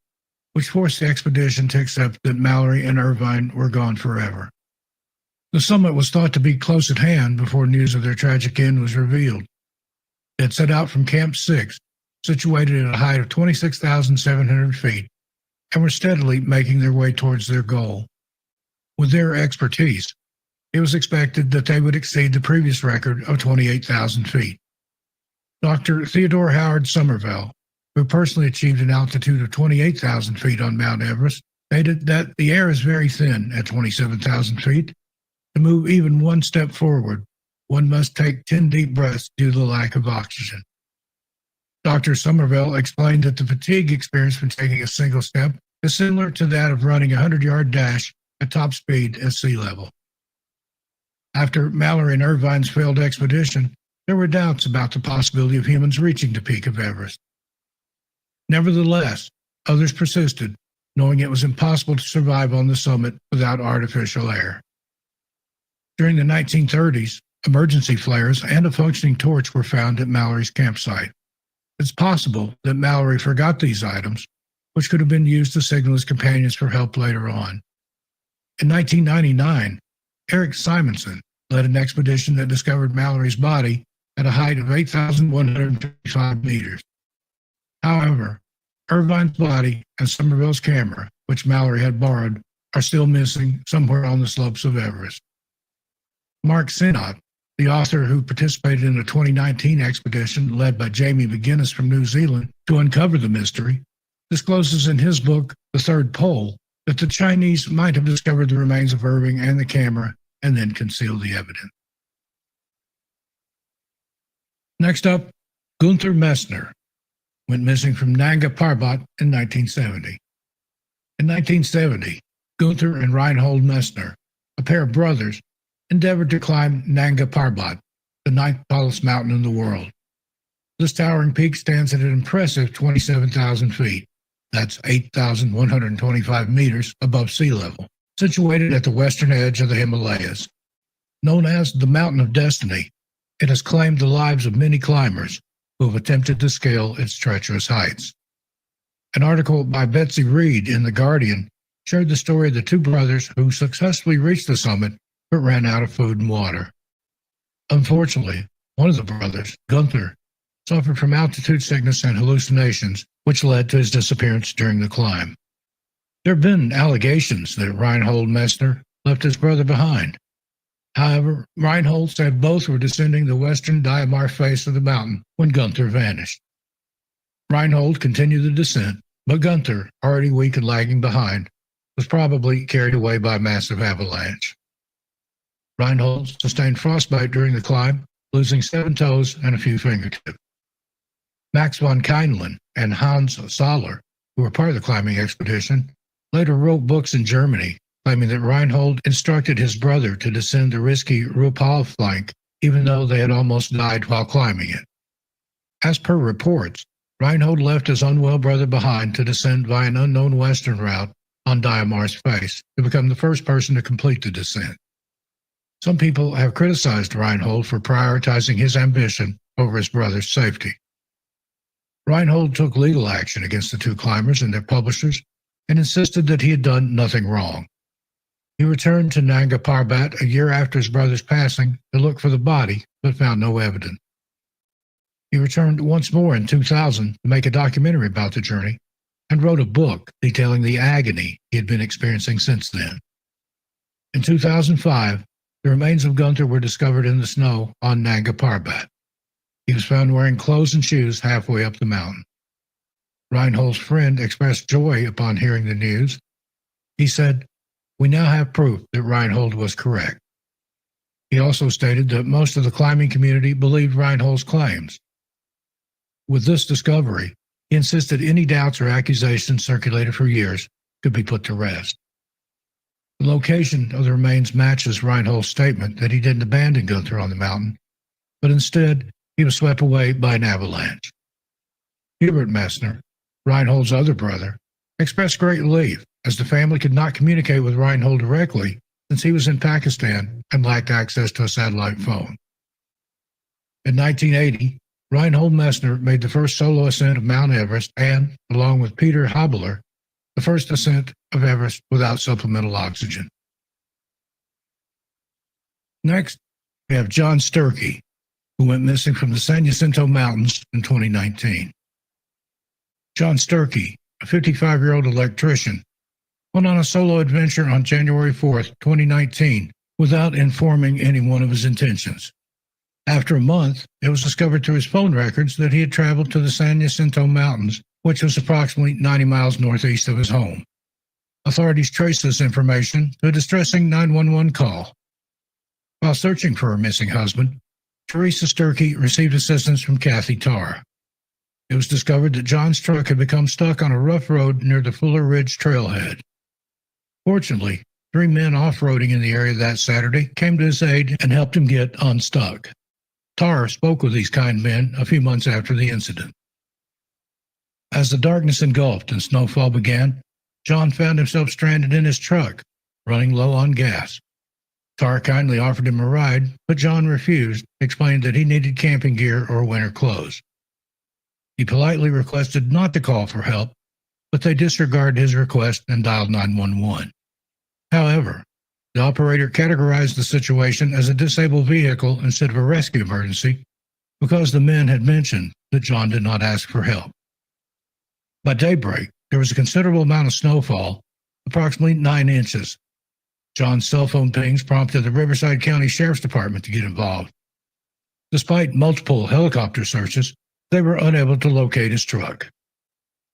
which forced the expedition to accept that Mallory and Irvine were gone forever. The summit was thought to be close at hand before news of their tragic end was revealed. They had set out from Camp 6, situated at a height of 26,700 feet, and were steadily making their way towards their goal. With their expertise, it was expected that they would exceed the previous record of 28,000 feet. Dr. Theodore Howard Somerville, who personally achieved an altitude of 28,000 feet on Mount Everest, stated that the air is very thin at 27,000 feet. To move even one step forward, one must take 10 deep breaths due to the lack of oxygen. Dr. Somerville explained that the fatigue experienced when taking a single step is similar to that of running a 100-yard dash at top speed at sea level. After Mallory and Irvine's failed expedition, there were doubts about the possibility of humans reaching the peak of Everest. Nevertheless, others persisted, knowing it was impossible to survive on the summit without artificial air. During the 1930s, emergency flares and a functioning torch were found at Mallory's campsite. It's possible that Mallory forgot these items, which could have been used to signal his companions for help later on. In 1999, Eric Simonson led an expedition that discovered Mallory's body at a height of 8,155 meters. However, Irvine's body and Somerville's camera, which Mallory had borrowed, are still missing somewhere on the slopes of Everest. Mark Sinnott, the author who participated in a 2019 expedition led by Jamie McGuinness from New Zealand to uncover the mystery, discloses in his book, The Third Pole, that the Chinese might have discovered the remains of Irving and the camera and then concealed the evidence. Next up, Gunther Messner went missing from Nanga Parbat in 1970. In 1970, Gunther and Reinhold Messner, a pair of brothers, endeavored to climb Nanga Parbat, the ninth tallest mountain in the world. This towering peak stands at an impressive 27,000 feet. That's 8,125 meters above sea level, situated at the western edge of the Himalayas. Known as the Mountain of Destiny, it has claimed the lives of many climbers who have attempted to scale its treacherous heights. An article by Betsy Reed in The Guardian shared the story of the two brothers who successfully reached the summit but ran out of food and water. Unfortunately, one of the brothers, Gunther, suffered from altitude sickness and hallucinations, which led to his disappearance during the climb. There have been allegations that Reinhold Messner left his brother behind. However, Reinhold said both were descending the western Diamar face of the mountain when Gunther vanished. Reinhold continued the descent, but Gunther, already weak and lagging behind, was probably carried away by a massive avalanche. Reinhold sustained frostbite during the climb, losing 7 toes and a few fingertips. Max von Kindlen and Hans Soller, who were part of the climbing expedition, later wrote books in Germany claiming that Reinhold instructed his brother to descend the risky Rupal flank, even though they had almost died while climbing it. As per reports, Reinhold left his unwell brother behind to descend via an unknown western route on Diamar's face to become the first person to complete the descent. Some people have criticized Reinhold for prioritizing his ambition over his brother's safety. Reinhold took legal action against the two climbers and their publishers and insisted that he had done nothing wrong. He returned to Nanga Parbat a year after his brother's passing to look for the body, but found no evidence. He returned once more in 2000 to make a documentary about the journey and wrote a book detailing the agony he had been experiencing since then. In 2005, the remains of Gunther were discovered in the snow on Nanga Parbat. He was found wearing clothes and shoes halfway up the mountain. Reinhold's friend expressed joy upon hearing the news. He said, "We now have proof that Reinhold was correct." He also stated that most of the climbing community believed Reinhold's claims. With this discovery, he insisted any doubts or accusations circulated for years could be put to rest. The location of the remains matches Reinhold's statement that he didn't abandon Gunther on the mountain, but instead he was swept away by an avalanche. Hubert Messner, Reinhold's other brother, expressed great relief as the family could not communicate with Reinhold directly since he was in Pakistan and lacked access to a satellite phone. In 1980, Reinhold Messner made the first solo ascent of Mount Everest and, along with Peter Habeler, the first ascent of Everest without supplemental oxygen. Next, we have John Sturkey, who went missing from the San Jacinto Mountains in 2019. John Sturkey, a 55-year-old electrician, went on a solo adventure on January 4th, 2019, without informing anyone of his intentions. After a month, it was discovered through his phone records that he had traveled to the San Jacinto Mountains, which was approximately 90 miles northeast of his home. Authorities traced this information to a distressing 911 call. While searching for her missing husband, Teresa Sturkey received assistance from Kathy Tarr. It was discovered that John's truck had become stuck on a rough road near the Fuller Ridge trailhead. Fortunately, 3 men off-roading in the area that Saturday came to his aid and helped him get unstuck. Tarr spoke with these kind men a few months after the incident. As the darkness engulfed and snowfall began, John found himself stranded in his truck, running low on gas. Tarr kindly offered him a ride, but John refused, explaining that he needed camping gear or winter clothes. He politely requested not to call for help, but they disregarded his request and dialed 911. However, the operator categorized the situation as a disabled vehicle instead of a rescue emergency because the men had mentioned that John did not ask for help. By daybreak, there was a considerable amount of snowfall, approximately 9 inches. John's cell phone pings prompted the Riverside County Sheriff's Department to get involved. Despite multiple helicopter searches, they were unable to locate his truck.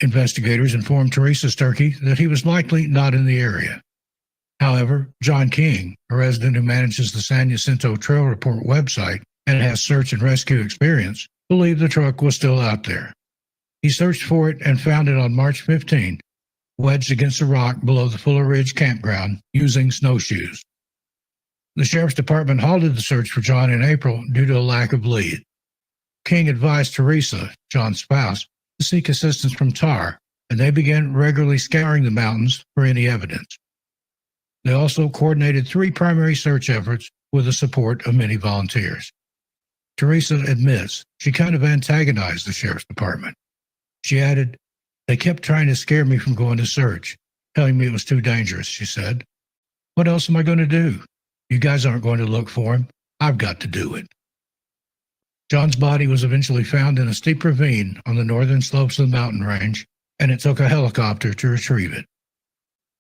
Investigators informed Teresa Sturkey that he was likely not in the area. However, John King, a resident who manages the San Jacinto Trail Report website and has search and rescue experience, believed the truck was still out there. He searched for it and found it on March 15, wedged against a rock below the Fuller Ridge campground using snowshoes. The Sheriff's Department halted the search for John in April due to a lack of lead. King advised Teresa, John's spouse, to seek assistance from TAR, and they began regularly scouring the mountains for any evidence. They also coordinated 3 primary search efforts with the support of many volunteers. Teresa admits she kind of antagonized the Sheriff's Department. She added, "They kept trying to scare me from going to search, telling me it was too dangerous," she said. "What else am I going to do? You guys aren't going to look for him. I've got to do it." John's body was eventually found in a steep ravine on the northern slopes of the mountain range, and it took a helicopter to retrieve it.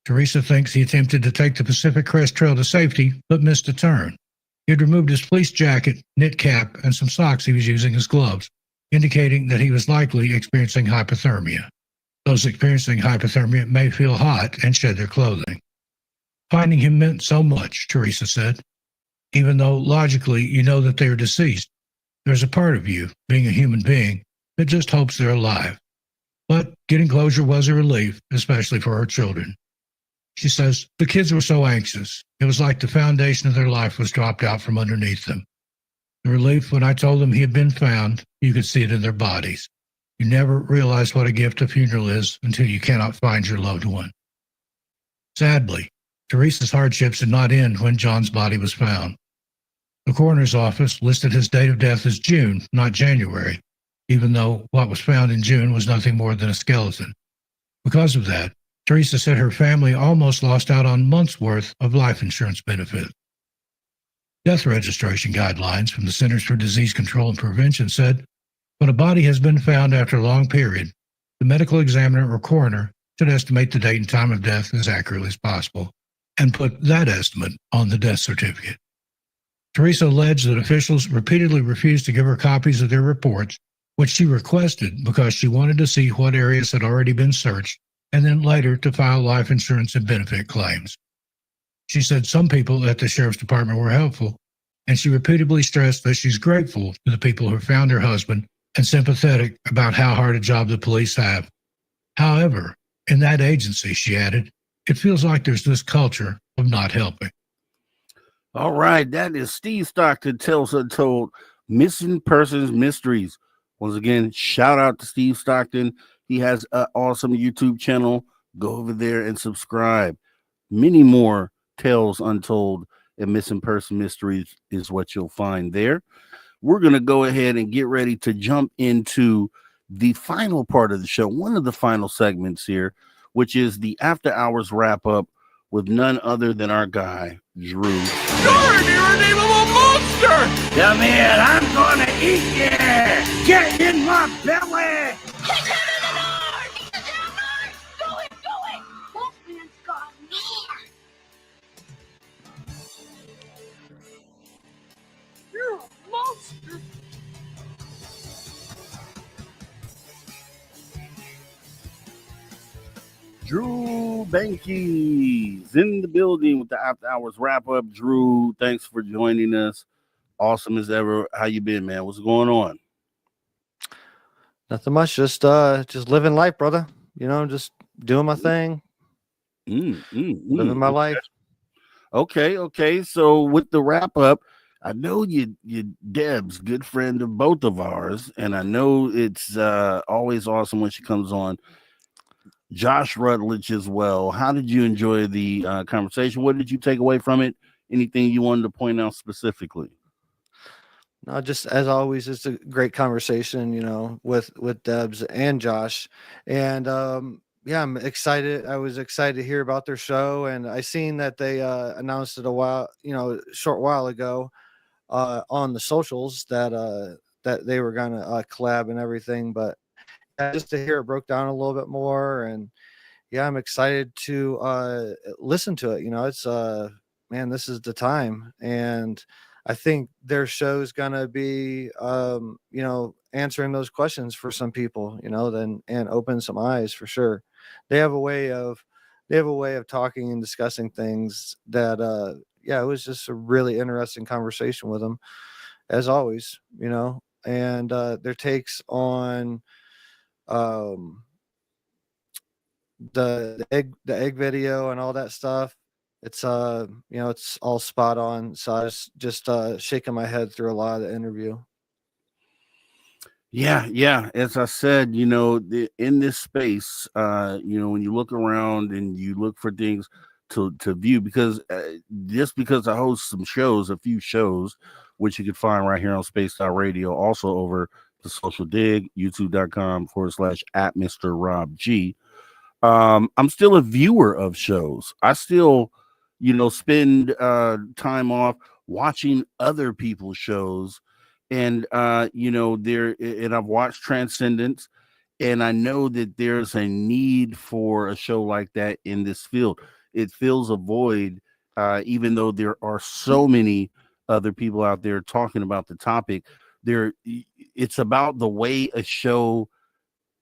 Teresa thinks he attempted to take the Pacific Crest Trail to safety, but missed a turn. He had removed his fleece jacket, knit cap, and some socks he was using as gloves, indicating that he was likely experiencing hypothermia. Those experiencing hypothermia may feel hot and shed their clothing. Finding him meant so much, Teresa said. Even though logically you know that they are deceased, there's a part of you, being a human being, that just hopes they're alive. But getting closure was a relief, especially for her children. She says, "The kids were so anxious. It was like the foundation of their life was dropped out from underneath them. The relief when I told them he had been found, you could see it in their bodies. You never realize what a gift a funeral is until you cannot find your loved one." Sadly, Teresa's hardships did not end when John's body was found. The coroner's office listed his date of death as June, not January, even though what was found in June was nothing more than a skeleton. Because of that, Teresa said her family almost lost out on months' worth of life insurance benefits. Death registration guidelines from the Centers for Disease Control and Prevention said, when a body has been found after a long period, the medical examiner or coroner should estimate the date and time of death as accurately as possible and put that estimate on the death certificate. Teresa alleged that officials repeatedly refused to give her copies of their reports, which she requested because she wanted to see what areas had already been searched and then later to file life insurance and benefit claims. She said some people at the Sheriff's Department were helpful, and she repeatedly stressed that she's grateful to the people who found her husband and sympathetic about how hard a job the police have. However, in that agency, she added, it feels like there's this culture of not helping. All right, that is Steve Stockton, Tales Untold, Missing Persons Mysteries. Once again, shout out to Steve Stockton. He has an awesome YouTube channel. Go over there and subscribe. Many more Tales Untold and Missing Person Mysteries is what you'll find there. We're going to go ahead and get ready to jump into the final part of the show, one of the final segments here, which is the After Hours wrap-up with none other than our guy, Drew. You're an irredeemable monster! Come here, I'm going to eat you! Get in my belly! Get down to the north! Get down north! Go it, go it! Wolfman's gone north! You're a monster! Drew Banky's in the building with the After Hours wrap-up. Drew, thanks for joining us. Awesome as ever. How you been, man? What's going on? Nothing much. Just living life, brother. You know, just doing my thing. Living my life. Okay. So with the wrap-up, I know you Deb's good friend of both of ours, and I know it's always awesome when she comes on. Josh Rutledge as well. How did you enjoy the conversation? What did you take away from it? Anything you wanted to point out specifically? No, just as always, it's a great conversation, you know, with Debz and Josh. And yeah, I'm excited. I was excited to hear about their show, and I seen that they announced it a short while ago on the socials that that they were gonna collab and everything, but just to hear it broke down a little bit more, and yeah, I'm excited to listen to it. You know, it's man, this is the time, and I think their show's gonna be you know, answering those questions for some people, you know, then and open some eyes for sure. They have a way of talking and discussing things that yeah, it was just a really interesting conversation with them, as always, you know, and their takes on um the egg video and all that stuff. It's you know, it's all spot on. So I was just shaking my head through a lot of the interview. Yeah. As I said, you know, in this space, you know, when you look around and you look for things to view, because just because I host some shows, a few shows, which you can find right here on Spaced Out Radio, also over the Social Dig, youtube.com/at Mr. Rob G. I'm still a viewer of shows. I still, you know, spend time off watching other people's shows, and you know, and I've watched Transcendence, and I know that there's a need for a show like that in this field. It fills a void, even though there are so many other people out there talking about the topic. It's about the way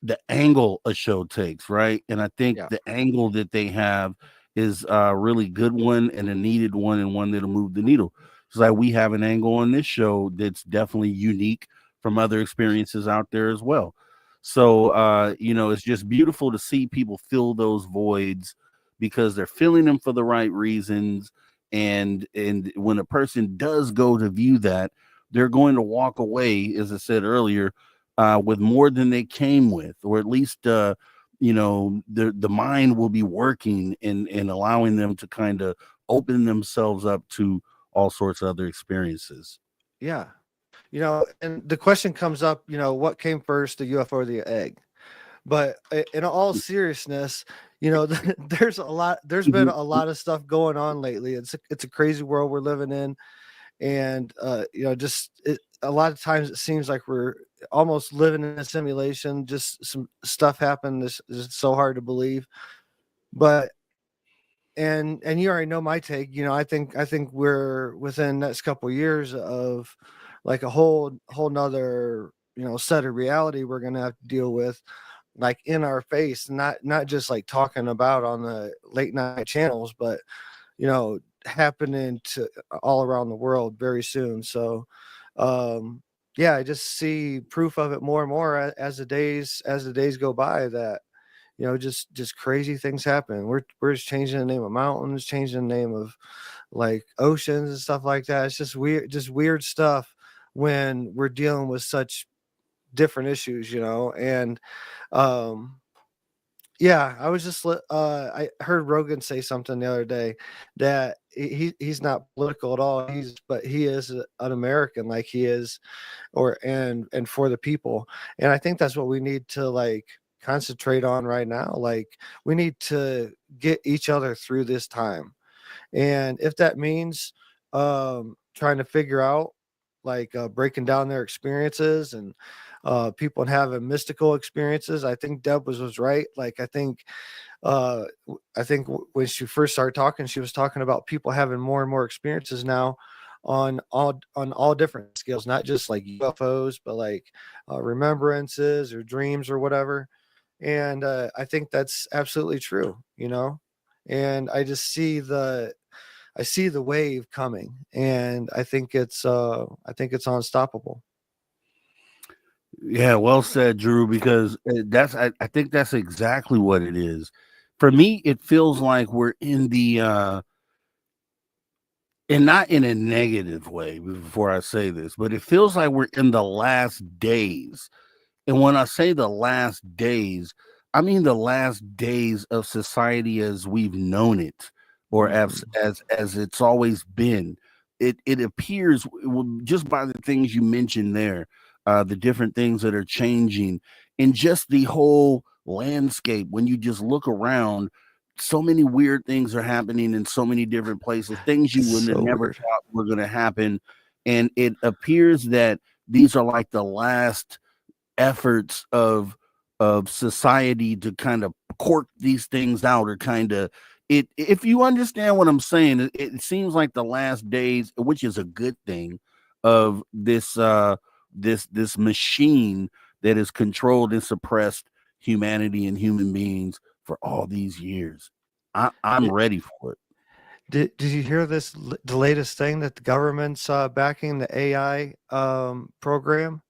the angle a show takes, right? And I think Yeah. the angle that they have is a really good one and a needed one, and one that'll move the needle. It's like we have an angle on this show that's definitely unique from other experiences out there as well. So you know, it's just beautiful to see people fill those voids because they're filling them for the right reasons. And when a person does go to view that, they're going to walk away, as I said earlier, with more than they came with, or at least you know, the mind will be working and allowing them to kind of open themselves up to all sorts of other experiences. Yeah. You know, and the question comes up, you know, what came first, the UFO or the egg? But in all seriousness, you know, there's been a lot of stuff going on lately. It's a crazy world we're living in. And you know, a lot of times it seems like we're almost living in a simulation. Just some stuff happened. This is so hard to believe. But and you already know my take. You know, I think we're within the next couple of years of like a whole nother, you know, set of reality we're gonna have to deal with, like in our face, not just like talking about on the late night channels, but you know, happening to all around the world very soon. So yeah, I just see proof of it more and more as the days go by, that you know, just crazy things happen. We're just changing the name of mountains, changing the name of like oceans and stuff like that. It's just weird stuff when we're dealing with such different issues, you know. And um yeah, I was just I heard Rogan say something the other day that he's not political at all. But he is an American, like he is, or and for the people. And I think that's what we need to like concentrate on right now. Like we need to get each other through this time. And if that means trying to figure out like breaking down their experiences and people having mystical experiences, I think Deb was right. Like I think when she first started talking, she was talking about people having more and more experiences now on all different scales, not just like UFOs, but like remembrances or dreams or whatever. And I think that's absolutely true, you know. And I just see the wave coming, and I think it's unstoppable. Yeah, well said, Drew, because I think that's exactly what it is. For me, it feels like we're in the and not in a negative way before I say this, but it feels like we're in the last days. And when I say the last days, I mean the last days of society as we've known it, or as it's always been. It appears just by the things you mentioned there, the different things that are changing, and just the whole landscape. When you just look around, so many weird things are happening in so many different places. Things you would have So never weird. thought were going to happen, and it appears that these are like the last efforts of society to kind of cork these things out, or kind of it. If you understand what I'm saying, it seems like the last days, which is a good thing, of this this machine that has controlled and suppressed humanity and human beings for all these years. I'm ready for it. Did you hear this? The latest thing that the government's backing the AI program,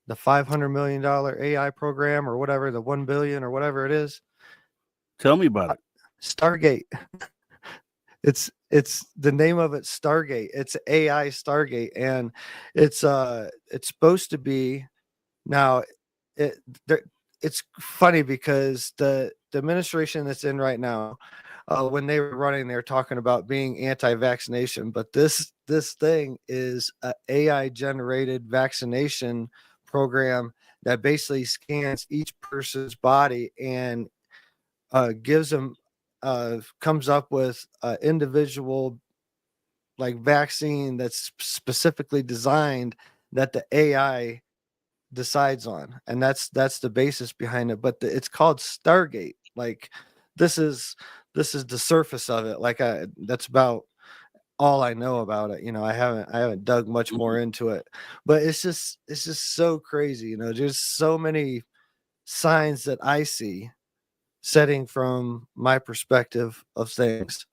the $500 million AI program, or whatever, the 1 billion or whatever it is. Tell me about it. Stargate. It's the name of it, Stargate. It's AI Stargate, and it's supposed to be now. It's funny because the administration that's in right now, when they were running, they were talking about being anti-vaccination, but this thing is a AI generated vaccination program that basically scans each person's body and gives them comes up with individual like vaccine that's specifically designed that the AI decides on, and that's the basis behind it. But it's called Stargate. Like this is the surface of it. Like that's about all I know about it. I haven't dug much more into it, but it's just so crazy. There's so many signs that I see setting from my perspective of things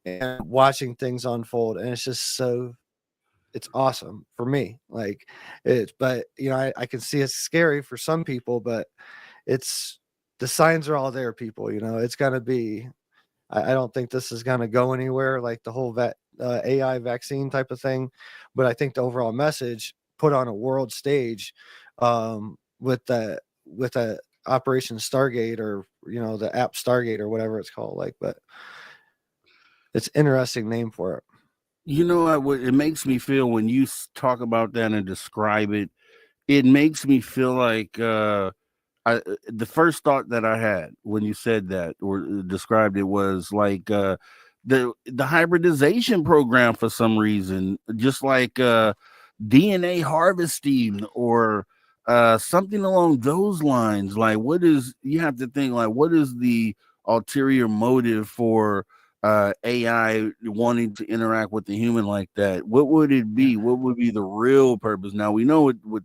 and watching things unfold, and it's awesome for me. Like but I can see it's scary for some people, but the signs are all there, people. It's gonna be, I don't think this is gonna go anywhere, like the whole AI vaccine type of thing, but I think the overall message put on a world stage with the Operation Stargate, or the app Stargate, or whatever it's called, like, but it's an interesting name for it. It makes me feel when you talk about that and describe it, it makes me feel like the first thought that I had when you said that or described it was like the hybridization program for some reason, just like DNA harvesting or something along those lines. Like, you have to think, like, what is the ulterior motive for AI wanting to interact with the human like that? What would it be? What would be the real purpose? Now we know what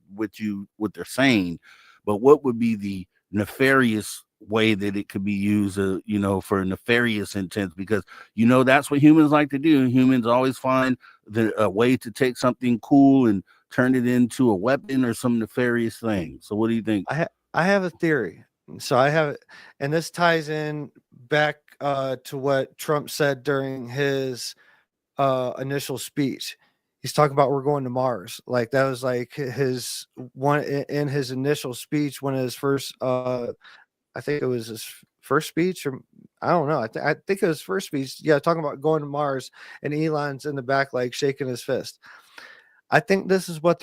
they're saying, but what would be the nefarious way that it could be used, for nefarious intent? Because that's what humans like to do. Humans always find a way to take something cool and turn it into a weapon or some nefarious thing. So what do you think? I have a theory. So I have it, and this ties in back to what Trump said during his initial speech. He's talking about we're going to Mars. Like that was like his one in his initial speech, when his first I think it was his first speech, or I don't know. I think it was first speech. Yeah, talking about going to Mars, and Elon's in the back like shaking his fist. I think this is what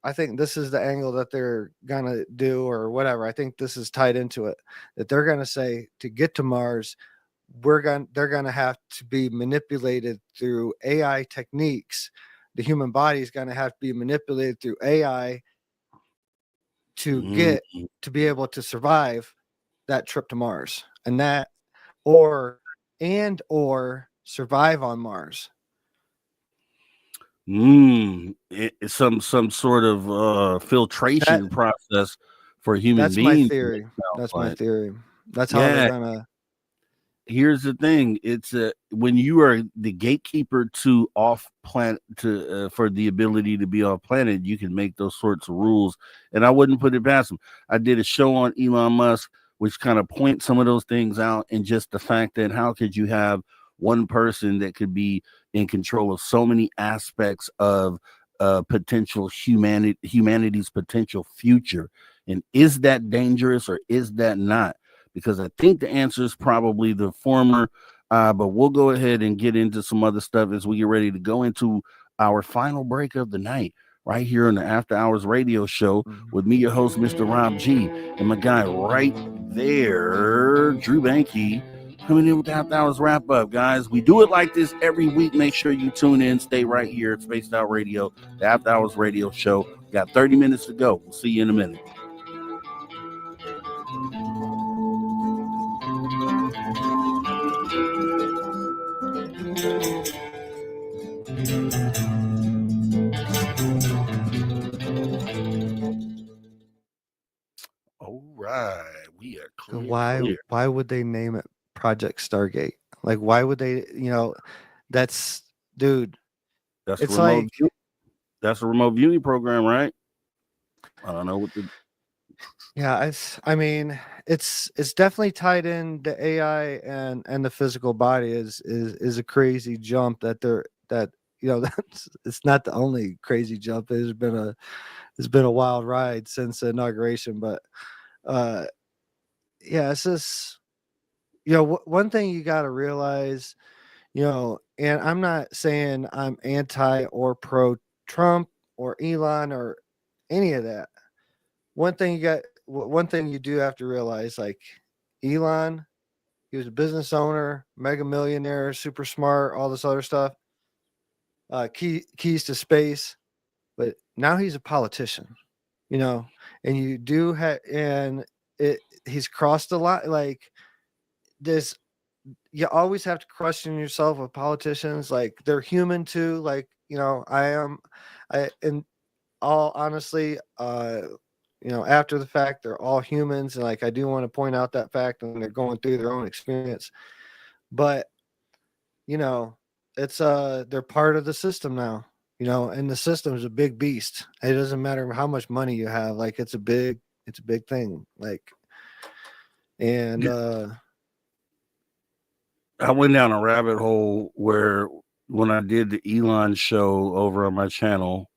I think this is the angle that they're gonna do, or whatever. I think this is tied into it, that they're gonna say to get to Mars, they're gonna have to be manipulated through AI techniques. The human body is gonna have to be manipulated through AI to get to be able to survive that trip to Mars, and or survive on Mars. Some sort of filtration process for human that's beings. My theory. That's my theory. That's how they're gonna. Here's the thing: it's when you are the gatekeeper to off planet for the ability to be off planet, you can make those sorts of rules, and I wouldn't put it past them. I did a show on Elon Musk, which kind of points some of those things out, and just the fact that how could you have one person that could be in control of so many aspects of potential humanity's potential future, and is that dangerous or is that not? Because I think the answer is probably the former, but we'll go ahead and get into some other stuff as we get ready to go into our final break of the night right here on the After Hours Radio Show with me, your host, Mr. Rob G, and my guy right there, Drew Banky, coming in with the After Hours wrap up. Guys, we do it like this every week. Make sure you tune in, stay right here at Spaced Out Radio, the After Hours Radio Show Got 30 minutes to go. We'll see you in a minute. All right, we are clear. Why would they name it Project Stargate? Like, why would they? That's dude. That's It's the remote. like That's a remote viewing program, right? I don't know what the. yeah. I mean, it's definitely tied in. The AI and the physical body is a crazy jump that that's it's not the only crazy jump. It's been a wild ride since the inauguration, but yeah, it's just one thing you got to realize, and I'm not saying I'm anti or pro Trump or Elon or any of that. One thing you do have to realize, like Elon, he was a business owner, mega millionaire, super smart, all this other stuff, keys to space, but now he's a politician, and you do have, and he's crossed a lot. Like this, you always have to question yourself with politicians. Like they're human too. Like, in all honestly, after the fact, they're all humans. And like, I do want to point out that fact, and they're going through their own experience, but it's, they're part of the system now, and the system is a big beast. It doesn't matter how much money you have. Like it's a big thing. Like, and, I went down a rabbit hole where when I did the Elon show over on my channel,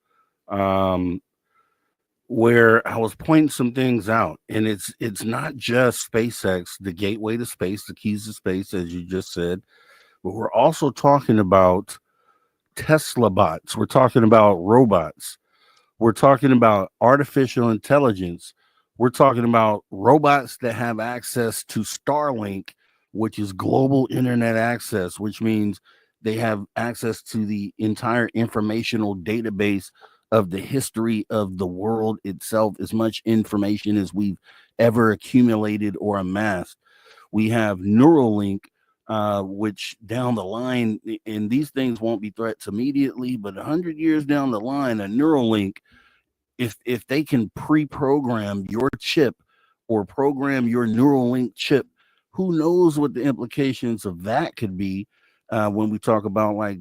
where I was pointing some things out, and it's not just SpaceX, the gateway to space, the keys to space, as you just said, but we're also talking about Tesla bots. We're talking about robots. We're talking about artificial intelligence. We're talking about robots that have access to Starlink, which is global internet access, which means they have access to the entire informational database of the history of the world itself, as much information as we've ever accumulated or amassed. We have Neuralink, which down the line, and these things won't be threats immediately, but 100 years down the line, a Neuralink, if they can pre-program your chip or program your Neuralink chip, who knows what the implications of that could be when we talk about like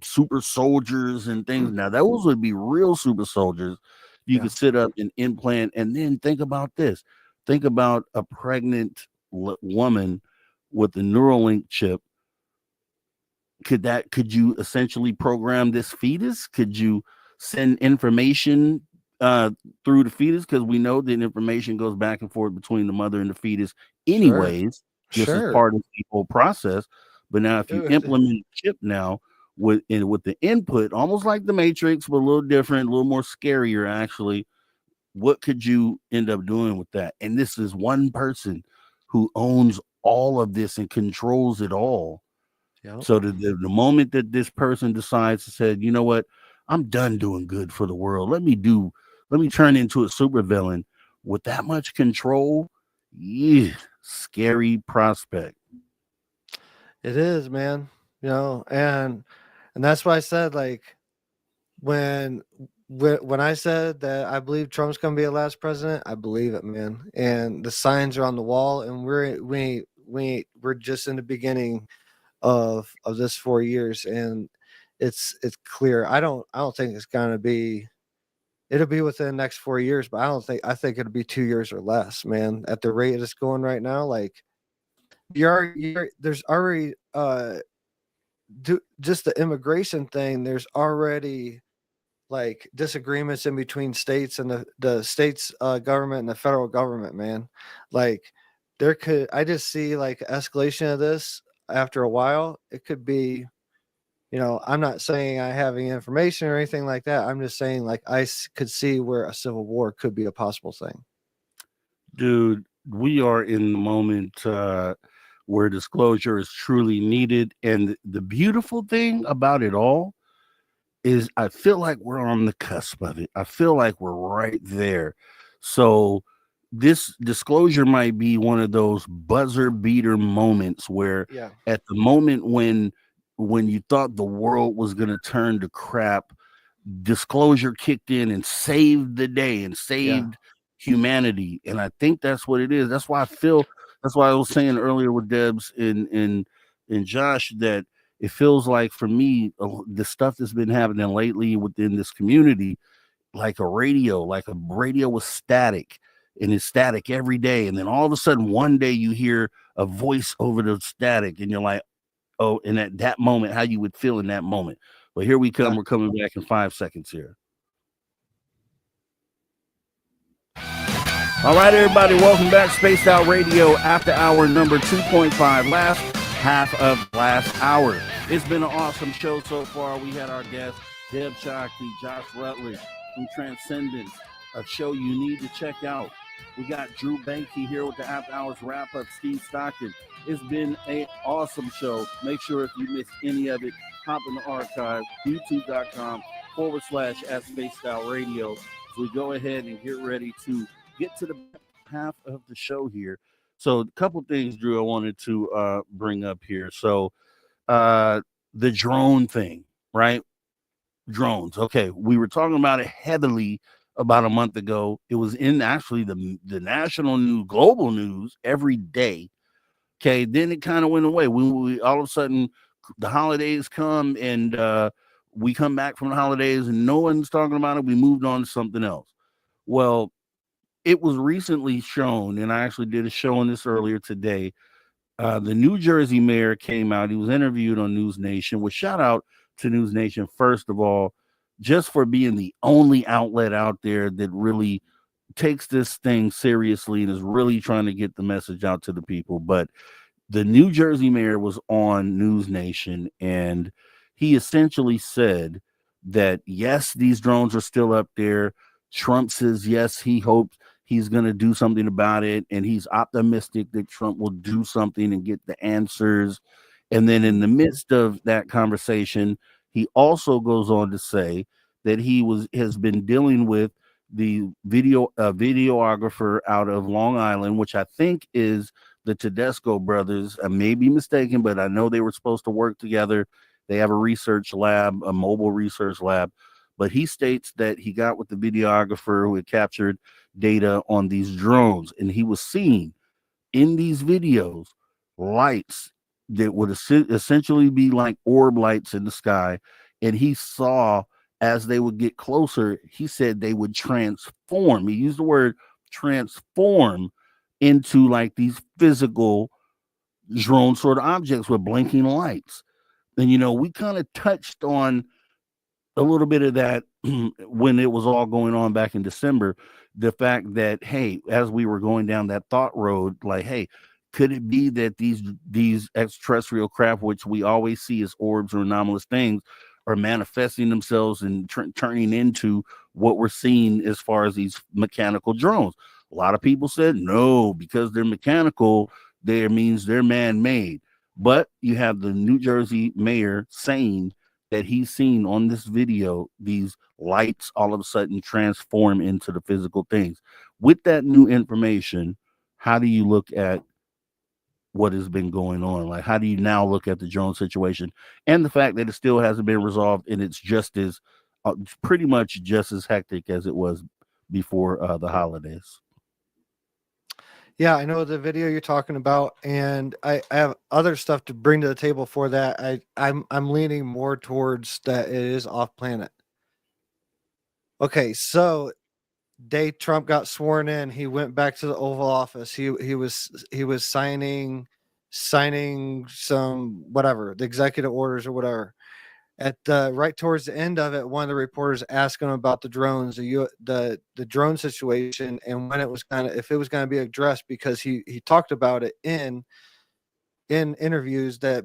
super soldiers and things. Now, those would be real super soldiers. You could sit up and implant, and then think about this. Think about a pregnant woman with the Neuralink chip. Could you essentially program this fetus? Could you send information through the fetus? Because we know that information goes back and forth between the mother and the fetus anyways, just as part of the whole process. But now if you implement a chip now with the input, almost like the Matrix, but a little different, a little more scarier actually, what could you end up doing with that? And this is one person who owns all of this and controls it all. Yep. So the moment that this person decides to say, you know what, I'm done doing good for the world, let me turn into a supervillain with that much control. Yeah, scary prospect. It is, man. And that's why I said, like, when I said that I believe Trump's gonna be the last president, I believe it, man. And the signs are on the wall, and we're just in the beginning of this 4 years, and it's clear. I don't think it's gonna be. It'll be within the next 4 years, but I think it'll be 2 years or less, man. At the rate it's going right now, like there's already just the immigration thing. There's already like disagreements in between states and the states government and the federal government, man. Like I just see like escalation of this after a while. It could be, I'm not saying I have any information or anything like that. I'm just saying like I could see where a civil war could be a possible thing. Dude, we are in the moment where disclosure is truly needed. And the beautiful thing about it all is I feel like we're on the cusp of it. I feel like we're right there. So this disclosure might be one of those buzzer beater moments where Yeah. at the moment when you thought the world was going to turn to crap, disclosure kicked in and saved the day and saved humanity. And I think that's what it is. That's why I was saying earlier with Debs and Josh that it feels like for me the stuff that's been happening lately within this community, like a radio was static, and it's static every day, and then all of a sudden one day you hear a voice over the static and you're like, oh, and at that moment, how you would feel in that moment. But here we come. We're coming back in 5 seconds here. All right, everybody, welcome back. Spaced Out Radio after hour number 2.5, last half of last hour. It's been an awesome show so far. We had our guests, Debz Shakti, Josh Rutledge from Transcendence, a show you need to check out. We got Drew Banky here with the After Hours wrap-up, Steve Stockton. It's been an awesome show. Make sure if you missed any of it, hop in the archive, youtube.com/@SpacedOutRadio. So we go ahead and get ready to get to the half of the show here. So a couple things, Drew, I wanted to bring up here. So the drone thing, right? Drones. Okay, we were talking about it heavily about a month ago. It was in actually the national news, global news every day. Okay, then it kind of went away. We all of a sudden the holidays come and we come back from the holidays and no one's talking about it. We moved on to something else. Well, it was recently shown, and I actually did a show on this earlier today. The New Jersey mayor came out. He was interviewed on News Nation. Well, shout out to News Nation, first of all, just for being the only outlet out there that really takes this thing seriously and is really trying to get the message out to the people. But the New Jersey mayor was on News Nation, and he essentially said that, yes, these drones are still up there. Trump says, yes, he hopes he's going to do something about it, and he's optimistic that Trump will do something and get the answers. And then in the midst of that conversation, he also goes on to say that he has been dealing with the videographer out of Long Island, which I think is the Tedesco brothers. I may be mistaken, but I know they were supposed to work together. They have a research lab, a mobile research lab. But he states that he got with the videographer who had captured data on these drones, and he was seeing in these videos lights that would essentially be like orb lights in the sky. And he saw as they would get closer, he said they would transform. He used the word transform into like these physical drone sort of objects with blinking lights. And, you know, we kind of touched on a little bit of that when it was all going on back in December. The fact that, hey, as we were going down that thought road, like, hey, could it be that these extraterrestrial craft, which we always see as orbs or anomalous things, are manifesting themselves and turning into what we're seeing as far as these mechanical drones? A lot of people said no, because they're mechanical, there means they're man-made. But you have the New Jersey mayor saying that he's seen on this video these lights all of a sudden transform into the physical things. With that new information, how do you look at what has been going on? Like, how do you now look at the drone situation and the fact that it still hasn't been resolved, and it's just as pretty much just as hectic as it was before the holidays? Yeah, I know the video you're talking about, and I have other stuff to bring to the table for that. I'm leaning more towards that it is off planet. Okay, so day Trump got sworn in, he went back to the Oval Office. He was signing some whatever, the executive orders or whatever. At right towards the end of it, one of the reporters asked him about the drones, the drone situation, and when it was if it was going to be addressed, because he talked about it in interviews that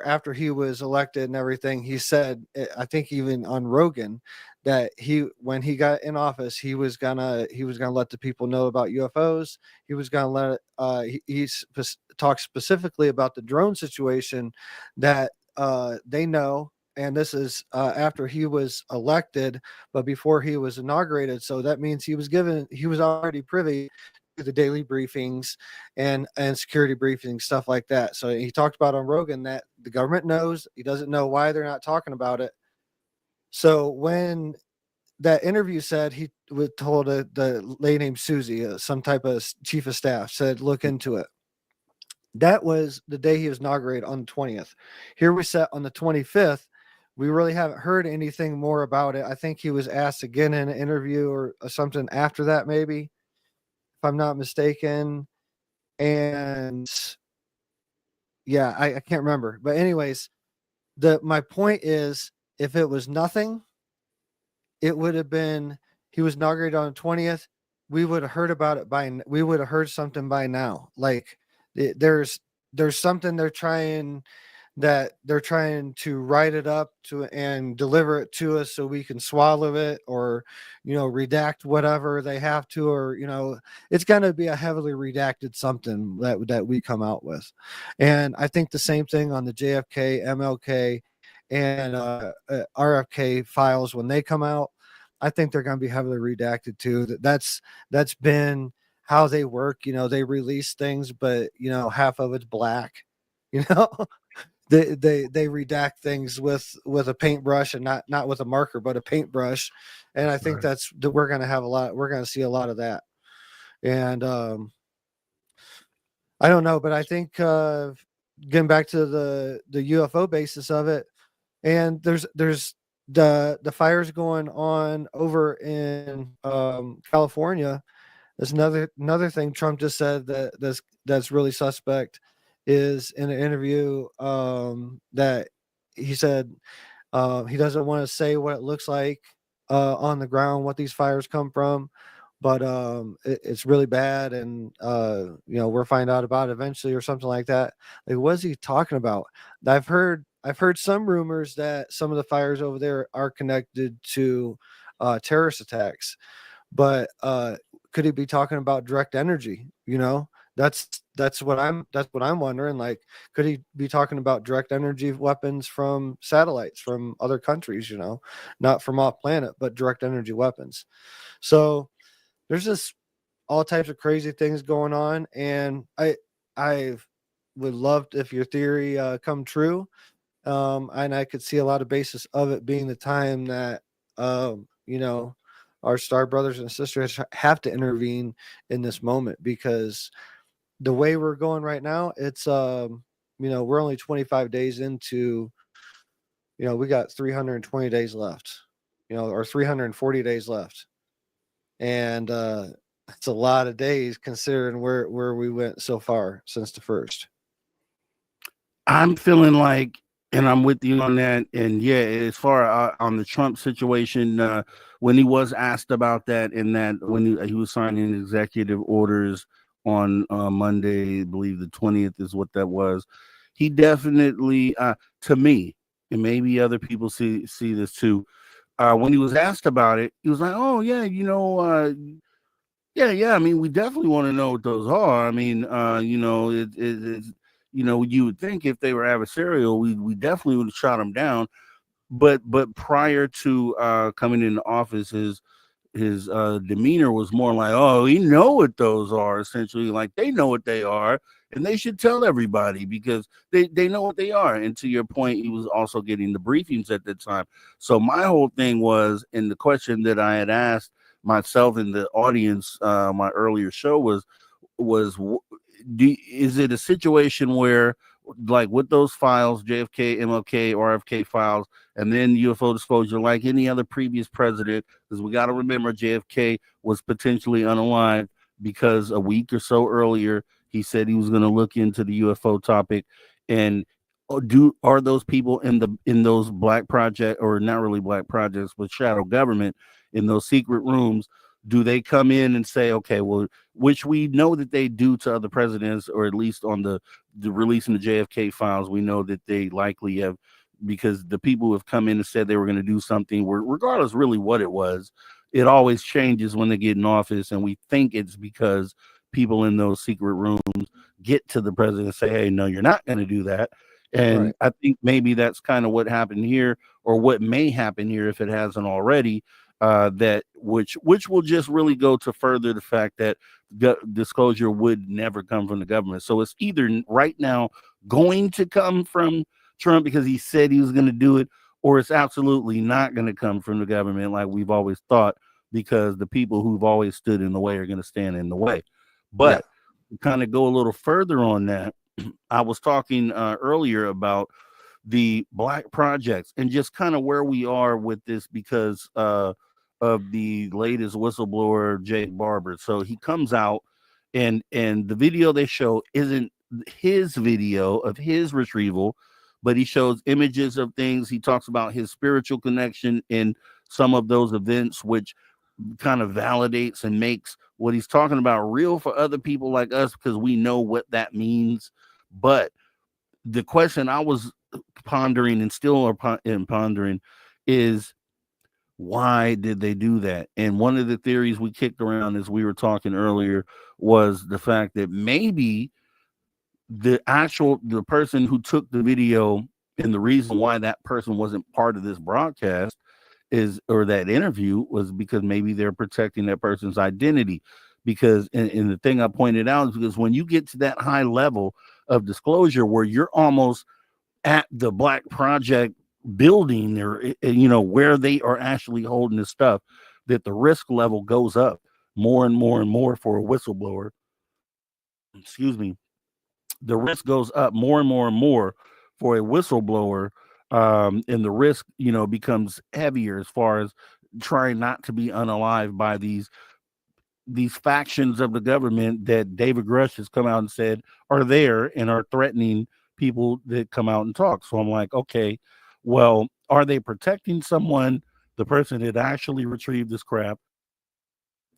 after he was elected and everything. He said, I think even on Rogan, that when he got in office, he was gonna let the people know about UFOs. He was gonna let he talked specifically about the drone situation, that they know and this is after he was elected, but before he was inaugurated. So that means he was already privy to the daily briefings and security briefings, stuff like that. So he talked about on Rogan that the government knows. He doesn't know why they're not talking about it. So when that interview said, he was told the lady named Susie, some type of chief of staff, said, look into it. That was the day he was inaugurated, on the 20th. Here we sat on the 25th. We really haven't heard anything more about it. I think he was asked again in an interview or something after that, maybe, if I'm not mistaken. And yeah, I can't remember. But anyways, my point is, if it was nothing, it would have been, he was inaugurated on the 20th. We would have heard about it we would have heard something by now. Like, there's something they're trying to write it up to and deliver it to us so we can swallow it, or redact whatever they have to, or it's going to be a heavily redacted something that we come out with. And I think the same thing on the JFK, MLK, and RFK files when they come out. I think they're going to be heavily redacted too. That's been how they work. They release things, but half of it's black. They redact things with a paintbrush, and not with a marker, but a paintbrush. And I think that's we're going to see a lot of that. And I don't know, but I think getting back to the UFO basis of it, and there's the fires going on over in California. There's another thing Trump just said that's really suspect, is in an interview that he said he doesn't want to say what it looks like on the ground, what these fires come from, but it's really bad, and we'll find out about it eventually, or something like that. Like, what is he talking about? I've heard some rumors that some of the fires over there are connected to terrorist attacks, but could he be talking about direct energy? That's what I'm wondering. Like, could he be talking about direct energy weapons from satellites from other countries, not from off planet, but direct energy weapons? So there's just all types of crazy things going on. And I would love if your theory come true. And I could see a lot of basis of it being the time that, our star brothers and sisters have to intervene in this moment, because the way we're going right now, it's we're only 25 days into, we got 320 days left, or 340 days left. And it's a lot of days considering where we went so far since the first. I'm feeling like, and I'm with you on that. And yeah, as far on the Trump situation, when he was asked about that, and that when he was signing executive orders on Monday, I believe the 20th is what that was, he definitely, to me, and maybe other people see this too, when he was asked about it, he was like, oh yeah, yeah, I mean, we definitely want to know what those are. I mean, it's, you would think if they were adversarial, we definitely would have shot them down. But prior to coming into office, his demeanor was more like, oh, we know what those are. Essentially, like, they know what they are, and they should tell everybody, because they know what they are. And to your point, he was also getting the briefings at the time. So my whole thing was, and the question that I had asked myself in the audience, my earlier show was is it a situation where, like with those files, JFK, MLK, RFK files, and then UFO disclosure, like any other previous president, because we got to remember JFK was potentially unalive because a week or so earlier he said he was going to look into the UFO topic. And are those people in those black project, or not really black projects, but shadow government, in those secret rooms, do they come in and say, okay, well, which we know that they do to other presidents, or at least on the releasing the JFK files, we know that they likely have, because the people who have come in and said they were going to do something, regardless really what it was, it always changes when they get in office. And we think it's because people in those secret rooms get to the president and say, hey, no, you're not going to do that. And Right. I think maybe that's kind of what happened here, or what may happen here if it hasn't already. That which will just really go to further the fact that disclosure would never come from the government. So it's either right now going to come from Trump because he said he was going to do it, or it's absolutely not going to come from the government like we've always thought, because the people who've always stood in the way are going to stand in the way. But kind of go a little further on that, I was talking earlier about the Black projects and just kind of where we are with this because of the latest whistleblower, Jake Barber. So he comes out, and the video they show isn't his video of his retrieval, but he shows images of things. He talks about his spiritual connection in some of those events, which kind of validates and makes what he's talking about real for other people like us, because we know what that means. But the question I was pondering and still are pondering is, why did they do that? And one of the theories we kicked around as we were talking earlier was the fact that maybe the person who took the video, and the reason why that person wasn't part of this broadcast or that interview, was because maybe they're protecting that person's identity. Because and the thing I pointed out is because when you get to that high level of disclosure where you're almost at the Black Project building, or where they are actually holding this stuff, that the risk level goes up more and more and more for a whistleblower. Excuse me. The risk goes up more and more and more for a whistleblower, and the risk becomes heavier as far as trying not to be unalived by these factions of the government that David Grush has come out and said are there and are threatening people that come out and talk. So I'm like, okay, well, are they protecting someone, the person that actually retrieved this crap?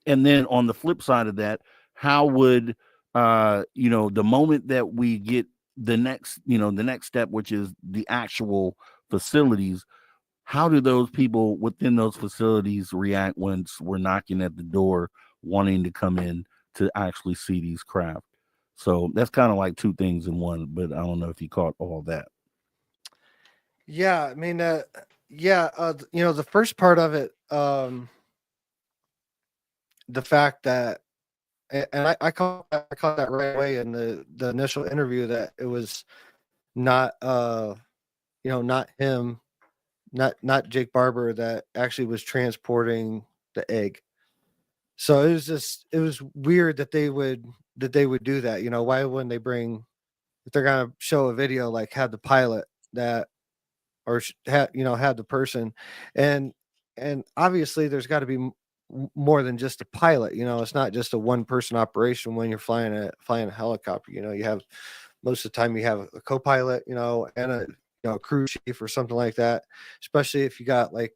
And then on the flip side of that, how would the moment that we get the next step, which is the actual facilities, how do those people within those facilities react once we're knocking at the door wanting to come in to actually see these craft? So that's kind of like two things in one, but I don't know if you caught all that. Yeah, I mean, the first part of it, the fact that, and I caught that right away in the initial interview, that it was not not him, not Jake Barber that actually was transporting the egg. So it was weird that they would do that. Why wouldn't they bring, if they're gonna show a video, like have the pilot that, or have the person, and obviously there's got to be more than just a pilot. It's not just a one person operation when you're flying a helicopter. You have, most of the time you have a co-pilot, and a crew chief or something like that, especially if you got like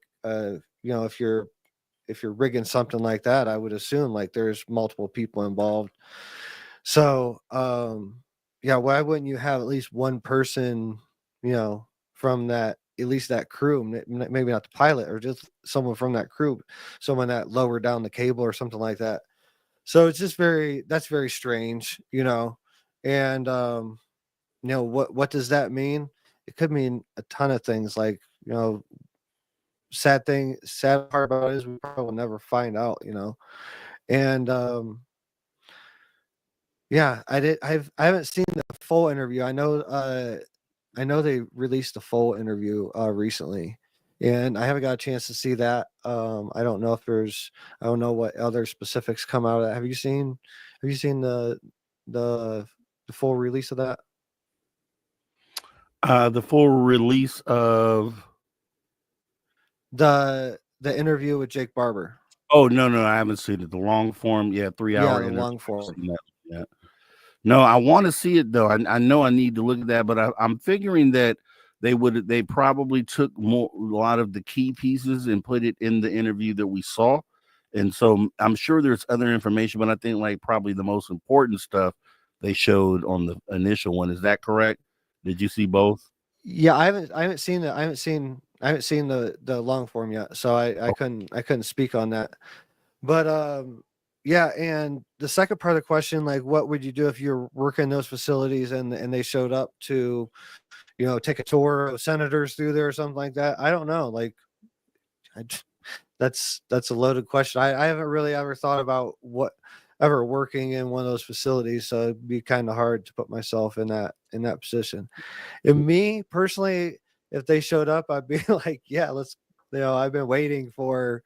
if you're rigging something like that, I would assume like there's multiple people involved. So why wouldn't you have at least one person from that, at least that crew, maybe not the pilot, or just someone from that crew, someone that lowered down the cable or something like that. So it's just that's very strange, and what does that mean? It could mean a ton of things, like, sad part about it is we probably will never find out, and I haven't seen the full interview. I know they released the full interview recently, and I haven't got a chance to see that. I don't know what other specifics come out of that. Have you seen the full release of that? The full release of the interview with Jake Barber. Oh, no, I haven't seen it. The long form, 3 hour the interview. long form. Yeah. No, I want to see it though. I know I need to look at that, but I'm figuring that they probably took a lot of the key pieces and put it in the interview that we saw. And so I'm sure there's other information, but I think like probably the most important stuff they showed on the initial one. Is that correct? Did you see both? Yeah, I haven't seen the long form yet, so I couldn't speak on that. But and the second part of the question, like, what would you do if you're working in those facilities and they showed up to, take a tour of senators through there or something like that? I don't know. Like, that's a loaded question. I haven't really ever thought about ever working in one of those facilities, so it'd be kind of hard to put myself in that position. And me personally, if they showed up, I'd be like, yeah, let's. I've been waiting for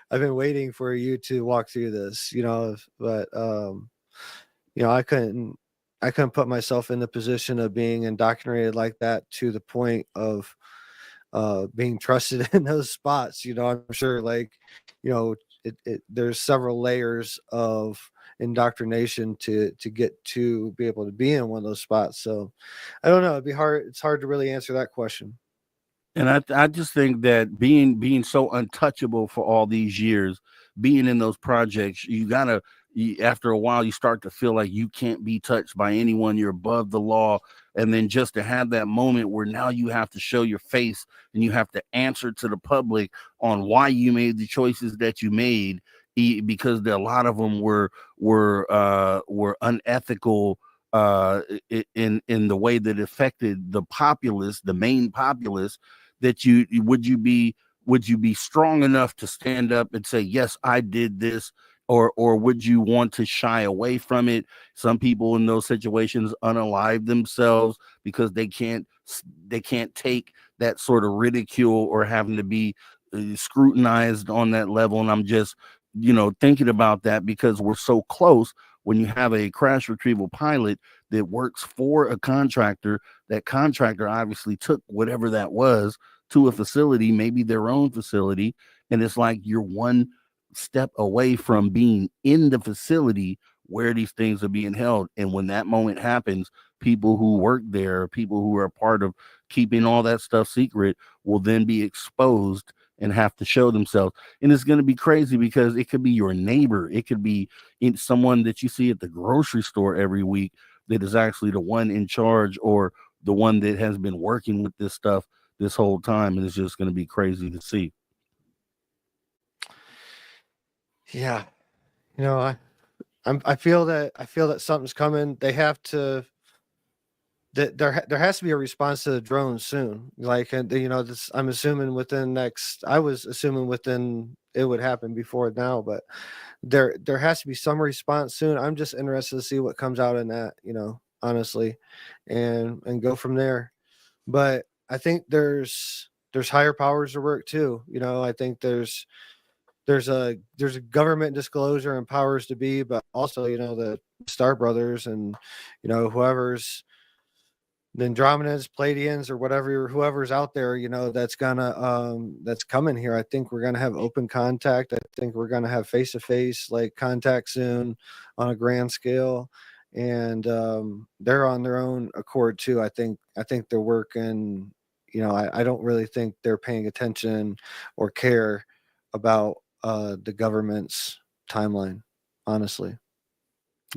you to walk through this. But I couldn't put myself in the position of being indoctrinated like that to the point of being trusted in those spots. I'm sure there's several layers of indoctrination to get to be able to be in one of those spots. So I don't know. It's hard to really answer that question. And I just think that being so untouchable for all these years, being in those projects, after a while you start to feel like you can't be touched by anyone. You're above the law. And then just to have that moment where now you have to show your face and you have to answer to the public on why you made the choices that you made, because a lot of them were unethical in the way that affected the populace, the main populace. That would you be strong enough to stand up and say, yes, I did this, or would you want to shy away from it? Some people in those situations unalive themselves because they can't take that sort of ridicule or having to be scrutinized on that level. And I'm just thinking about that because we're so close. When you have a crash retrieval pilot that works for a contractor, that contractor obviously took whatever that was to a facility, maybe their own facility. And it's like you're one step away from being in the facility where these things are being held. And when that moment happens, people who work there, people who are part of keeping all that stuff secret, will then be exposed and have to show themselves. And it's going to be crazy because it could be your neighbor. It could be someone that you see at the grocery store every week that is actually the one in charge or the one that has been working with this stuff this whole time. And it's just going to be crazy to see. Yeah. I feel that something's coming. They have to, that there has to be a response to the drones soon. I'm assuming I was assuming within it would happen before now, but there has to be some response soon. I'm just interested to see what comes out in that, honestly, and go from there. But I think there's higher powers to work too. I think there's a government disclosure and powers to be, but also, the Star Brothers and, whoever's the Andromedans, Pleiadians, or whoever's out there, that's coming here. I think we're gonna have open contact. I think we're gonna have face-to-face contact soon on a grand scale. And they're on their own accord too. I think they're working, I don't really think they're paying attention or care about the government's timeline, honestly.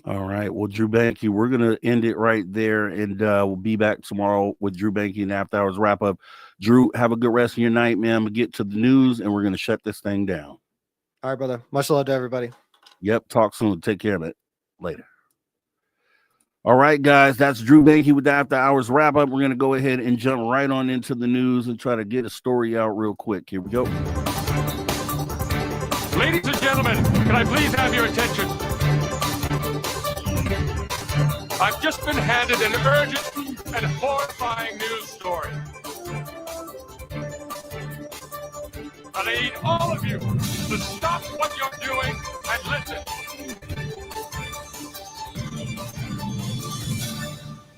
All right. Well, Drew Banky, we're going to end it right there, and we'll be back tomorrow with Drew Banky and After Hours Wrap Up. Drew, have a good rest of your night, man. I'm going to get to the news, and we're going to shut this thing down. All right, brother. Much love to everybody. Yep. Talk soon. Take care of it. Later. All right, guys. That's Drew Banky with the After Hours Wrap Up. We're going to go ahead and jump right on into the news and try to get a story out real quick. Here we go. Ladies and gentlemen, can I please have your attention? I've just been handed an urgent and horrifying news story. And I need all of you to stop what you're doing and listen.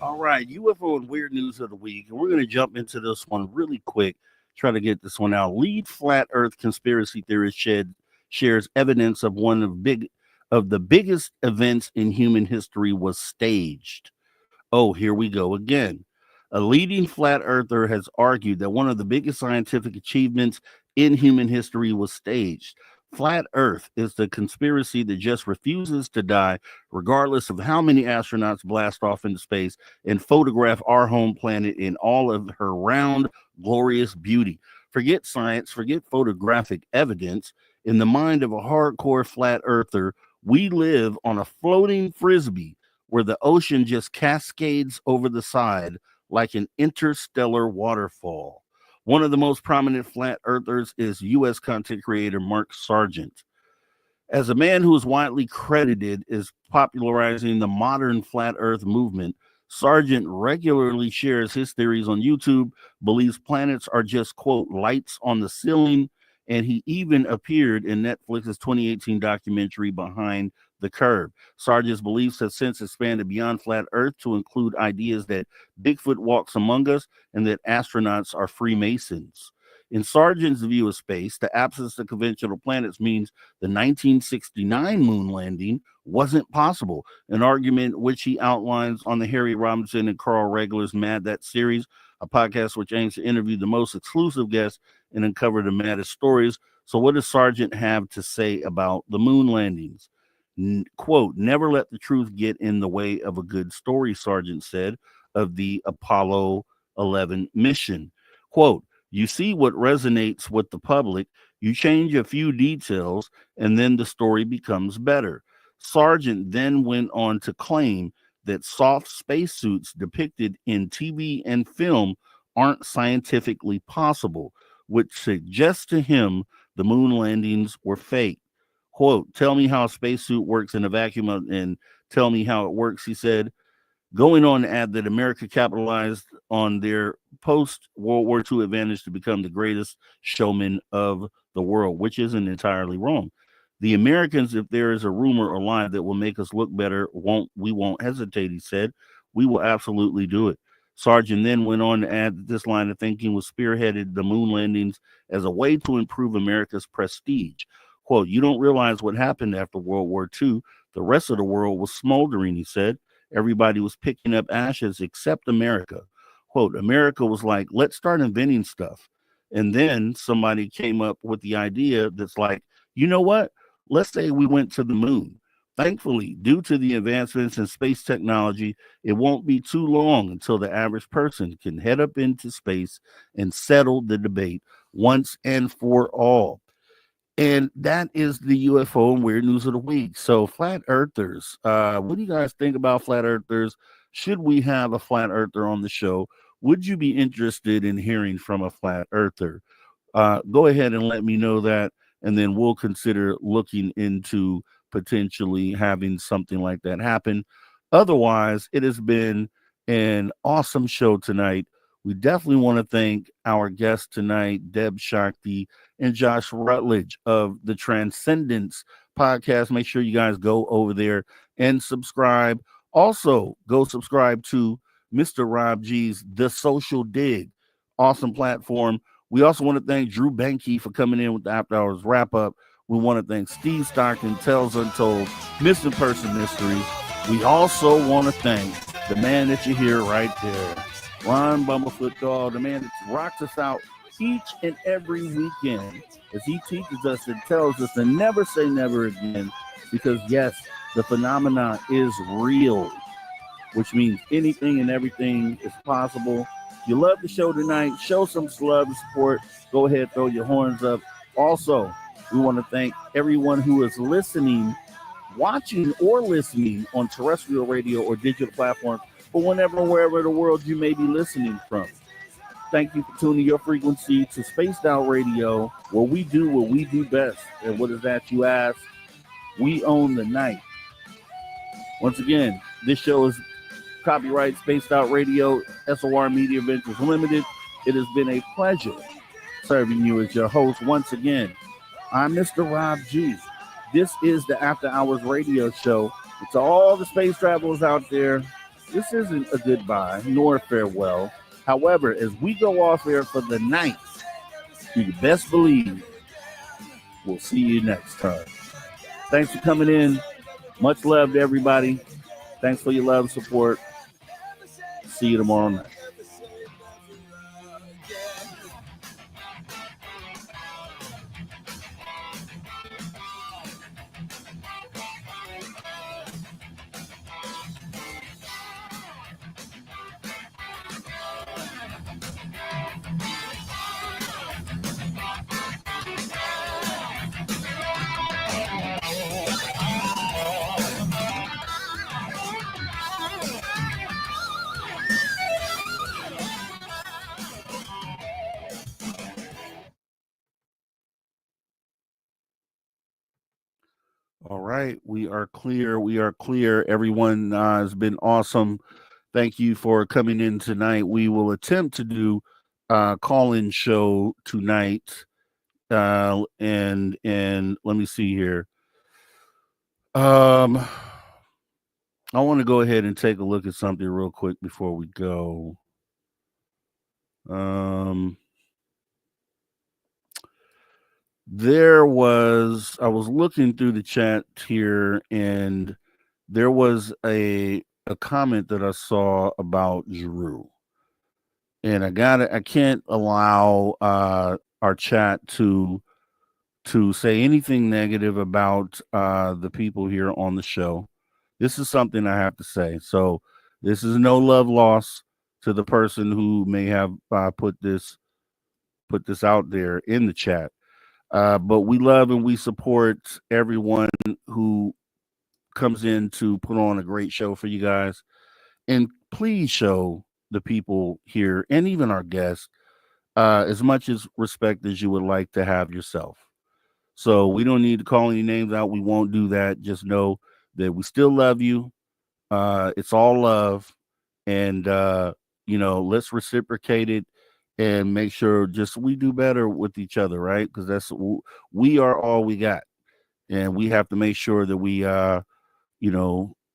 All right, UFO and weird news of the week. And we're going to jump into this one really quick, try to get this one out. Lead flat earth conspiracy theorist shares evidence of one of the biggest events in human history was staged. Oh, here we go again. A leading flat earther has argued that one of the biggest scientific achievements in human history was staged. Flat Earth is the conspiracy that just refuses to die, regardless of how many astronauts blast off into space and photograph our home planet in all of her round, glorious beauty. Forget science, forget photographic evidence. In the mind of a hardcore flat earther, we live on a floating frisbee where the ocean just cascades over the side like an interstellar waterfall. One of the most prominent flat earthers is U.S. content creator Mark Sargent. As a man who is widely credited as popularizing the modern flat earth movement, Sargent regularly shares his theories on YouTube, believes planets are just, quote, lights on the ceiling, and he even appeared in Netflix's 2018 documentary Behind the Curve. Sargent's beliefs have since expanded beyond flat earth to include ideas that Bigfoot walks among us and that astronauts are Freemasons. In Sargent's view of space, the absence of conventional planets means the 1969 moon landing wasn't possible, an argument which he outlines on the Harry Robinson and Carl Regler's Mad That series, a podcast which aims to interview the most exclusive guests and uncover the maddest stories. So what does Sargent have to say about the moon landings? Quote, never let the truth get in the way of a good story, Sargent said of the Apollo 11 mission. Quote, you see what resonates with the public, you change a few details, and then the story becomes better. Sargent then went on to claim that soft spacesuits depicted in TV and film aren't scientifically possible, which suggests to him the moon landings were fake. Quote, tell me how a spacesuit works in a vacuum and tell me how it works, he said, going on to add that America capitalized on their post-World War II advantage to become the greatest showman of the world, which isn't entirely wrong. The Americans, if there is a rumor or lie that will make us look better, we won't hesitate, he said. We will absolutely do it. Sargent then went on to add that this line of thinking was spearheaded the moon landings as a way to improve America's prestige. Quote, you don't realize what happened after World War II. The rest of the world was smoldering, he said. Everybody was picking up ashes except America. Quote, America was like, let's start inventing stuff. And then somebody came up with the idea that's like, you know what? Let's say we went to the moon. Thankfully, due to the advancements in space technology, it won't be too long until the average person can head up into space and settle the debate once and for all. And that is the UFO and weird news of the week. So flat earthers, what do you guys think about flat earthers? Should we have a flat earther on the show? Would you be interested in hearing from a flat earther? Go ahead and let me know that, and then we'll consider looking into potentially having something like that happen. Otherwise, it has been an awesome show tonight. We definitely want to thank our guests tonight, Debz Shakti and Josh Rutledge of the Transcendence podcast. Make sure you guys go over there and subscribe. Also, go subscribe to Mr. Rob G's The Social Dig. Awesome platform. We also want to thank Drew Benke for coming in with the After Hours wrap-up. We want to thank Steve Stockton, Tales Untold, Missing Person Mysteries. We also want to thank the man that you hear right there, Ron Bumblefoot Dog, the man that rocks us out each and every weekend as he teaches us and tells us to never say never again, because yes, the phenomenon is real, which means anything and everything is possible. If you love the show tonight, show some love and support. Go ahead, throw your horns up. Also, we want to thank everyone who is listening, watching, or listening on terrestrial radio or digital platforms, or whenever, wherever the world you may be listening from. Thank you for tuning your frequency to Spaced Out Radio, where we do what we do best. And what is that, you ask? We own the night. Once again, this show is copyright Spaced Out Radio, SOR Media Ventures Limited. It has been a pleasure serving you as your host once again. I'm Mr. Rob G. This is the After Hours Radio Show. To all the space travelers out there, this isn't a goodbye nor a farewell. However, as we go off here for the night, you best believe we'll see you next time. Thanks for coming in. Much love to everybody. Thanks for your love and support. See you tomorrow night. All right, we are clear. We are clear. Everyone has been awesome. Thank you for coming in tonight. We will attempt to do call-in show tonight. And let me see here. I want to go ahead and take a look at something real quick before we go. I was looking through the chat here, and there was a comment that I saw about Drew. And I can't allow our chat to say anything negative about the people here on the show. This is something I have to say. So this is no love lost to the person who may have put this out there in the chat. But we love and we support everyone who comes in to put on a great show for you guys. And please show the people here and even our guests as much as respect as you would like to have yourself. So we don't need to call any names out. We won't do that. Just know that we still love you. It's all love. And, let's reciprocate it and make sure just we do better with each other, right? Because we are all we got. And we have to make sure that we, we're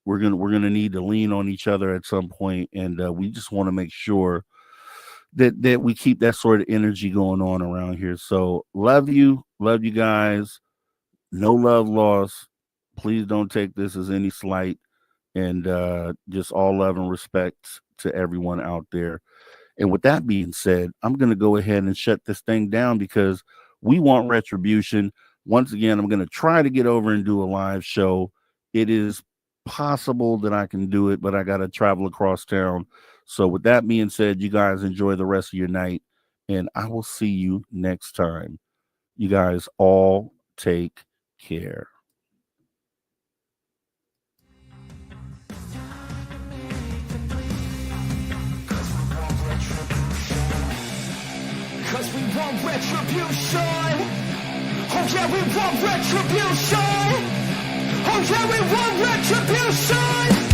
gonna need to lean on each other at some point. And we just want to make sure that we keep that sort of energy going on around here. So love you guys. No love lost. Please don't take this as any slight, and just all love and respect to everyone out there. And with that being said, I'm going to go ahead and shut this thing down because we want retribution. Once again, I'm going to try to get over and do a live show. It is possible that I can do it, but I got to travel across town. So with that being said, you guys enjoy the rest of your night, and I will see you next time. You guys all take care. Cause we want retribution. Oh yeah, we want retribution. Oh yeah, we want retribution.